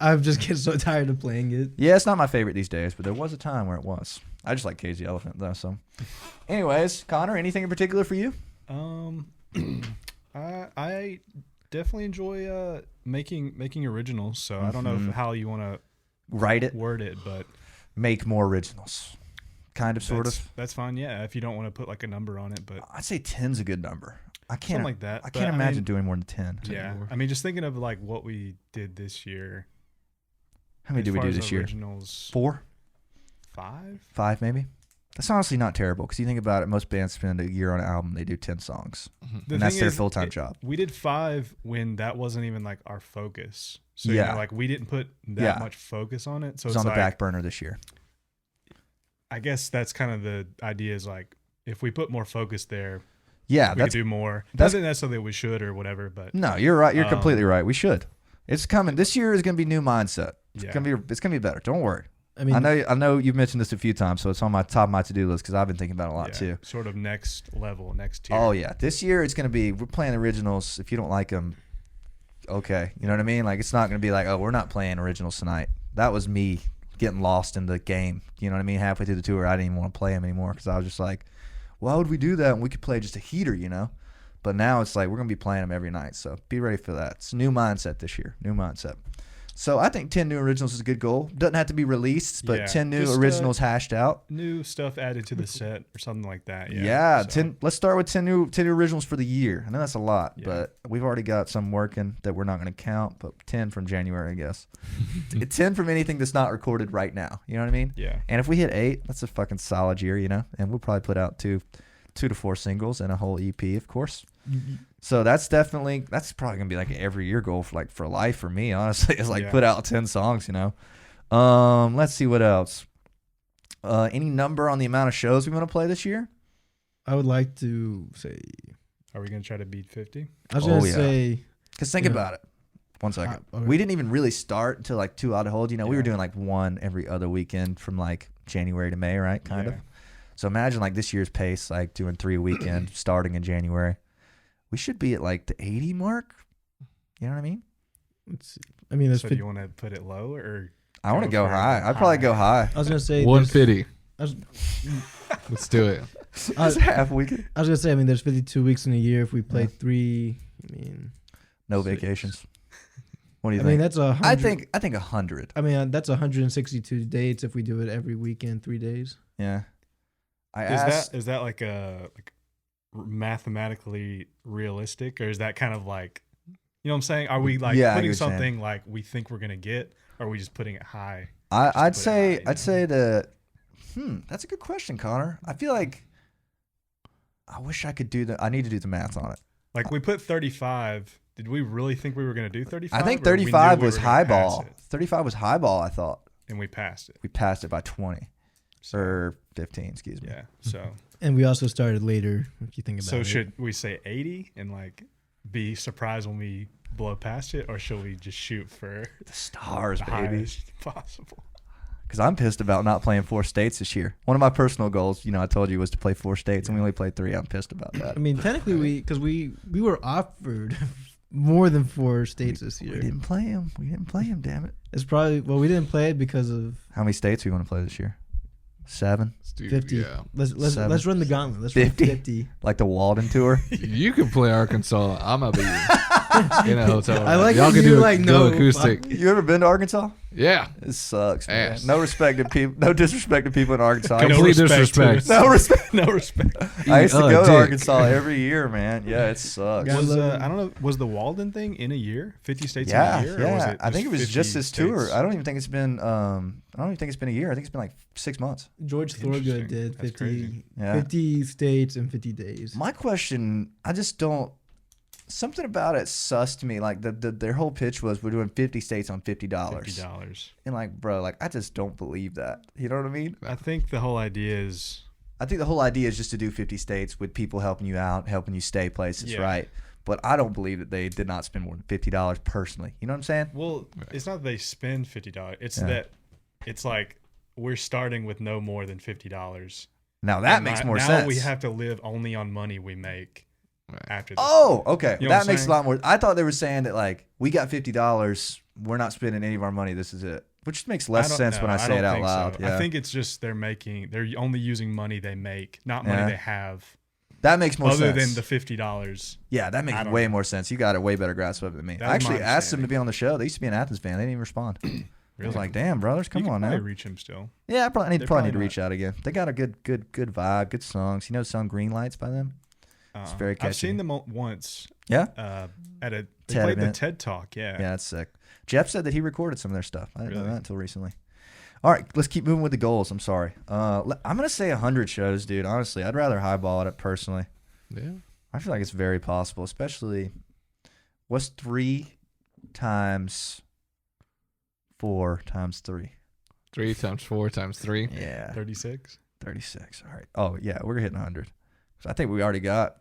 I just get so tired of playing it. Yeah, it's not my favorite these days, but there was a time where it was. I just like Cage the Elephant though. So, anyways, Connor, anything in particular for you? I definitely enjoy making originals. So I don't know how you want to word it, but make more originals, kind of, sort of. That's fine. Yeah, if you don't want to put like a number on it, but I'd say 10's a good number. I can't something like that. I can't imagine doing more than 10. Yeah, I mean, just thinking of like what we did this year. How many did we do this year? Originals, 4, 5 maybe. That's honestly not terrible because you think about it. Most bands spend a year on an album. They do 10 songs, and that's their full-time job. We did 5 when that wasn't even like our focus. So like we didn't put that much focus on it. So it's on the back burner this year. I guess that's kind of the idea. Is like if we put more focus there. Yeah, we could do more. Doesn't necessarily we should or whatever, but no, you're right. You're completely right. We should. It's coming. This year is going to be new mindset. It's gonna be better. Don't worry. I mean, I know you've mentioned this a few times, so it's on my top of my to-do list because I've been thinking about it a lot too. Sort of next level, next tier. Oh yeah, this year it's gonna be we're playing originals. If you don't like them, okay, you know what I mean. Like it's not gonna be like, oh, we're not playing originals tonight. That was me getting lost in the game. You know what I mean? Halfway through the tour, I didn't even want to play them anymore because I was just like, why would we do that when we could play just a heater, you know? But now it's like we're going to be playing them every night. So be ready for that. It's a new mindset this year. New mindset. So I think 10 new originals is a good goal. Doesn't have to be released, but 10 new originals hashed out. New stuff added to the set or something like that. Yeah. 10. Let's start with 10 new originals for the year. I know that's a lot, but we've already got some working that we're not going to count, but 10 from January, I guess. 10 from anything that's not recorded right now. You know what I mean? Yeah. And if we hit 8, that's a fucking solid year, you know? And we'll probably put out 2 to 4 singles and a whole EP, of course. So that's probably gonna be like an every year goal for life for me, honestly. Is like put out 10 songs, you know. Let's see what else. Any number on the amount of shows we want to play this year? I would like to say. Are we gonna try to beat 50? I was gonna say. Because think about it. 1 second. Okay. We didn't even really start until like 2 out of hold. You know, we were doing like 1 every other weekend from like January to May, right? Kind of. So imagine like this year's pace, like doing 3 a weekend starting in January. We should be at like the 80 mark. You know what I mean? Let's see. I mean, so do you want to put it low or? I want to go high. I'd probably go high. I was gonna say 150. Let's do it. It's half weekend. I was gonna say. I mean, there's 52 weeks in a year. If we play 3, I mean, no vacations. What do you think? I mean, that's 100. I think 100. I mean, that's 162 dates if we do it every weekend, 3 days. Yeah. Is that like mathematically realistic, or is that kind of like, you know what I'm saying? Are we like putting something like we think we're gonna get, or are we just putting it high? I'd say that. That's a good question, Connor. I feel like I wish I could do I need to do the math on it. Like we put 35. Did we really think we were gonna do 35? I think 35 was highball. 35 was highball, I thought. And we passed it. We passed it by 20. Or 15, excuse me. Yeah. So. And we also started later, if you think about it. So should we say 80 and like be surprised when we blow past it, or should we just shoot for the stars, the baby? Possible. Because I'm pissed about not playing 4 states this year. One of my personal goals, you know, I told you was to play 4 states, and we only played 3. I'm pissed about that. I mean, technically, because we were offered more than 4 states this year. We didn't play them. Damn it. It's probably we didn't play it because of how many states we want to play this year. 7? 50. Yeah. Let's run the gauntlet. Let's 50? run 50. Like the Walden tour. You can play Arkansas. I'm gonna be in a hotel. I like y'all how can you do like go no acoustic. You ever been to Arkansas? Yeah. It sucks, man. Ass. No respect to people. No disrespect to people in Arkansas. Complete disrespect. No respect. No respect. I used to go to dick. Arkansas every year, man. Yeah, it sucks. I don't know. Was the Walden thing in a year? 50 states in a year? Yeah. Or was it I think it was 50 just this tour. states? I don't even think it's been. I don't even think it's been a year. I think it's been like 6 months. George Thorogood did That's 50, crazy. Yeah. 50 states in 50 days. My question, I just don't. something about it sussed me. Like their whole pitch was we're doing 50 states on $50. $50. And like, bro, like I just don't believe that. You know what I mean? I think the whole idea is just to do 50 states with people helping you out, helping you stay places, right? But I don't believe that they did not spend more than $50 personally. You know what I'm saying? Well, it's not that they spend $50. It's that it's like we're starting with no more than $50. Now that makes more sense. Now we have to live only on money we make after this. Oh, okay. You know that makes a lot more. I thought they were saying that like we got $50. We're not spending any of our money. This is it. Which makes less sense when I say it out loud. So. Yeah. I think it's just they're only using money they make, not money they have. That makes more sense. Other than the $50. Yeah, that makes way more sense. You got a way better grasp of it than me. I actually asked them to be on the show. They used to be an Athens fan. They didn't even respond. Really? I was like, damn, brothers, come on now. You can reach him still. Yeah, I probably need to reach out again. They got a good vibe, good songs. You know the song Green Lights by them? It's very catchy. I've seen them once. Yeah? They played the TED Talk, yeah. Yeah, that's sick. Jeff said that he recorded some of their stuff. I didn't know that until recently. All right, let's keep moving with the goals. I'm sorry. I'm going to say 100 shows, dude. Honestly, I'd rather highball it personally. Yeah. I feel like it's very possible, especially what's 3 times 4 times 3? 3 times 4 times 3? Yeah. 36? 36. All right. Oh, yeah, we're hitting 100. So I think we already got,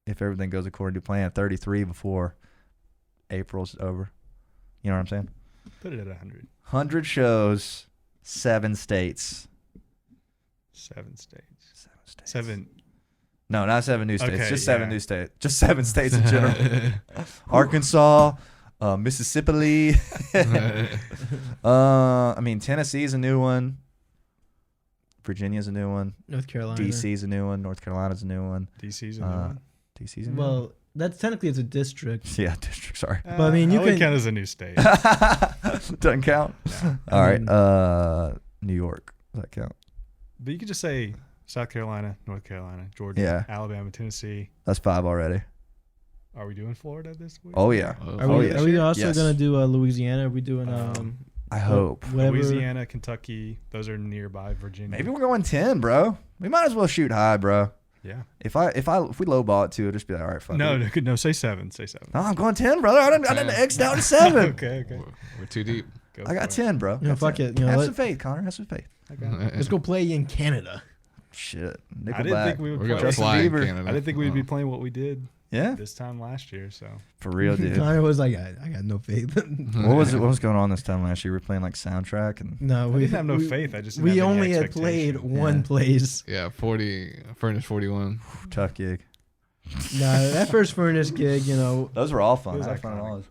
if everything goes according to plan, 33 before April's over. You know what I'm saying? Put it at 100. 100 shows, 7 states. 7 states. 7 states. 7. No, not 7 new states. Okay, just 7 new states. Just 7 states in general. Arkansas, Mississippi. I mean, Tennessee's a new one. Virginia's a new one. North Carolina. DC's a new one. North Carolina's a new one. DC's a new one. DC's a new one. Well, that's technically it's a district. Yeah, district. Sorry. But I mean, you can count as a new state. Doesn't count. No. All right. New York. Does that count? But you could just say South Carolina, North Carolina, Georgia, Alabama, Tennessee. That's 5 already. Are we doing Florida this week? Oh yeah. Are we also gonna do Louisiana? Are we doing I hope Louisiana, Kentucky. Those are nearby. Virginia. Maybe we're going 10, bro. We might as well shoot high, bro. Yeah. If we lowball it too, it'll just be like, all right, fuck it. No, say 7. Say 7. No, I'm going 10, brother. I done X'd out to 7. Okay. We're too deep. I got 10, bro. Fuck it. Have some faith, Connor. Have some faith. Let's go play in Canada. Shit. I didn't think we would play Justin Bieber. I didn't think we'd be playing what we did. Yeah. This time last year, so. For real, dude. Connor was like, I got no faith. What was going on this time last year? We were playing like soundtrack and. No, we didn't have no faith. I just. We only had played one place. Yeah, Furnace 41. Tough gig. No, that first Furnace gig, those were all fun. I had fun at all.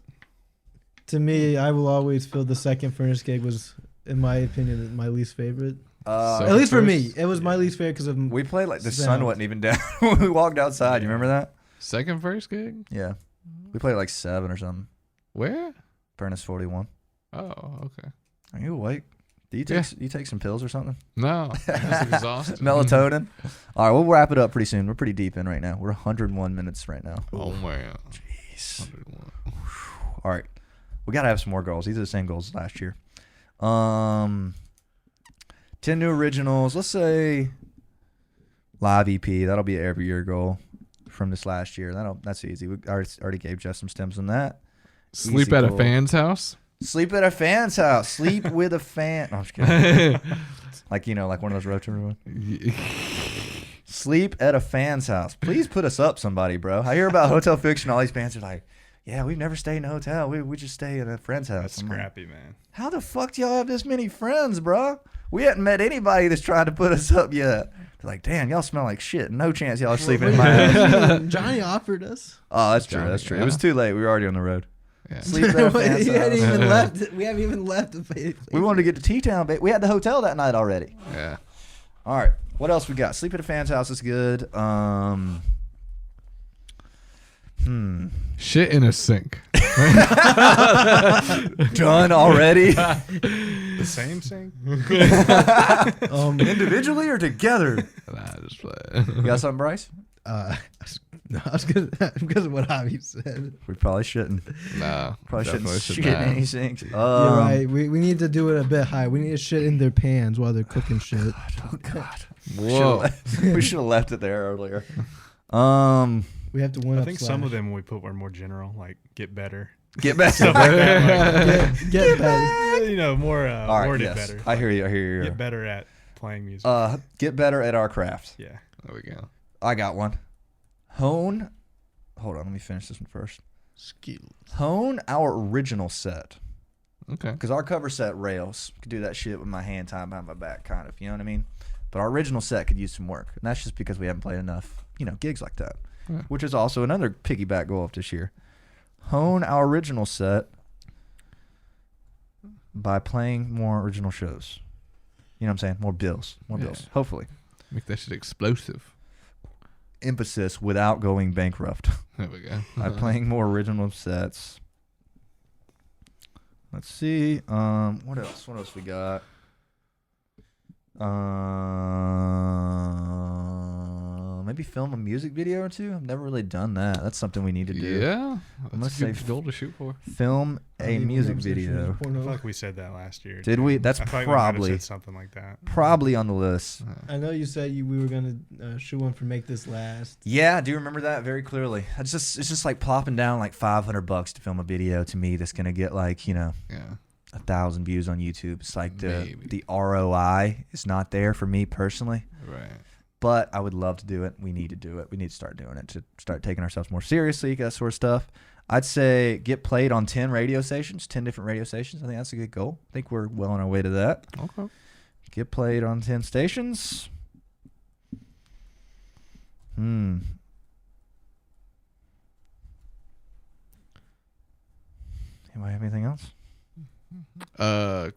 To me, I will always feel the second Furnace gig was, in my opinion, my least favorite. At least for me, it was my least favorite because of. We played like the sun wasn't even down when we walked outside. You remember that? Second first gig? Yeah, we played like 7 or something. Where? Furnace 41. Oh, okay. Are you awake? Do you take some pills or something? No, I'm exhausted. Melatonin. All right, we'll wrap it up pretty soon. We're pretty deep in right now. We're 101 minutes right now. Oh man, jeez. 101. All right, we gotta have some more goals. These are the same goals as last year. 10 new originals. Let's say live EP. That'll be an every year goal from this last year. That's easy. We already gave Jeff some stems on that. Sleep at a fan's house. Sleep at a fan's house. Sleep with a fan. No, I'm just kidding. like one of those road tour ones. Sleep at a fan's house. Please put us up, somebody, bro. I hear about Hotel Fiction. All these fans are like, yeah, we've never stayed in a hotel. We just stay at a friend's house. That's scrappy, man. How the fuck do y'all have this many friends, bro? We hadn't met anybody that's trying to put us up yet. They're like, damn, y'all smell like shit. No chance y'all are sleeping in my house. Johnny offered us. Oh, that's true. That's true. Yeah. It was too late. We were already on the road. Yeah. Sleep at a fan's house. We haven't even left. We wanted to get to T-Town, but we had the hotel that night already. Yeah. All right. What else we got? Sleep at a fan's house is good. Shit in a sink. Done already. The same sink? Individually or together? Nah, just play. You got something, Bryce? No, I was because of what Javi said. We probably shouldn't. No. Probably shouldn't shit in any sinks. You're right. We need to do it a bit high. We need to shit in their pans while they're cooking shit. Oh, God. Whoa. We should have left it there earlier. We We have to win. I think some of them we put were more general, like get better. Get better. Stuff like that, like, get better. you know, more All right, worded yes. better. I hear you. Get better at playing music. Get better at our craft. Yeah. There we go. I got one. Hold on, let me finish this one first. Skills. Hone our original set. Okay. Because our cover set rails. Could do that shit with my hand tied behind my back, kind of. You know what I mean? But our original set could use some work. And that's just because we haven't played enough, gigs like that. Yeah. Which is also another piggyback goal of this year. Hone our original set by playing more original shows. You know what I'm saying? More bills. Hopefully. Make that shit explosive. Emphasis without going bankrupt. There we go. By playing more original sets. Let's see. What else? What else we got? Maybe film a music video or two. I've never really done that. That's something we need to do. Yeah. I'm That's gonna a good say goal to shoot for. Film a music video. I feel like we said that last year. Did we? That's I feel like we might have probably said something like that. probably on the list. I know you said we were gonna shoot one for Make This Last. Yeah, I do remember that very clearly. It's just like plopping down like $500 to film a video to me that's gonna get like Yeah. 1,000 views on YouTube. It's like the Maybe. ROI is not there for me personally. Right. But I would love to do it. We need to do it. We need to start doing it to start taking ourselves more seriously, that sort of stuff. I'd say get played on 10 radio stations, 10 different radio stations. I think that's a good goal. I think we're well on our way to that. Okay. Get played on 10 stations. Anybody have anything else?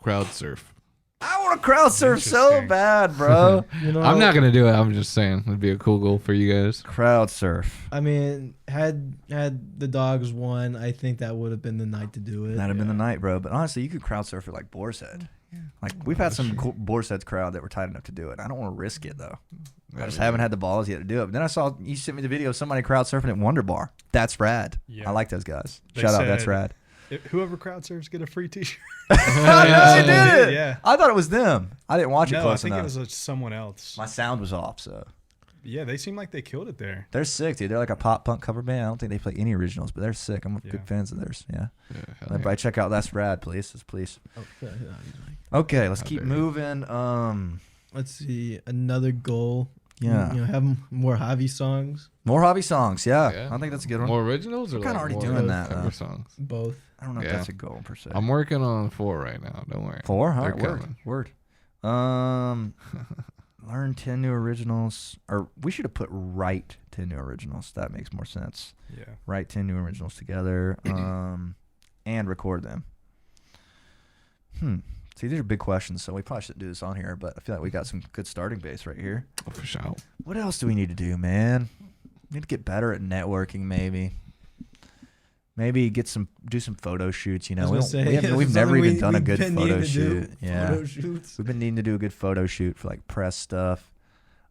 Crowd surf. I want to crowd surf so Interesting. bad, bro. I'm not gonna do it. I'm just saying it'd be a cool goal for you guys. Crowd surf. I mean, had the dogs won, I think that would have been the night to do it. That'd have been the night, bro. But honestly, you could crowd surf at like Boar's Head. Like we've had some cool Boar's Head's crowd that were tight enough to do it. I don't want to risk it though. I just haven't had the balls yet to do it. But then I saw you sent me the video of somebody crowd surfing at Wonder Bar. That's rad. Yeah. I like those guys. They Shout out, that's said- rad. Whoever crowd surfs get a free T-shirt. They did it. Yeah. I thought it was them. I didn't watch it No, I close think enough. it was someone else. My sound was off, so Yeah, they seem like they killed it there. they're sick, dude. They're like a pop punk cover band. I don't think they play any originals, but they're sick. I'm Yeah. good fans of theirs. Yeah. Yeah, Everybody check out That's Rad, please. Please. Oh, yeah, he's like- Okay, let's How keep dare you. moving. Let's see, another goal. Yeah. Have more Javi songs. More hobby songs. Yeah. Yeah. I think that's a good one. More originals or We're kinda like already more doing that, cover though. songs? Both. I don't know if Yeah. that's a goal per se. I'm working on 4 right now. Don't worry. 4? All They're right, word. coming. Word. Learn 10 new originals. Or we should have put write 10 new originals. That makes more sense. Yeah. Write 10 new originals together and record them. See, these are big questions, so we probably shouldn't do this on here, but I feel like we got some good starting base right here. Oh, for sure. What else do we need to do, man? We need to get better at networking, maybe. Maybe do some photo shoots. You know, we've never even done a good photo shoot. Yeah, Photo shoots. we've been needing to do a good photo shoot for like press stuff.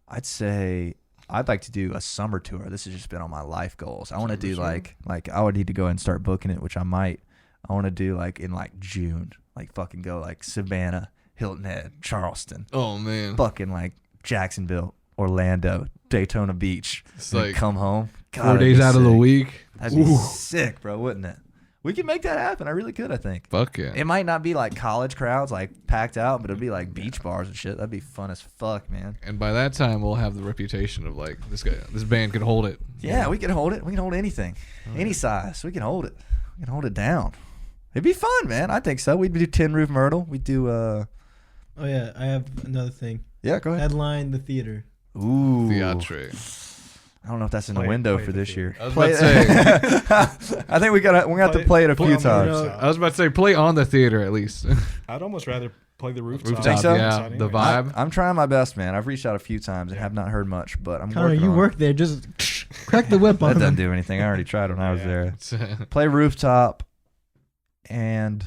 I'd say I'd like to do a summer tour. This has just been on my life goals. I want to do like I would need to go and start booking it, which I might. I want to do like in like June, like fucking go like Savannah, Hilton Head, Charleston, Oh man. fucking like Jacksonville, Orlando, Daytona Beach. It's and like come home. God, 4 that'd days be out of the sick. week. That'd be Ooh. sick, bro, wouldn't it? We could make that happen. I really could, I think. Fuck yeah. It might not be like college crowds, like packed out, but it'd be like beach bars and shit. That'd be fun as fuck, man. And by that time, we'll have the reputation of like this band could hold it. Yeah, we can hold it. We can hold anything, any size. We can hold it. We can hold it down. It'd be fun, man. I think so. We'd do Tin Roof Myrtle. We'd do. Oh yeah, I have another thing. Yeah, go ahead. Headline the theater. Ooh. Theatre. I don't know if that's in the Play- window play for the this theater. year. I was about to say. I think we're gonna have to play it a few on the times. rooftop. I was about to say play on the theater at least. I'd almost rather play the rooftop. Rooftop, Think so? yeah. Anyway. The vibe. I'm trying my best, man. I've reached out a few times and have not heard much, but I'm Connor, working you on work there. Just crack the whip it. on That doesn't them. do anything. I already tried when I was Yeah. there. It's, Play rooftop and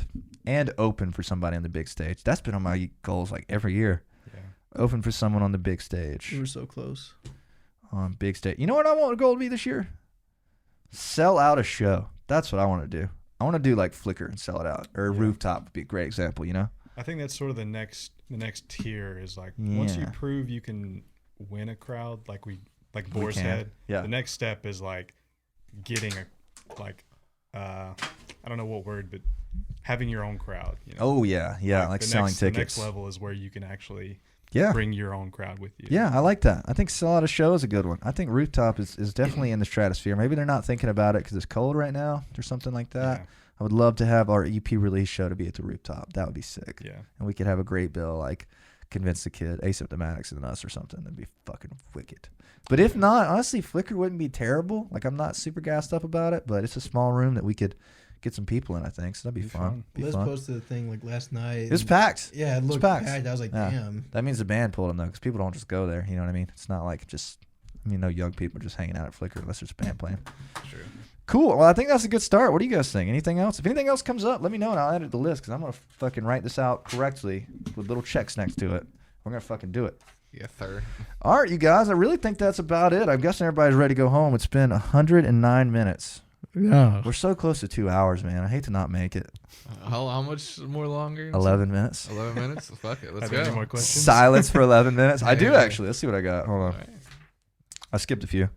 open for somebody on the big stage. That's been on my goals like every year. Yeah. Open for someone on the big We stage. were so close. On big stage. You know what I want a goal to be this year? Sell out a show. That's what I want to do. I want to do like Flickr and sell it out. Or Yeah. Rooftop would be a great example, you know? I think that's sort of the next tier is like once you Yeah. prove you can win a crowd like Boar's can. Head. Yeah. The next step is like getting I don't know what word, but having your own crowd. You know? Oh yeah, like selling tickets. The next level is where you can actually Yeah. bring your own crowd with you. Yeah, I like that. I think sell out a show is a good one. I think rooftop is definitely in the stratosphere. Maybe they're not thinking about it because it's cold right now or something like that. Yeah. I would love to have our EP release show to be at the rooftop. That would be sick. Yeah. And we could have a great bill, like convince the kid, Asymptomatics and us or something. That'd be fucking wicked. But if not, honestly, Flickr wouldn't be terrible. Like, I'm not super gassed up about it, but it's a small room that we could get some people in, I think. So that'd be fun. Liz posted a thing like last night. It was packed. Yeah, it looked packed. I was like, damn. That means the band pulled them, though, because people don't just go there. You know what I mean? It's not like no young people just hanging out at Flickr unless there's a band playing. True. Cool. Well, I think that's a good start. What do you guys think? Anything else? If anything else comes up, let me know and I'll add it to the list because I'm going to fucking write this out correctly with little checks next to it. We're going to fucking do it. Yeah, third. All right, you guys. I really think that's about it. I'm guessing everybody's ready to go home. It's been 109 minutes. Yeah. We're so close to 2 hours, man. I hate to not make it. How much more longer? 11 minutes. 11 minutes? Fuck it. Let's Have any go. more questions? Silence for 11 minutes. I do, Yeah. actually. Let's see what I got. Hold on. All right. I skipped a few.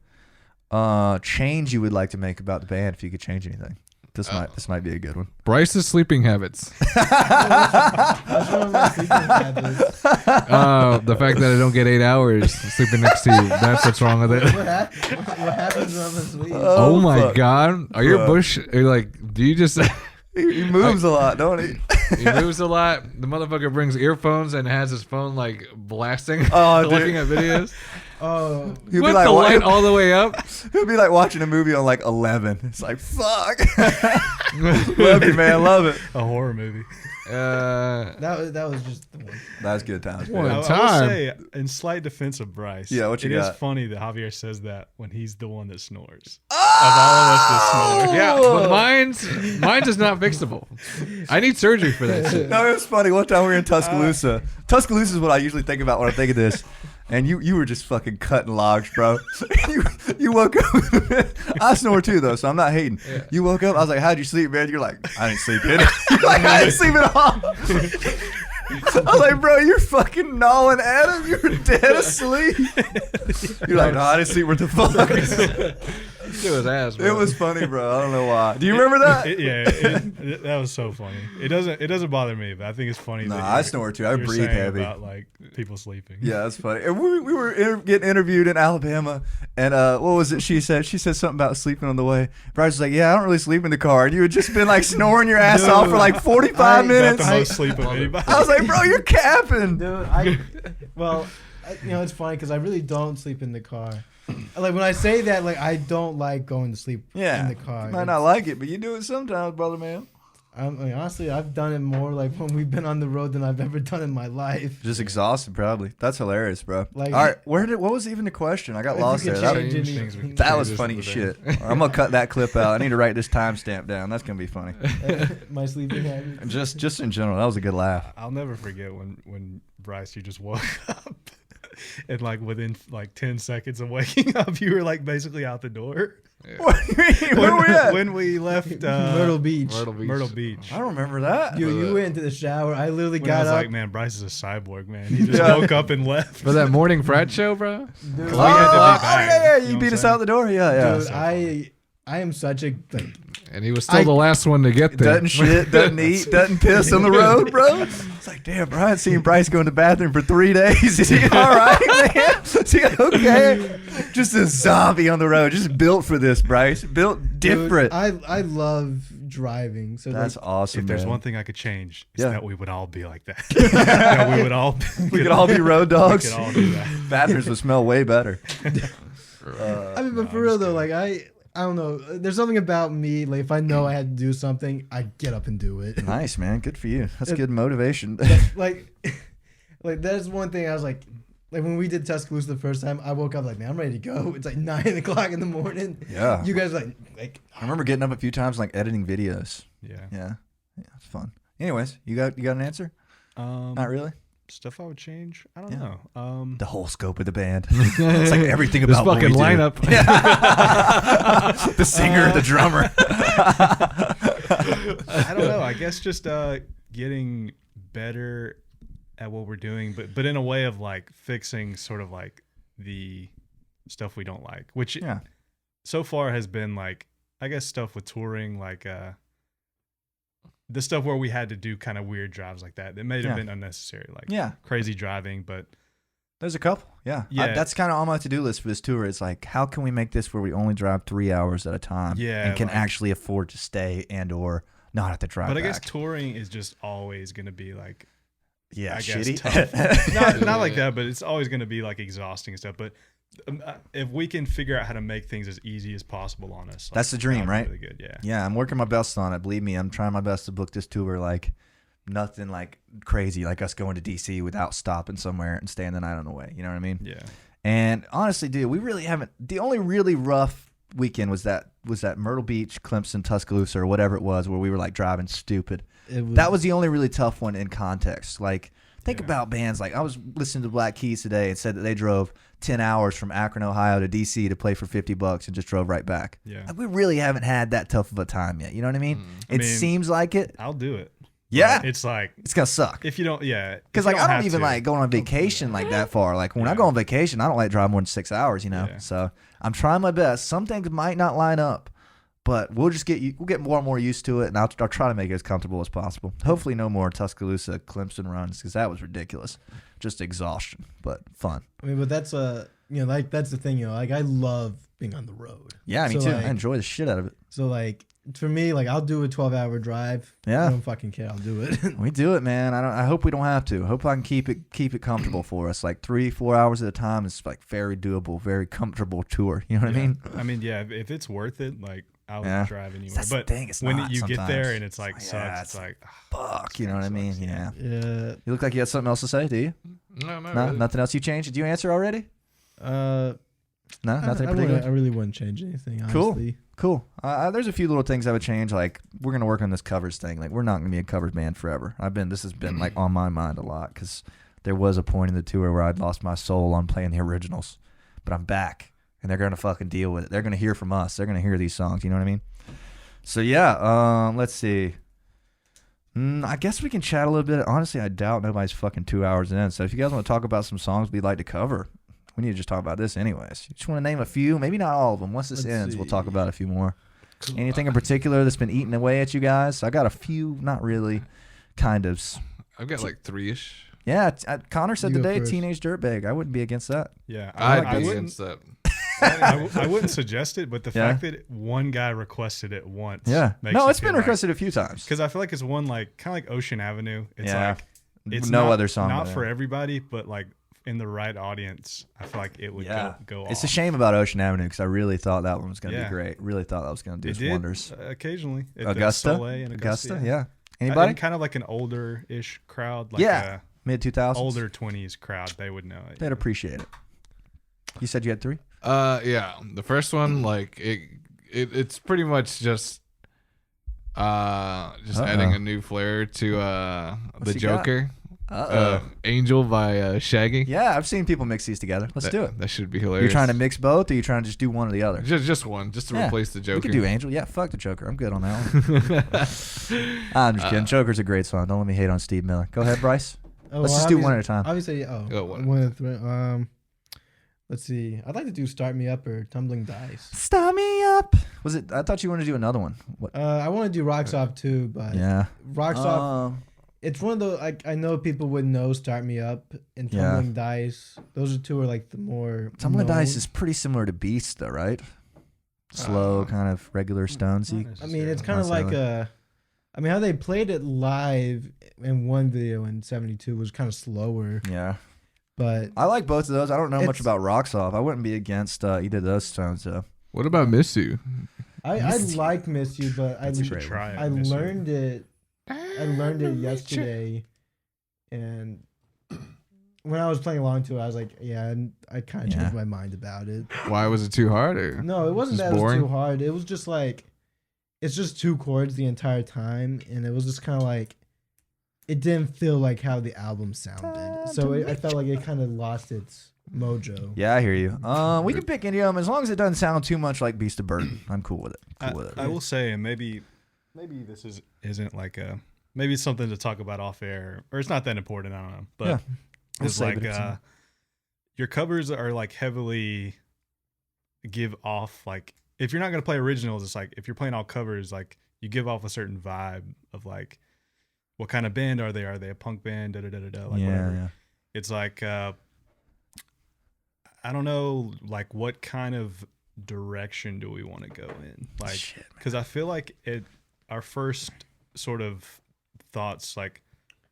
Change you would like to make about the band if you could change anything. This might be a good one. Bryce's sleeping habits. What's wrong with my sleeping habits? The fact that I don't get 8 hours sleeping next to you. That's what's wrong with it. What happens on the sleep? Oh my fuck. God. Are your bush, do you just... He moves a lot, don't he? He moves a lot. The motherfucker brings earphones and has his phone like blasting, Oh, dude. looking at videos. Oh, He'll With be like, the light all the way up. he'll be like watching a movie on like 11. It's like, fuck. Love you, man. Love it. A horror movie. that was just the one. That's good times. One man. I time. will say, in slight defense of Bryce, Yeah, what you it is got? funny that Javier says that when he's the one that snores. Of all of us that snore. Yeah, but mine's is not fixable. I need surgery for that shit. No, it was funny. One time we were in Tuscaloosa. Tuscaloosa is what I usually think about when I think of this. And you were just fucking cutting logs, bro. you woke up. I snore too, though, so I'm not hating. Yeah. You woke up. I was like, how'd you sleep, man? You're like, I didn't sleep in it. You're like, I didn't sleep at all. I was like, bro, you're fucking gnawing at him. You're dead asleep. You're like, no, I didn't sleep. What the fuck? It was ass, bro. It was funny, bro. I don't know why. Do you remember that? That was so funny. It doesn't bother me, but I think it's funny. Nah, that I snore too. I you're breathe saying heavy. about like people sleeping. Yeah, that's funny. And we were getting interviewed in Alabama, and what was it she said? She said something about sleeping on the way. Bryce was like, yeah, I don't really sleep in the car. And you had just been like snoring your ass off for like 45 minutes. Not the most sleep of anybody. I was like, bro, you're capping. Dude, it's funny because I really don't sleep in the car. Like when I say that, like I don't like going to sleep in the car. You might not like it, but you do it sometimes, brother man. Honestly, I've done it more like when we've been on the road than I've ever done in my life. Just exhausted, probably. That's hilarious, bro. Like- all right, what was even the question? I got lost there. That was funny as shit. I'm gonna cut that clip out. I need to write this timestamp down. That's gonna be funny. My sleeping habits. Just in general, that was a good laugh. I'll never forget when Bryce, you just woke up and like within like 10 seconds of waking up, you were like basically out the door. Yeah. What do you mean? Where were we at? When we left Myrtle Beach. Myrtle Beach. I don't remember that. You went into the shower. I literally When I got was up. like, man, Bryce is a cyborg, man. He just woke up and left. For that morning frat show, bro? Dude, We had to be back, yeah. you know You what beat I'm us saying? out the door. Yeah. dude, I am such a like. And he was still the last one to get there. Doesn't shit, doesn't eat, doesn't piss on the road, bro. It's like, damn, bro, I haven't seen Bryce go in the bathroom for 3 days. Is he all right, man? Is he okay? Just a zombie on the road, just built for this, Bryce. Built different. Dude, I love driving. So That's like, awesome, If there's man. one thing I could change, it's Yeah. that we would all be like that. That we would all. We could all be road dogs. We could all do that. Bathrooms would smell way better. I mean, but for real though, like I don't know. There's something about me. Like if I know I had to do something, I get up and do it. Nice, man. Good for you. That's good motivation. like that's one thing I was like when we did Tuscaloosa the first time, I woke up like, man, I'm ready to go. It's like 9 o'clock in the morning. Yeah. You guys like I remember getting up a few times, like editing videos. Yeah. Yeah, it's fun. Anyways, you got an answer? Not really. Stuff I would change. I don't Yeah. know. The whole scope of the band. It's like everything This about what fucking we do. lineup. The singer, the drummer. I don't know. I guess just getting better at what we're doing, but in a way of like fixing sort of like the stuff we don't like, which Yeah. so far has been like, I guess stuff with touring, like the stuff where we had to do kind of weird drives like that. It may have been unnecessary, like crazy driving, but there's a couple. Yeah. That's kind of on my to-do list for this tour. It's like, how can we make this where we only drive 3 hours at a time and can actually afford to stay and or not have to drive But back. I guess touring is just always going to be like, I shitty. guess tough. not like that, but it's always going to be like exhausting and stuff. But if we can figure out how to make things as easy as possible on us, that's the dream, right? Really good, yeah. Yeah, I'm working my best on it. Believe me, I'm trying my best to book this tour like nothing like crazy, like us going to DC without stopping somewhere and staying the night on the way. You know what I mean? Yeah. And honestly, dude, we really haven't. The only really rough weekend was that Myrtle Beach, Clemson, Tuscaloosa, or whatever it was, where we were like driving stupid. That was the only really tough one in context. Like, think about bands. Like, I was listening to Black Keys today and said that they drove 10 hours from Akron, Ohio to DC to play for $50 and just drove right back. Yeah. Like, we really haven't had that tough of a time yet. You know what I mean? It seems like it. I'll do it. Yeah. It's like, it's going to suck. if you don't, Because, like, I don't even like going on vacation like that far. Like, when I go on vacation, I don't like driving more than 6 hours, you know? So, I'm trying my best. Some things might not line up. But we'll get more and more used to it, and I'll try to make it as comfortable as possible. Hopefully, no more Tuscaloosa, Clemson runs, because that was ridiculous, just exhaustion, but fun. I mean, but that's like that's the thing, like I love being on the road. Yeah, me too. Like, I enjoy the shit out of it. So like for me, like I'll do a 12-hour drive. Yeah, I don't fucking care. I'll do it. We do it, man. I hope we don't have to. I hope I can keep it comfortable for us. Like 3-4 hours at a time is like very doable, very comfortable tour. You know what I mean? I mean, if it's worth it, like. I would drive anywhere. That's but the thing, it's when not you sometimes. get there and it's like sucks, it's like fuck, you know what I mean? Yeah. Yeah. You look like you had something else to say, do you? No, really. Nothing else you changed? Did you answer already? No, nothing in particular. I really wouldn't change anything, honestly. Cool. There's a few little things I would change. Like, we're gonna work on this covers thing. Like, we're not gonna be a covers band forever. This has been like on my mind a lot because there was a point in the tour where I'd lost my soul on playing the originals, but I'm back and they're gonna fucking deal with it. They're gonna hear from us. They're gonna hear these songs. You know what I mean? So yeah, let's see. I guess we can chat a little bit. Honestly, I doubt nobody's fucking 2 hours in. So if you guys want to talk about some songs we'd like to cover, we need to just talk about this anyways. You just want to name a few, maybe not all of them. Once this ends, we'll talk about a few more. Cool. Anything in particular that's been eating away at you guys? I got a few, not really, kind of. I've got like 3-ish. Yeah, Connor said today, Teenage Dirtbag. I wouldn't be against that. Yeah, I'd be against that. I wouldn't suggest it, but the fact that one guy requested it once. Yeah. Makes no, it's been like, requested a few times. Because I feel like it's one like kind of like Ocean Avenue. It's like it's no not, other song. Not for everybody, but like in the right audience, I feel like it would go off. It's a shame about Ocean Avenue because I really thought that one was going to be great. Really thought that was going to do wonders. Occasionally. Augusta, yeah. Anybody? Kind of like an older-ish crowd. Like mid-2000s. Older 20s crowd. They would know it. They'd appreciate it. You said you had 3? Yeah. The first one, like it's pretty much just adding a new flair to the Joker. Angel by Shaggy. Yeah, I've seen people mix these together. Let's do it. That should be hilarious. You're trying to mix both, or you're trying to just do one or the other? Just one, just to replace the Joker. We could do Angel. Yeah, fuck the Joker. I'm good on that one. I'm just kidding. Joker's a great song. Don't let me hate on Steve Miller. Go ahead, Bryce. Let's just do one at a time. Obviously, let's see. I'd like to do "Start Me Up" or "Tumbling Dice." Start me up. Was it? I thought you wanted to do another one. What? I want to do "Rocks Off" too, but "Rocks Off." It's one of the I know people would know "Start Me Up" and "Tumbling Dice." Those are two are like the more. Tumbling Dice is pretty similar to Beast, though, right? Slow, kind of regular Stonesy. I mean, it's kind of like I mean, how they played it live in one video in '72 was kind of slower. Yeah. But I like both of those. I don't know much about Rocks Off. I wouldn't be against either of those Stones, though. What about Miss You? I like Miss You, but I learned it. I learned it yesterday, and when I was playing along to it, I was like, I kind of changed my mind about it. Why was it too hard? Or no, it wasn't that it was too hard. It was just like, it's just 2 chords the entire time, and it was just kind of like, it didn't feel like how the album sounded. So I felt like it kind of lost its mojo. Yeah, I hear you. We can pick any of them as long as it doesn't sound too much like Beast of Burden. I'm cool with it. I will say, and maybe this isn't like maybe it's something to talk about off air, or it's not that important. I don't know, but it's like your covers are like heavily give off like if you're not gonna play originals, it's like if you're playing all covers, like you give off a certain vibe of like, what kind of band are they? Are they a punk band? Da da da da da. Like whatever. Yeah. It's like I don't know, like what kind of direction do we want to go in? Like, because I feel like our first sort of thoughts, like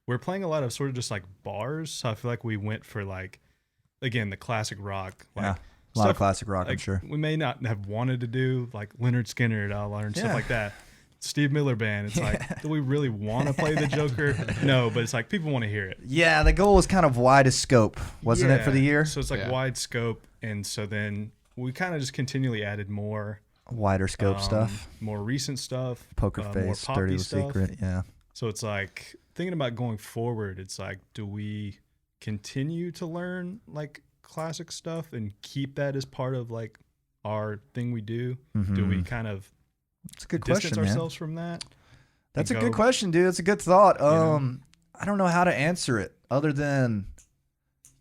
we're playing a lot of sort of just like bars. So I feel like we went for like, again, the classic rock. Like, yeah. A lot of classic rock, like, I'm sure. We may not have wanted to do like Leonard Skinner and stuff like that. Steve Miller Band. It's like, do we really want to play the Joker? No, but it's like people want to hear it. Yeah, the goal was kind of widest scope, wasn't it, for the year? So it's like wide scope, and so then we kind of just continually added more wider scope stuff, more recent stuff, Poker Face, Dirty Little Secret. Yeah. So it's like thinking about going forward. It's like, do we continue to learn like classic stuff and keep that as part of like our thing we do? Mm-hmm. Do we kind of It's a good distance question, ourselves from that? That's a good question, dude. It's a good thought. I don't know how to answer it other than,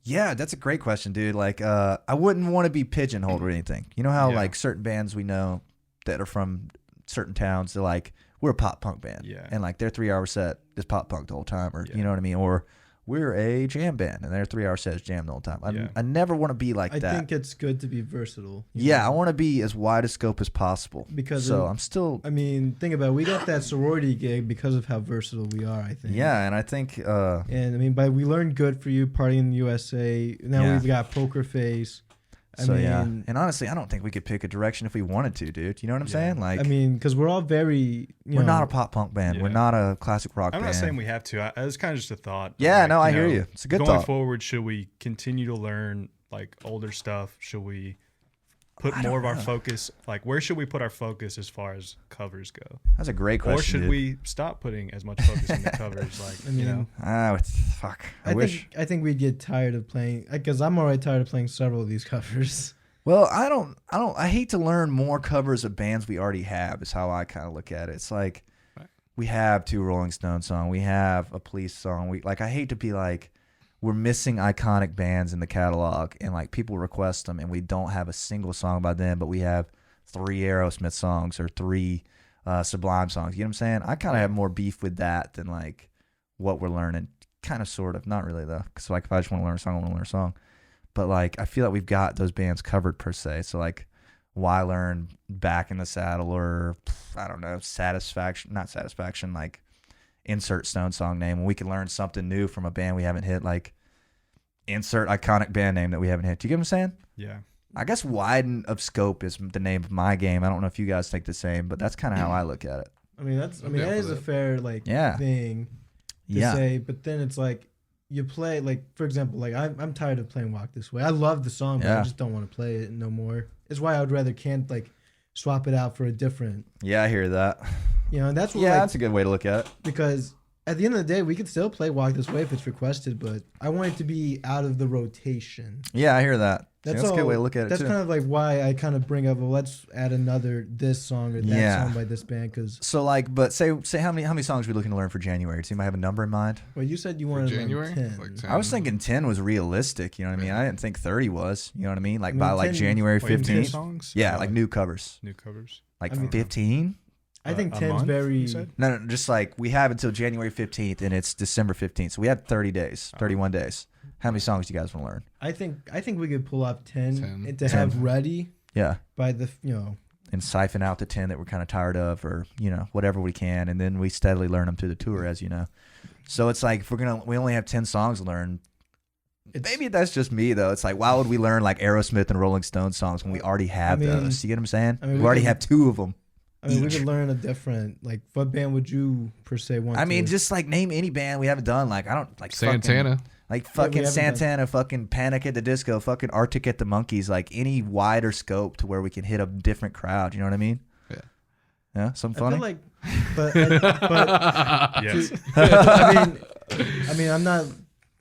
yeah, that's a great question, dude. Like, I wouldn't want to be pigeonholed or anything. You know how like certain bands we know that are from certain towns, they're like, we're a pop punk band, and like their 3-hour set is pop punk the whole time, or you know what I mean, or we're a jam band and their 3-hour set is jam the whole time. I never want to be like that. I think it's good to be versatile. Yeah, I want to be as wide a scope as possible. Because I'm still. I mean, think about it. We got that sorority gig because of how versatile we are, I think. Yeah, and I think. And I mean, we learned Good For You, Party in the USA. Now we've got Poker Face. I mean, and honestly, I don't think we could pick a direction if we wanted to, dude. You know what I'm saying? Like, I mean, because we're all very. We're not a pop punk band. We're not a classic rock band. I'm not saying we have to. It's kind of just a thought. Yeah, like, no, I hear you. It's a good thought. Going forward, should we continue to learn like older stuff? Should we put more of our focus? Like, where should we put our focus as far as covers go? That's a great question. Or should we stop putting as much focus on the covers? Like, I mean, fuck. I think we'd get tired of playing, because I'm already tired of playing several of these covers. Well, I hate to learn more covers of bands we already have, is how I kind of look at it. It's like, we have 2 Rolling Stones songs. We have a Police song. I hate to be like, we're missing iconic bands in the catalog, and like people request them, and we don't have a single song by them, but we have 3 Aerosmith songs or 3 Sublime songs. You know what I'm saying? I kind of have more beef with that than like what we're learning. Kind of, sort of. Not really, though. Because like, if I just want to learn a song, I want to learn a song. But like, I feel like we've got those bands covered per se. So like, why learn Back in the Saddle or I don't know, not Satisfaction, like insert Stone song name when we can learn something new from a band we haven't hit, like insert iconic band name that we haven't hit. Do you get what I'm saying? Yeah. I guess widen of scope is the name of my game. I don't know if you guys think the same, but that's kind of how I look at it. I mean, that is a fair thing to say, but then it's like, you play, like, for example, like, I'm tired of playing Walk This Way. I love the song, but I just don't want to play it no more. It's why I would rather swap it out for a different. Yeah, I hear that. You know, and that's what, that's a good way to look at it. Because at the end of the day, we could still play Walk This Way if it's requested, but I want it to be out of the rotation. Yeah, I hear that. That's a good way to look at it, That's kind of like why I kind of bring up, well, let's add this song or that song by this band. So like, but say how many songs are we looking to learn for January? Does anybody have a number in mind? Well, you said you wanted January? 10. Like 10. I was thinking 10 was realistic. You know what I mean? I didn't think 30 was. You know what I mean? Like by like January 15th. Songs? Yeah, like new covers. New covers. Like 15? I think 10's very. No, just like we have until January 15th and it's December 15th. So we have 30 days, 31 days. How many songs do you guys want to learn? I think we could pull off 10 to have ready. Yeah. By the and siphon out the 10 that we're kind of tired of, or whatever we can, and then we steadily learn them through the tour, as you know. So it's like, if we only have 10 songs to learn. Maybe that's just me though. It's like, why would we learn like Aerosmith and Rolling Stones songs when we already have those? You get what I'm saying? We already have 2 of them. I mean, we could learn a different, like, what band would you per se want? I mean, just like name any band we haven't done. Like, I don't like Santana. Fucking Santana, fucking Panic at the Disco, fucking Arctic at the Monkeys, like any wider scope to where we can hit a different crowd. You know what I mean? Yeah. Yeah, something funny. I feel like, but yes. I mean, I'm not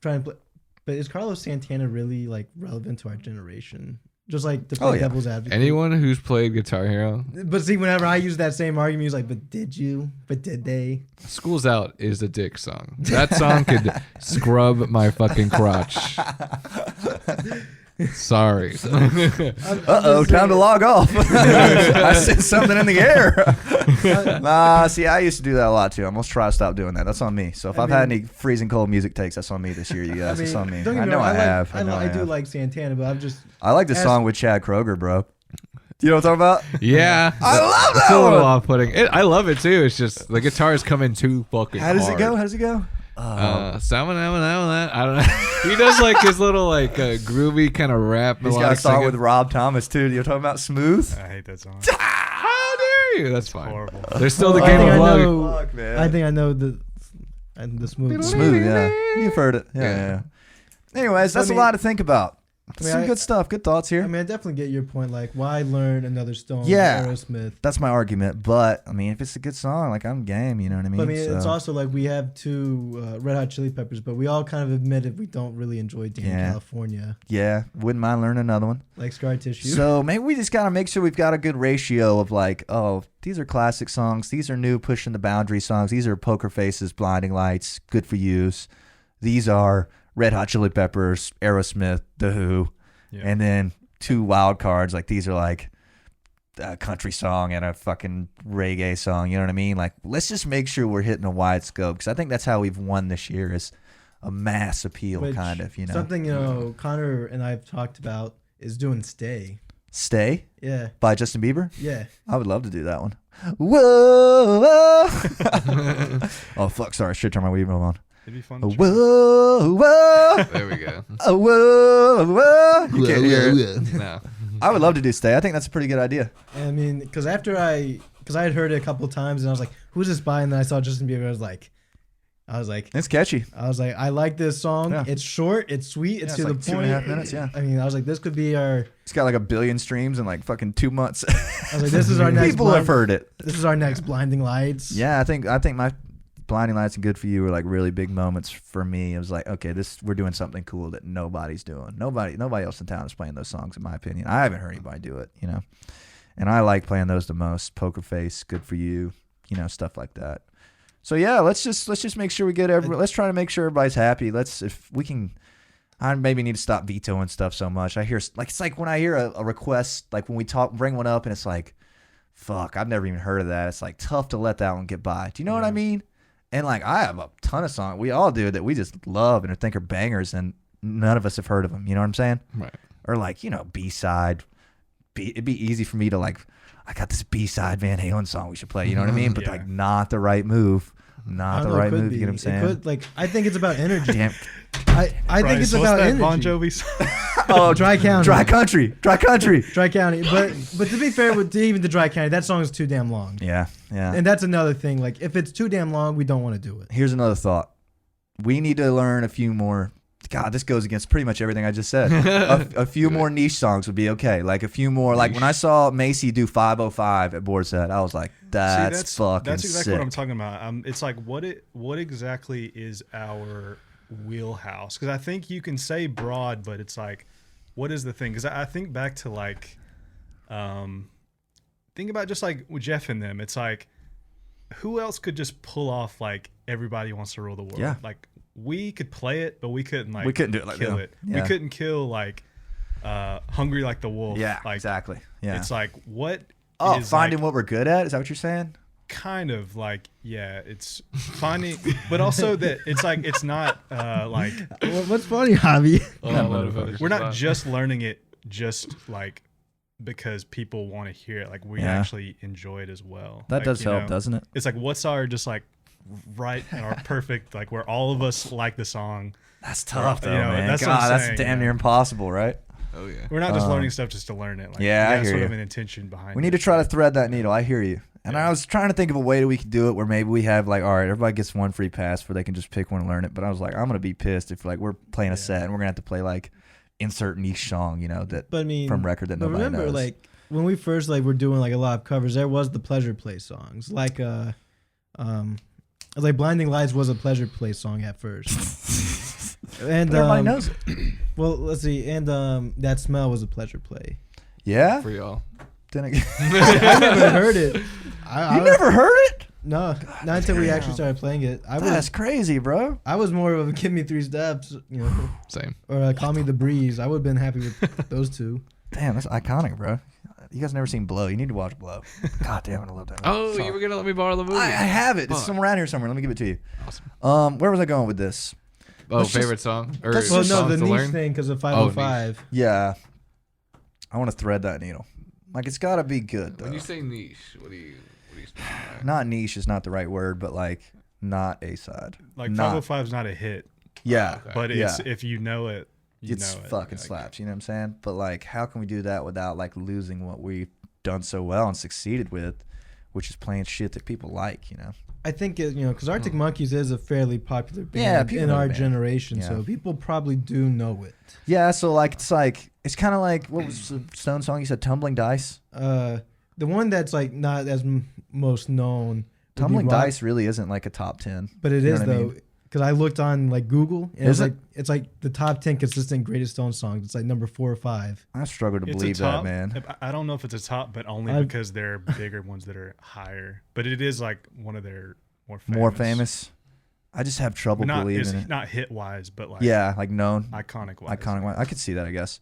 trying to play, but is Carlos Santana really like relevant to our generation? Just like to play devil's advocate. Anyone who's played Guitar Hero. But see, whenever I use that same argument, he's like, but did you? But did they? School's Out is a dick song. That song could scrub my fucking crotch. Sorry. Time to log off. I sent something in the air. Nah, see, I used to do that a lot too. I'm gonna try to stop doing that. That's on me. So if I've had any freezing cold music takes, that's on me this year, you guys. It's on me. I know I have. I do like Santana, but I like the song with Chad Kroeger, bro. You know what I'm talking about? Yeah. I love that It's a little one. off-putting. I love it too. It's just the guitars come in too fucking How does hard. it go? How does it go? I don't know. He does like his little like groovy kind of rap. He's got a song with Rob Thomas too. You're talking about Smooth? I hate that song. How dare you? That's fine. Horrible. There's still the I game think of I love. know. Fuck, man. I think I know the smooth. Smooth, yeah. You've heard it. Yeah. Anyways, that's a lot to think about. Some good stuff. Good thoughts here. I mean, I definitely get your point. Like, why learn another Stone? Yeah. Aerosmith. That's my argument. But, I mean, if it's a good song, like, I'm game. You know what I mean? But, I mean, it's also like we have two Red Hot Chili Peppers, but we all kind of admitted we don't really enjoy Damn California. Yeah. Wouldn't mind learning another one. Like Scar Tissue. So maybe we just got to make sure we've got a good ratio of like, oh, these are classic songs. These are new pushing the boundary songs. These are Poker Faces, Blinding Lights, Good for You's. These are Red Hot Chili Peppers, Aerosmith, The Who. Yeah. And then two wild cards. Like these are like a country song and a fucking reggae song. You know what I mean? Like let's just make sure we're hitting a wide scope because I think that's how we've won this year is a mass appeal kind of. You know something Connor and I've talked about is doing Stay. Stay? Yeah. By Justin Bieber? Yeah. I would love to do that one. Whoa. Oh fuck! Sorry, I should turn my Weeble on. It'd be fun. Whoa, whoa. There we go. Whoa, whoa. You can't hear it. No. I would love to do Stay. I think that's a pretty good idea. I mean, because I had heard it a couple of times and I was like, who's this by? And then I saw Justin Bieber. I was like, it's catchy. I like this song. Yeah. It's short. It's sweet. It's to the like point. 2.5 minutes. Yeah. I mean, I was like, this could be our. It's got like 1 billion streams in like fucking 2 months. I was like, this is our next. People have heard it. This is our next Blinding Lights. Yeah, I think my Blinding Lights and Good for You were like really big moments for me. It was like, okay, we're doing something cool that nobody's doing. Nobody else in town is playing those songs, in my opinion. I haven't heard anybody do it, you know. And I like playing those the most. Poker Face, Good for You, you know, stuff like that. So yeah, let's just make sure we get let's try to make sure everybody's happy. If we can. I maybe need to stop vetoing stuff so much. I hear like it's like when I hear a request, like when we bring one up, and it's like, fuck, I've never even heard of that. It's like tough to let that one get by. Do you know what I mean? And like I have a ton of songs we all do that we just love and think are bangers, and none of us have heard of them. You know what I'm saying? Right. Or like B-side. It'd be easy for me to like, I got this B-side Van Halen song we should play. You know what I mean? But like not the right move. Not the right move. You get what I'm saying? I think it's about energy. Damn. I think it's about energy. Bon Jovi song? Oh, Dry County. Dry Country. Dry Country. Dry County. But to be fair, with even the Dry County, that song is too damn long. Yeah. Yeah. And that's another thing. Like if it's too damn long, we don't want to do it. Here's another thought. We need to learn a few more. God, this goes against pretty much everything I just said. A few more niche songs would be okay. Like a few more. Like when I saw Macy do 505 at Board's Head, I was like, that's fucking That's exactly sick. what I'm talking about. It's like what exactly is our wheelhouse? Because I think you can say broad, but it's like, what is the thing? Because I think back to like, think about just like with Jeff and them. It's like, who else could just pull off like Everybody Wants to Rule the World? Yeah. Like we could play it, but we couldn't like we couldn't do it like kill them. it. Yeah. We couldn't kill like Hungry Like the Wolf. Yeah, like, exactly. Yeah. It's like what? Oh, is finding like, what we're good at? Is that what you're saying? kind of like, yeah, it's finding, but also that it's like it's not like What's funny, Javi? we're not just learning it just like because people want to hear it. Like we Yeah. actually enjoy it as well. That like, does you help, know, doesn't it? It's like what's our just like right and our perfect like where all of us like the song. That's tough, though, you know, man. that's what I'm God, that's saying, damn you near know. impossible, right? Oh yeah. We're not just learning stuff just to learn it. Like, Yeah, I that's hear sort you. of an intention behind We it. need to try to thread that needle. I hear you. And I was trying to think of a way that we could do it where maybe we have like, all right, everybody gets one free pass where they can just pick one and learn it. But I was like, I'm gonna be pissed if like we're playing a set and we're gonna have to play like insert niche song, you know, that But I mean, from record that but nobody remember, knows. like when we first like were doing like a lot of covers, there was the Pleasure Play songs. Like like Blinding Lights was a Pleasure Play song at first. And But everybody knows it. Well, let's see, and That Smell was a Pleasure Play. Yeah. For y'all. Then again, I never heard it. you never heard it? No, not until we actually started playing it. That's crazy, bro. I was more of a Give Me 3 Steps, Same. or Call Me the Breeze. I would have been happy with those two. Damn, that's iconic, bro. You guys never seen Blow? You need to watch Blow. God damn, I love that. Oh, song. you were gonna let me borrow the movie? I have it. It's Fuck. somewhere around here somewhere. Let me give it to you. Awesome. Where was I going with this? Oh, Let's favorite song? Or let's Well, just- no, songs the to niche learn? thing because of 505. Yeah, I want to thread that needle. Like it's got to be good though. When you say niche, what do you speak by? Not niche is not the right word, but like not a side. Like not, 505 is not a hit, Yeah, Okay. but yeah. it's if you know it, you It's know it. fucking Like, slaps. You know what I'm saying? But like, how can we do that without like losing what we've done so well and succeeded with, which is playing shit that people like? You know. I think because Arctic Monkeys is a fairly popular band Yeah, people in know the our band. generation, Yeah. so people probably do know it. Yeah. So like, it's kind of like what was the Stone song you said? Tumbling Dice. The one that's like not as most known. would be Tumbling Rock- Dice really isn't like a top 10. but it You know is what I though, mean? because I looked on like Google. And Is it? it's like the top 10 consistent greatest Stone songs. It's like number 4 or 5. I struggle to It's believe a top, that, man. I don't know if it's a top, but only I've- because there are bigger ones that are higher. But it is like one of their more famous. More famous. I just have trouble Not believing it. not hit wise, but like Yeah, like known, iconic wise. iconic one. I could see that, I guess.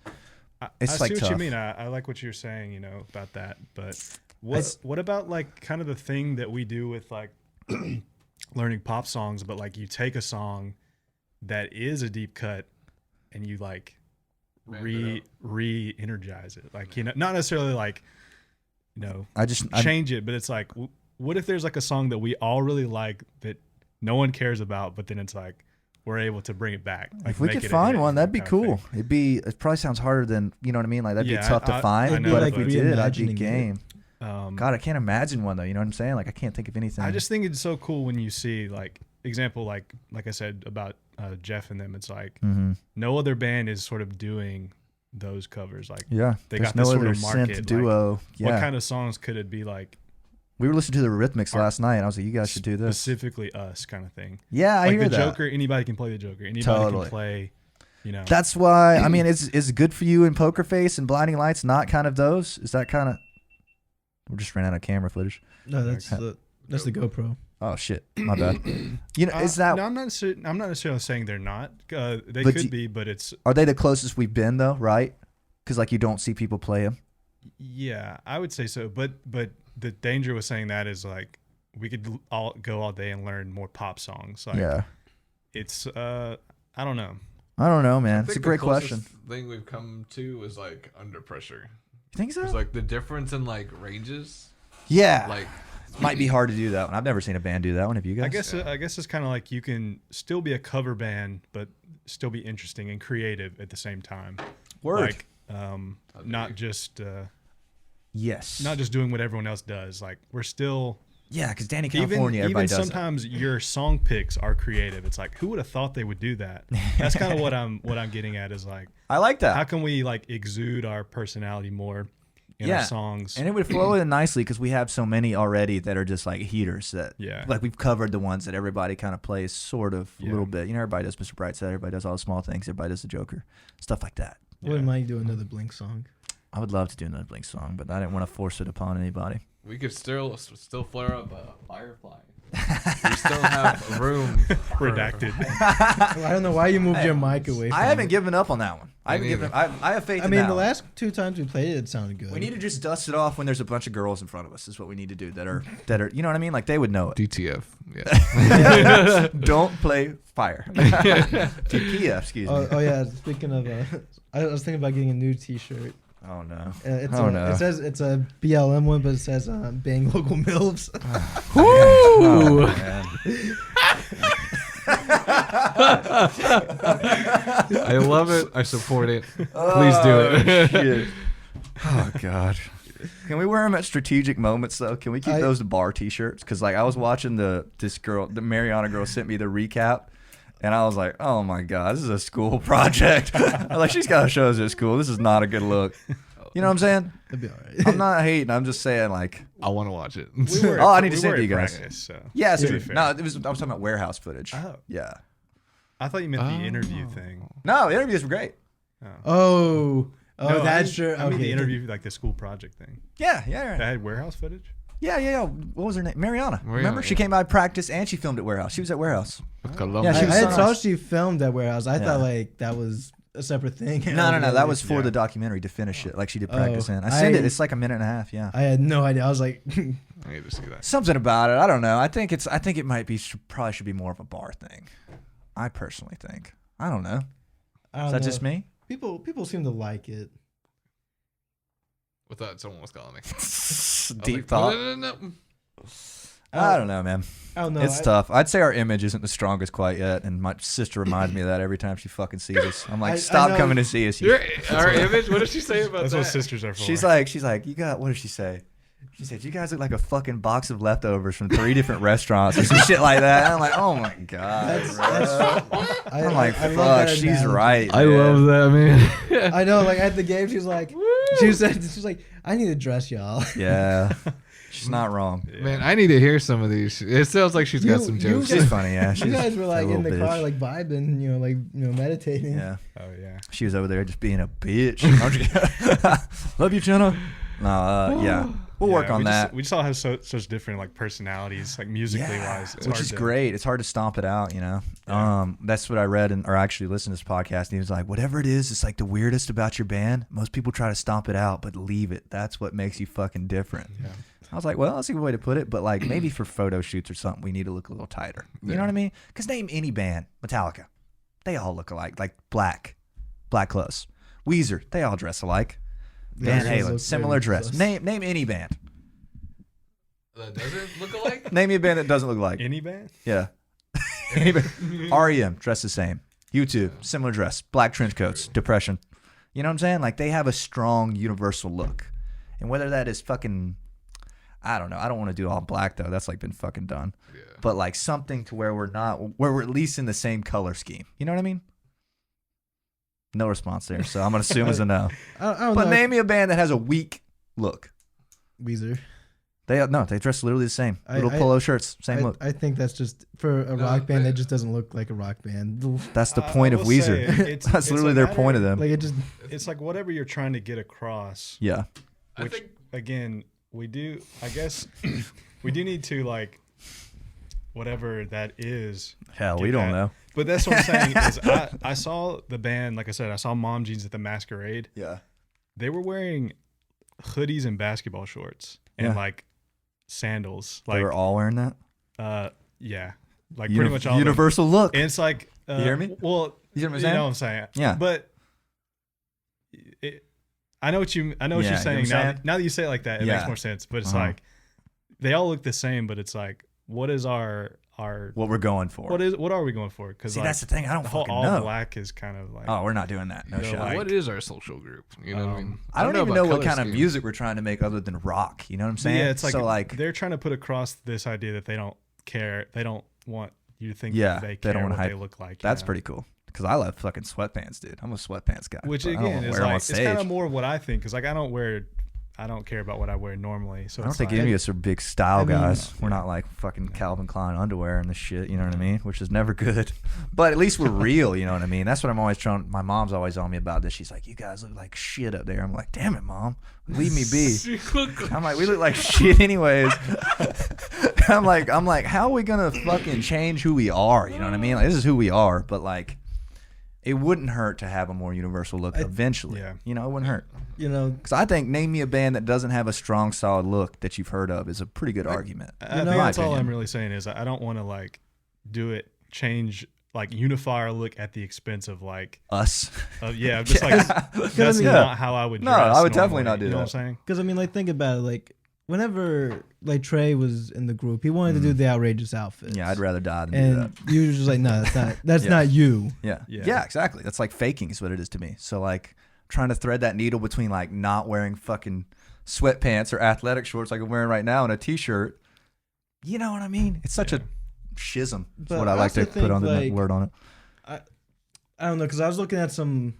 It's It's I like see what tough. you mean. I like what you're saying, about that. But what about like kind of the thing that we do with like learning pop songs, but like you take a song that is a deep cut and you like re-energize it, like not necessarily like I change it, but it's like what if there's like a song that we all really like that no one cares about, but then it's like we're able to bring it back. Like if we make could it a find hit one, that'd be kind of cool. thing. It probably sounds harder than, you know what I mean? Like that'd Yeah, be tough to I find, know, but if but- we did, I'd be reimagining it. game. God, I can't imagine one though. You know what I'm saying? Like I can't think of anything. I just think it's so cool when you see like example like I said about Jeff and them. It's like no other band is sort of doing those covers. Like yeah, they there's got no this sort other of market, synth like, duo. Yeah, what kind of songs could it be like? we were listening to the Rhythmics last night, and I was like, you guys should do this. Specifically us kind of thing. Yeah, I Like hear the that. Joker, anybody can play the Joker. Anybody Totally. can play. That's why. I mean, is good for you in Poker Face and Blinding Lights. Not kind of those. Is that kind of? We just ran out of camera footage. No, that's the GoPro. Oh shit, my bad. Is that? No, I'm not necessarily saying they're not. They But could be, but it's Are they the closest we've been though? Right? Because like you don't see people play them. yeah, I would say so. But the danger with saying that is like we could all go all day and learn more pop songs. Like Yeah. it's I don't know. I don't know, I man. think It's a the great closest question. thing we've come to is like Under Pressure. You think so? It's like the difference in like ranges. Yeah. Like Might be hard to do that one. I've never seen a band do that one. Have you guys? I guess it's kind of like you can still be a cover band, but still be interesting and creative at the same time. Word. Like not just Yes. not just doing what everyone else does. Like we're still Yeah, because Danny even California, everybody does sometimes your song picks are creative. It's like who would have thought they would do that? That's kind of what I'm getting at is like that. I like that. how can we like exude our personality more in our songs? And it would flow in nicely because we have so many already that are just like heaters that, Yeah. like we've covered the ones that everybody kind of plays sort of a Yeah. little bit. You know, everybody does Mr. Brightside, everybody does all the small things, everybody does the Joker, stuff like that. Wouldn't mind do another Blink song. I would love to do another Blink song, but I didn't want to force it upon anybody. we could still flare up a Firefly. We still have room. Redacted. I don't know why you moved your mic away. From I haven't it. given up on that one. I haven't Me given. neither. I have faith. I in mean, that the one. last 2 times we played it sounded good. We need to just dust it off when there's a bunch of girls in front of us. Is what we need to do. That are. You know what I mean? Like they would know it. DTF. Yeah. Don't play fire. TPF, excuse me. Oh yeah. Speaking of, I was thinking about getting a new T-shirt. Oh no. It's Oh, a, no. It says it's a BLM one, but it says "Bang Local Milfs." Oh, man. I love it. I support it. Please do it. Shit. Oh god. Can we wear them at strategic moments though? Can we keep those bar T-shirts? Because like I was watching the Mariana girl sent me the recap, and I was like, oh my god, this is a school project. I'm like, she's got to show us at school. This is not a good look. You know what I'm saying? It'll be all right. I'm not hating. I'm just saying like, I want to watch it. We were Oh, I need to we send were it to at you guys. practice, so. yeah, To be dude. fair. No, I was talking about warehouse footage. Oh. Yeah. I thought you meant the interview thing. No, the interviews were great. Oh, No, that's I true. mean Okay. the interview, like the school project thing. Yeah. That had warehouse footage. Yeah. What was her name? Mariana. Remember? Yeah. She came by practice and she filmed at Warehouse. She was at Warehouse. Columbus. Yeah, she was I so saw nice. she filmed at Warehouse. I Yeah. thought like that was a separate thing. No. That was for Yeah. the documentary to finish it. Like she did practice Oh, in. I sent it. It's like a minute and a half. Yeah. I had no idea. I was like, I need to see that. Something about it. I don't know. I think it might be probably should be more of a bar thing. I personally think. I don't know. I don't Is that know. just me? People seem to like it. Without someone was calling me. Deep thought. No. I don't know, man. I don't know. It's tough. I'd say our image isn't the strongest quite yet, and my sister reminds me of that every time she fucking sees us. I'm like, I stop know- coming to see us. You. Our image? What did she say about That's that? what sisters are for. She's like, you got. What did she say? She said, you guys look like a fucking box of leftovers from 3 different restaurants or some shit like that. And I'm like, oh my god. I'm like, I love fuck, that she's analogy. right. I man. love that, man. I know. Like at the game, she's like, she's like, I need to dress y'all. Yeah, she's not wrong. Man, I need to hear some of these. It sounds like she's got You- some you jokes. She's funny, yeah. You She's guys were like a in the little car, bitch. like vibing, meditating. Yeah, Oh yeah. she was over there just being a bitch. Love you, Jenna. No, yeah, we'll work Yeah, on that. We just all have such different like personalities, like musically wise. It's which hard is to- great. It's hard to stomp it out, you know. Yeah. That's what I read or actually listened to this podcast. And he was like, whatever it is, it's like the weirdest about your band. Most people try to stomp it out, but leave it. That's what makes you fucking different. Yeah. I was like, well, that's a good way to put it. But like maybe for photo shoots or something, we need to look a little tighter. You know what I mean? Because name any band, Metallica, they all look alike. Like black clothes. Weezer, they all dress alike. Van Yeah, Halen, those similar are dress. close. Name any band. That doesn't look alike? Name me a band that doesn't look alike. Any band? Yeah. REM, dress the same. U2, similar dress. Black trench coats, Depression. You know what I'm saying? Like they have a strong universal look. And whether that is fucking, I don't know. I don't want to do all black though. That's like been fucking done. Yeah. But like something to where we're at least in the same color scheme. You know what I mean? No response there. So I'm going to assume it's a no. I don't But know. name me a band that has a weak look. Weezer. They dress literally the same. I- Little I- polo shirts, same look. I think that's just for a rock band that just doesn't look like a rock band. That's the point of will say, Weezer. it's- That's it's literally a their matter- point of them. Like it just It's like whatever you're trying to get across. Yeah. I Which think again, we do. I guess we do need to like whatever that is. Hell, get we don't that. know. But that's what I'm saying is I saw the band. Like I said, I saw Mom Jeans at the Masquerade. Yeah. They were wearing hoodies and basketball shorts and Yeah. like sandals. They Like were all wearing that. yeah, like pretty much all of them. universal look. And it's like You hear me? Well, You know what I'm you saying? know what I'm saying. Yeah. But I know what Yeah, you're you know what saying I'm now. saying? Now that you say it like that, it Yeah. makes more sense. But it's Uh-huh. like they all look the same, but it's like, what is our What we're going for. what are we going for? Because See, like, that's the thing. I don't the whole fucking all know. black is kind of like Oh, we're not doing that. No They're shot. like- what is our social group? You know what I mean? I don't even about know what color kind of scheme. music we're trying to make other than rock. You know what I'm saying? yeah, it's like so like they're trying to put across this idea that they don't care. They don't want you to think Yeah, they they care don't wanna what hype. they look like. you that's know? pretty cool. Because I love fucking sweatpants, dude. I'm a sweatpants guy. Which but I don't again wanna is wear 'em like on it's stage. kind of more what I think because like I don't care about what I wear normally. So I don't it's think like, any of us are big style I mean, guys. We're not like fucking Calvin Klein underwear and the shit, you know what I mean? Which is never good. But at least we're real, you know what I mean? That's what I'm always trying. My mom's always on me about this. She's like, you guys look like shit up there. I'm like, damn it, Mom. Leave me be. I'm like, we look like shit anyways. I'm like, how are we going to fucking change who we are? You know what I mean? Like, this is who we are. But like, it wouldn't hurt to have a more universal look eventually. yeah. You know, it wouldn't hurt. Because I think name me a band that doesn't have a strong, solid look that you've heard of is a pretty good argument. I think my that's all opinion. I'm really saying is I don't want to like change like unify our look at the expense of like Us. yeah just like that's Yeah. not how I would No, dress I would definitely normally, not do you know that. what I'm saying? I mean, like think about it. Like whenever like Trey was in the group, he wanted to do the outrageous outfits. Yeah, I'd rather die than do that. And you were just like, no, that's Yeah. not you. Yeah. Yeah. Yeah, exactly. That's like faking is what it is to me. So like trying to thread that needle between like not wearing fucking sweatpants or athletic shorts like I'm wearing right now and a t-shirt. You know what I mean? It's such a schism. That's But what I I like to also put on the think, like, word on it. I don't know, because I was looking at some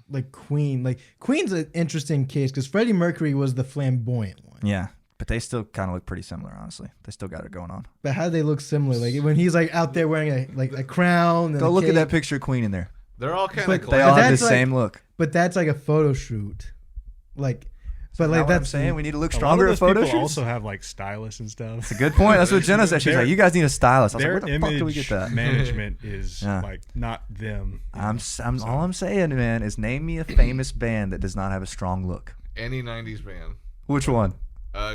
like Queen. Like Queen's an interesting case because Freddie Mercury was the flamboyant one. Yeah. But they still kind of look pretty similar, honestly. They still got it going on. But how do they look similar? Like when he's like out there wearing a crown. And Go a look at cape. that picture of Queen in there. They're all kind But of They But all have the that's like- same look. But that's like a photo shoot. Like But like what I'm that's saying. We need to look A lot stronger of at those photo people shoots. also have like stylists and stuff. It's a good point. That's what Jenna said. She's like, you guys need a stylist. I was Their like, where the fuck do we get that? management is Yeah. like not them. All I'm saying, man, is name me a famous band that does not have a strong look. Any 90s band. Which one?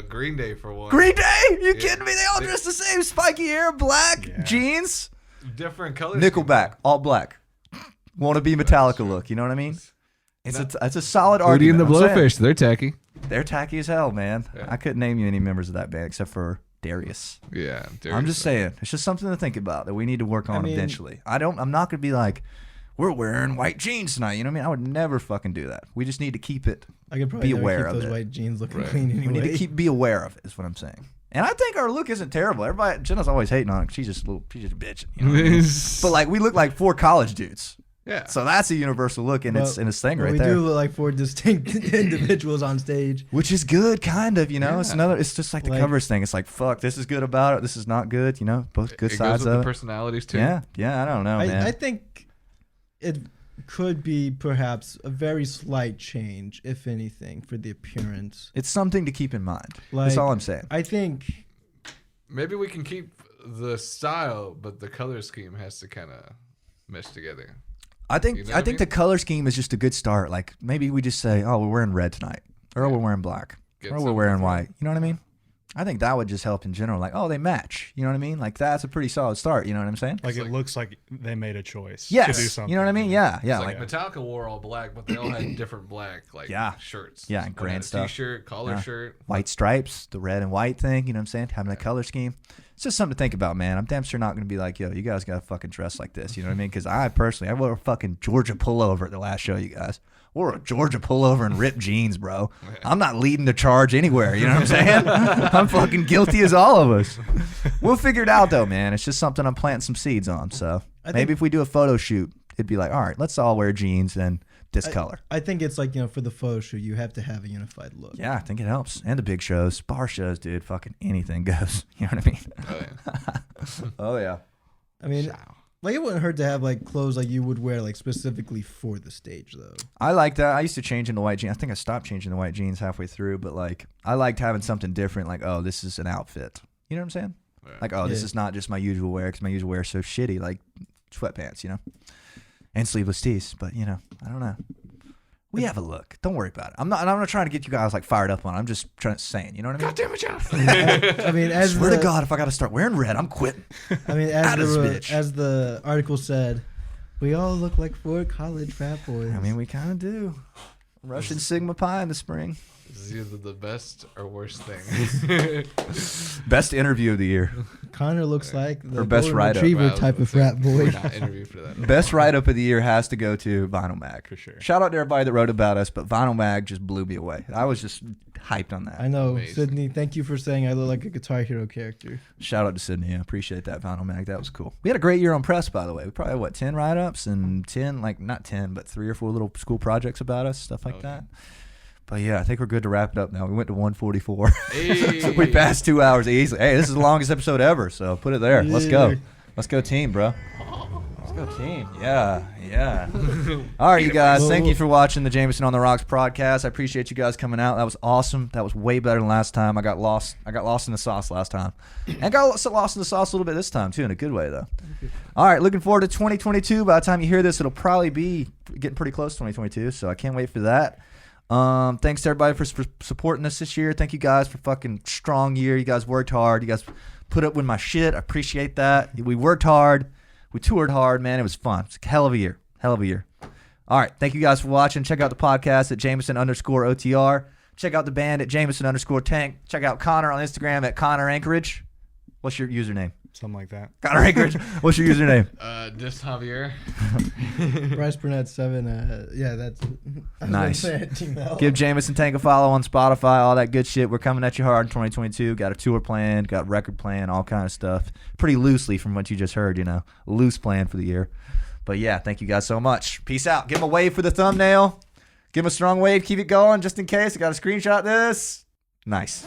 Green Day for one. Green Day? You kidding me? They all dress the same. Spiky hair, black jeans. Different colors. Nickelback, all black. Want to be Metallica look. You know what I mean? It's a solid Hootie argument. and the I'm saying. Blowfish. They're tacky. They're tacky as hell, man. Yeah. I couldn't name you any members of that band except for Darius. Yeah. I'm just saying, it's just something to think about that we need to work on eventually. I'm not gonna be like, we're wearing white jeans tonight. You know what I mean? I would never fucking do that. We just need to keep it. I could probably be never aware keep of those it. white jeans looking Right. clean anyway. We need to be aware of it. Is what I'm saying. And I think our look isn't terrible. Everybody, Jenna's always hating on it. She's just a bitch. You know what I mean? But like, we look like 4 college dudes. Yeah. So that's a universal look, and it's thing But right we there. do look like 4 distinct individuals on stage. Which is good, kind of. You know, Yeah. it's just like the Like- covers thing. It's like, fuck, this is good about it. This is not good. You know, both good it sides goes with of the it. personalities too. Yeah. I don't know, man. I think it could be perhaps a very slight change, if anything, for the appearance. It's something to keep in mind. Like, That's all I'm saying. I think Maybe we can keep the style, but the color scheme has to kind of mesh together. I think You know I what I think mean? the color scheme is just a good start. Like maybe we just say, oh, we're wearing red tonight, or we're wearing black, Get or we're something wearing from white. You know what I mean? I think that would just help in general. Like, oh, they match. You know what I mean? Like that's a pretty solid start. You know what I'm saying? Like it looks like they made a choice Yes. to do something. You know what I mean? Yeah. It's Like like Metallica wore all black, but they all had different black shirts. Yeah, and One had grand a stuff. T-shirt, collar Yeah. shirt. white stripes, the red and white thing. You know what I'm saying? Having a color scheme. It's just something to think about, man. I'm damn sure not going to be like, yo, you guys got to fucking dress like this. You know what I mean? Because I wore a fucking Georgia pullover at the last show, you guys. Wore a Georgia pullover and ripped jeans, bro. I'm not leading the charge anywhere. You know what I'm saying? I'm fucking guilty as all of us. We'll figure it out, though, man. It's just something I'm planting some seeds on. So maybe if we do a photo shoot, it'd be like, all right, let's all wear jeans and this color. I think it's like, for the photo shoot, you have to have a unified look. Yeah, I think it helps. And the big shows, bar shows, dude, fucking anything goes. You know what I mean? Oh, yeah. Oh, yeah. I mean, like it wouldn't hurt to have like clothes like you would wear like specifically for the stage, though. I like that. I used to change into white jeans. I think I stopped changing to white jeans halfway through, but like I liked having something different. Like, oh, this is an outfit. You know what I'm saying? Yeah. Like, oh, this Yeah. is not just my usual wear because my usual wear is so shitty, like sweatpants, you know, and sleeveless tees. But I don't know. We have a look. Don't worry about it. I'm not trying to get you guys like fired up on it. I'm just saying. You know what I mean? God damn it, Jeff. I mean, as Swear to God, if I got to start wearing red, I'm quitting. I mean, Out of this bitch. as the article said, we all look like 4 college frat boys. I mean, we kind of do. Russian Sigma Pi in the spring. This is either the best or worst thing. Best interview of the year. Connor looks like the Or best golden write-up. retriever Wow, type of that's- frat boy. We're not interviewed for that. Best write-up of the year has to go to Vinyl Mag. For sure. Shout out to everybody that wrote about us, but Vinyl Mag just blew me away. I was just hyped on that. I know, Amazing. Sydney. Thank you for saying I look like a Guitar Hero character. Shout out to Sydney. I appreciate that, Vinyl Mag. That was cool. We had a great year on press, by the way. We probably had, 10 write-ups and 10, like not 10, but 3 or 4 little school projects about us, stuff like that. But yeah, I think we're good to wrap it up now. We went to 144. Hey. We passed 2 hours easily. Hey, this is the longest episode ever, so put it there. Let's go. Yeah. Let's go team, bro. Let's go team. Yeah. All right, you guys. Thank you for watching the Jameson on the Rocks podcast. I appreciate you guys coming out. That was awesome. That was way better than last time. I got lost in the sauce last time. And got lost in the sauce a little bit this time, too, in a good way, though. All right, looking forward to 2022. By the time you hear this, it'll probably be getting pretty close to 2022, so I can't wait for that. Thanks to everybody for supporting us this year. Thank you guys for fucking strong year. You guys worked hard. You guys put up with my shit. I appreciate that. We worked hard. We toured hard, man. It was fun. It's a hell of a year. All right. Thank you guys for watching. Check out the podcast at Jameson_OTR. Check out the band at Jameson_Tank. Check out Connor on Instagram at Connor Ankerich. What's your username? Something like that. Connor Ankerich. What's your username? Just Javier. Bryce Burnette 7. Yeah, that's I was Nice. gonna say at Gmail. Give Jameson Tank a follow on Spotify, all that good shit. We're coming at you hard in 2022. Got a tour planned, got record planned, all kind of stuff. Pretty loosely from what you just heard, loose plan for the year. But yeah, thank you guys so much. Peace out. Give him a wave for the thumbnail. Give him a strong wave. Keep it going just in case. I got to screenshot this. Nice.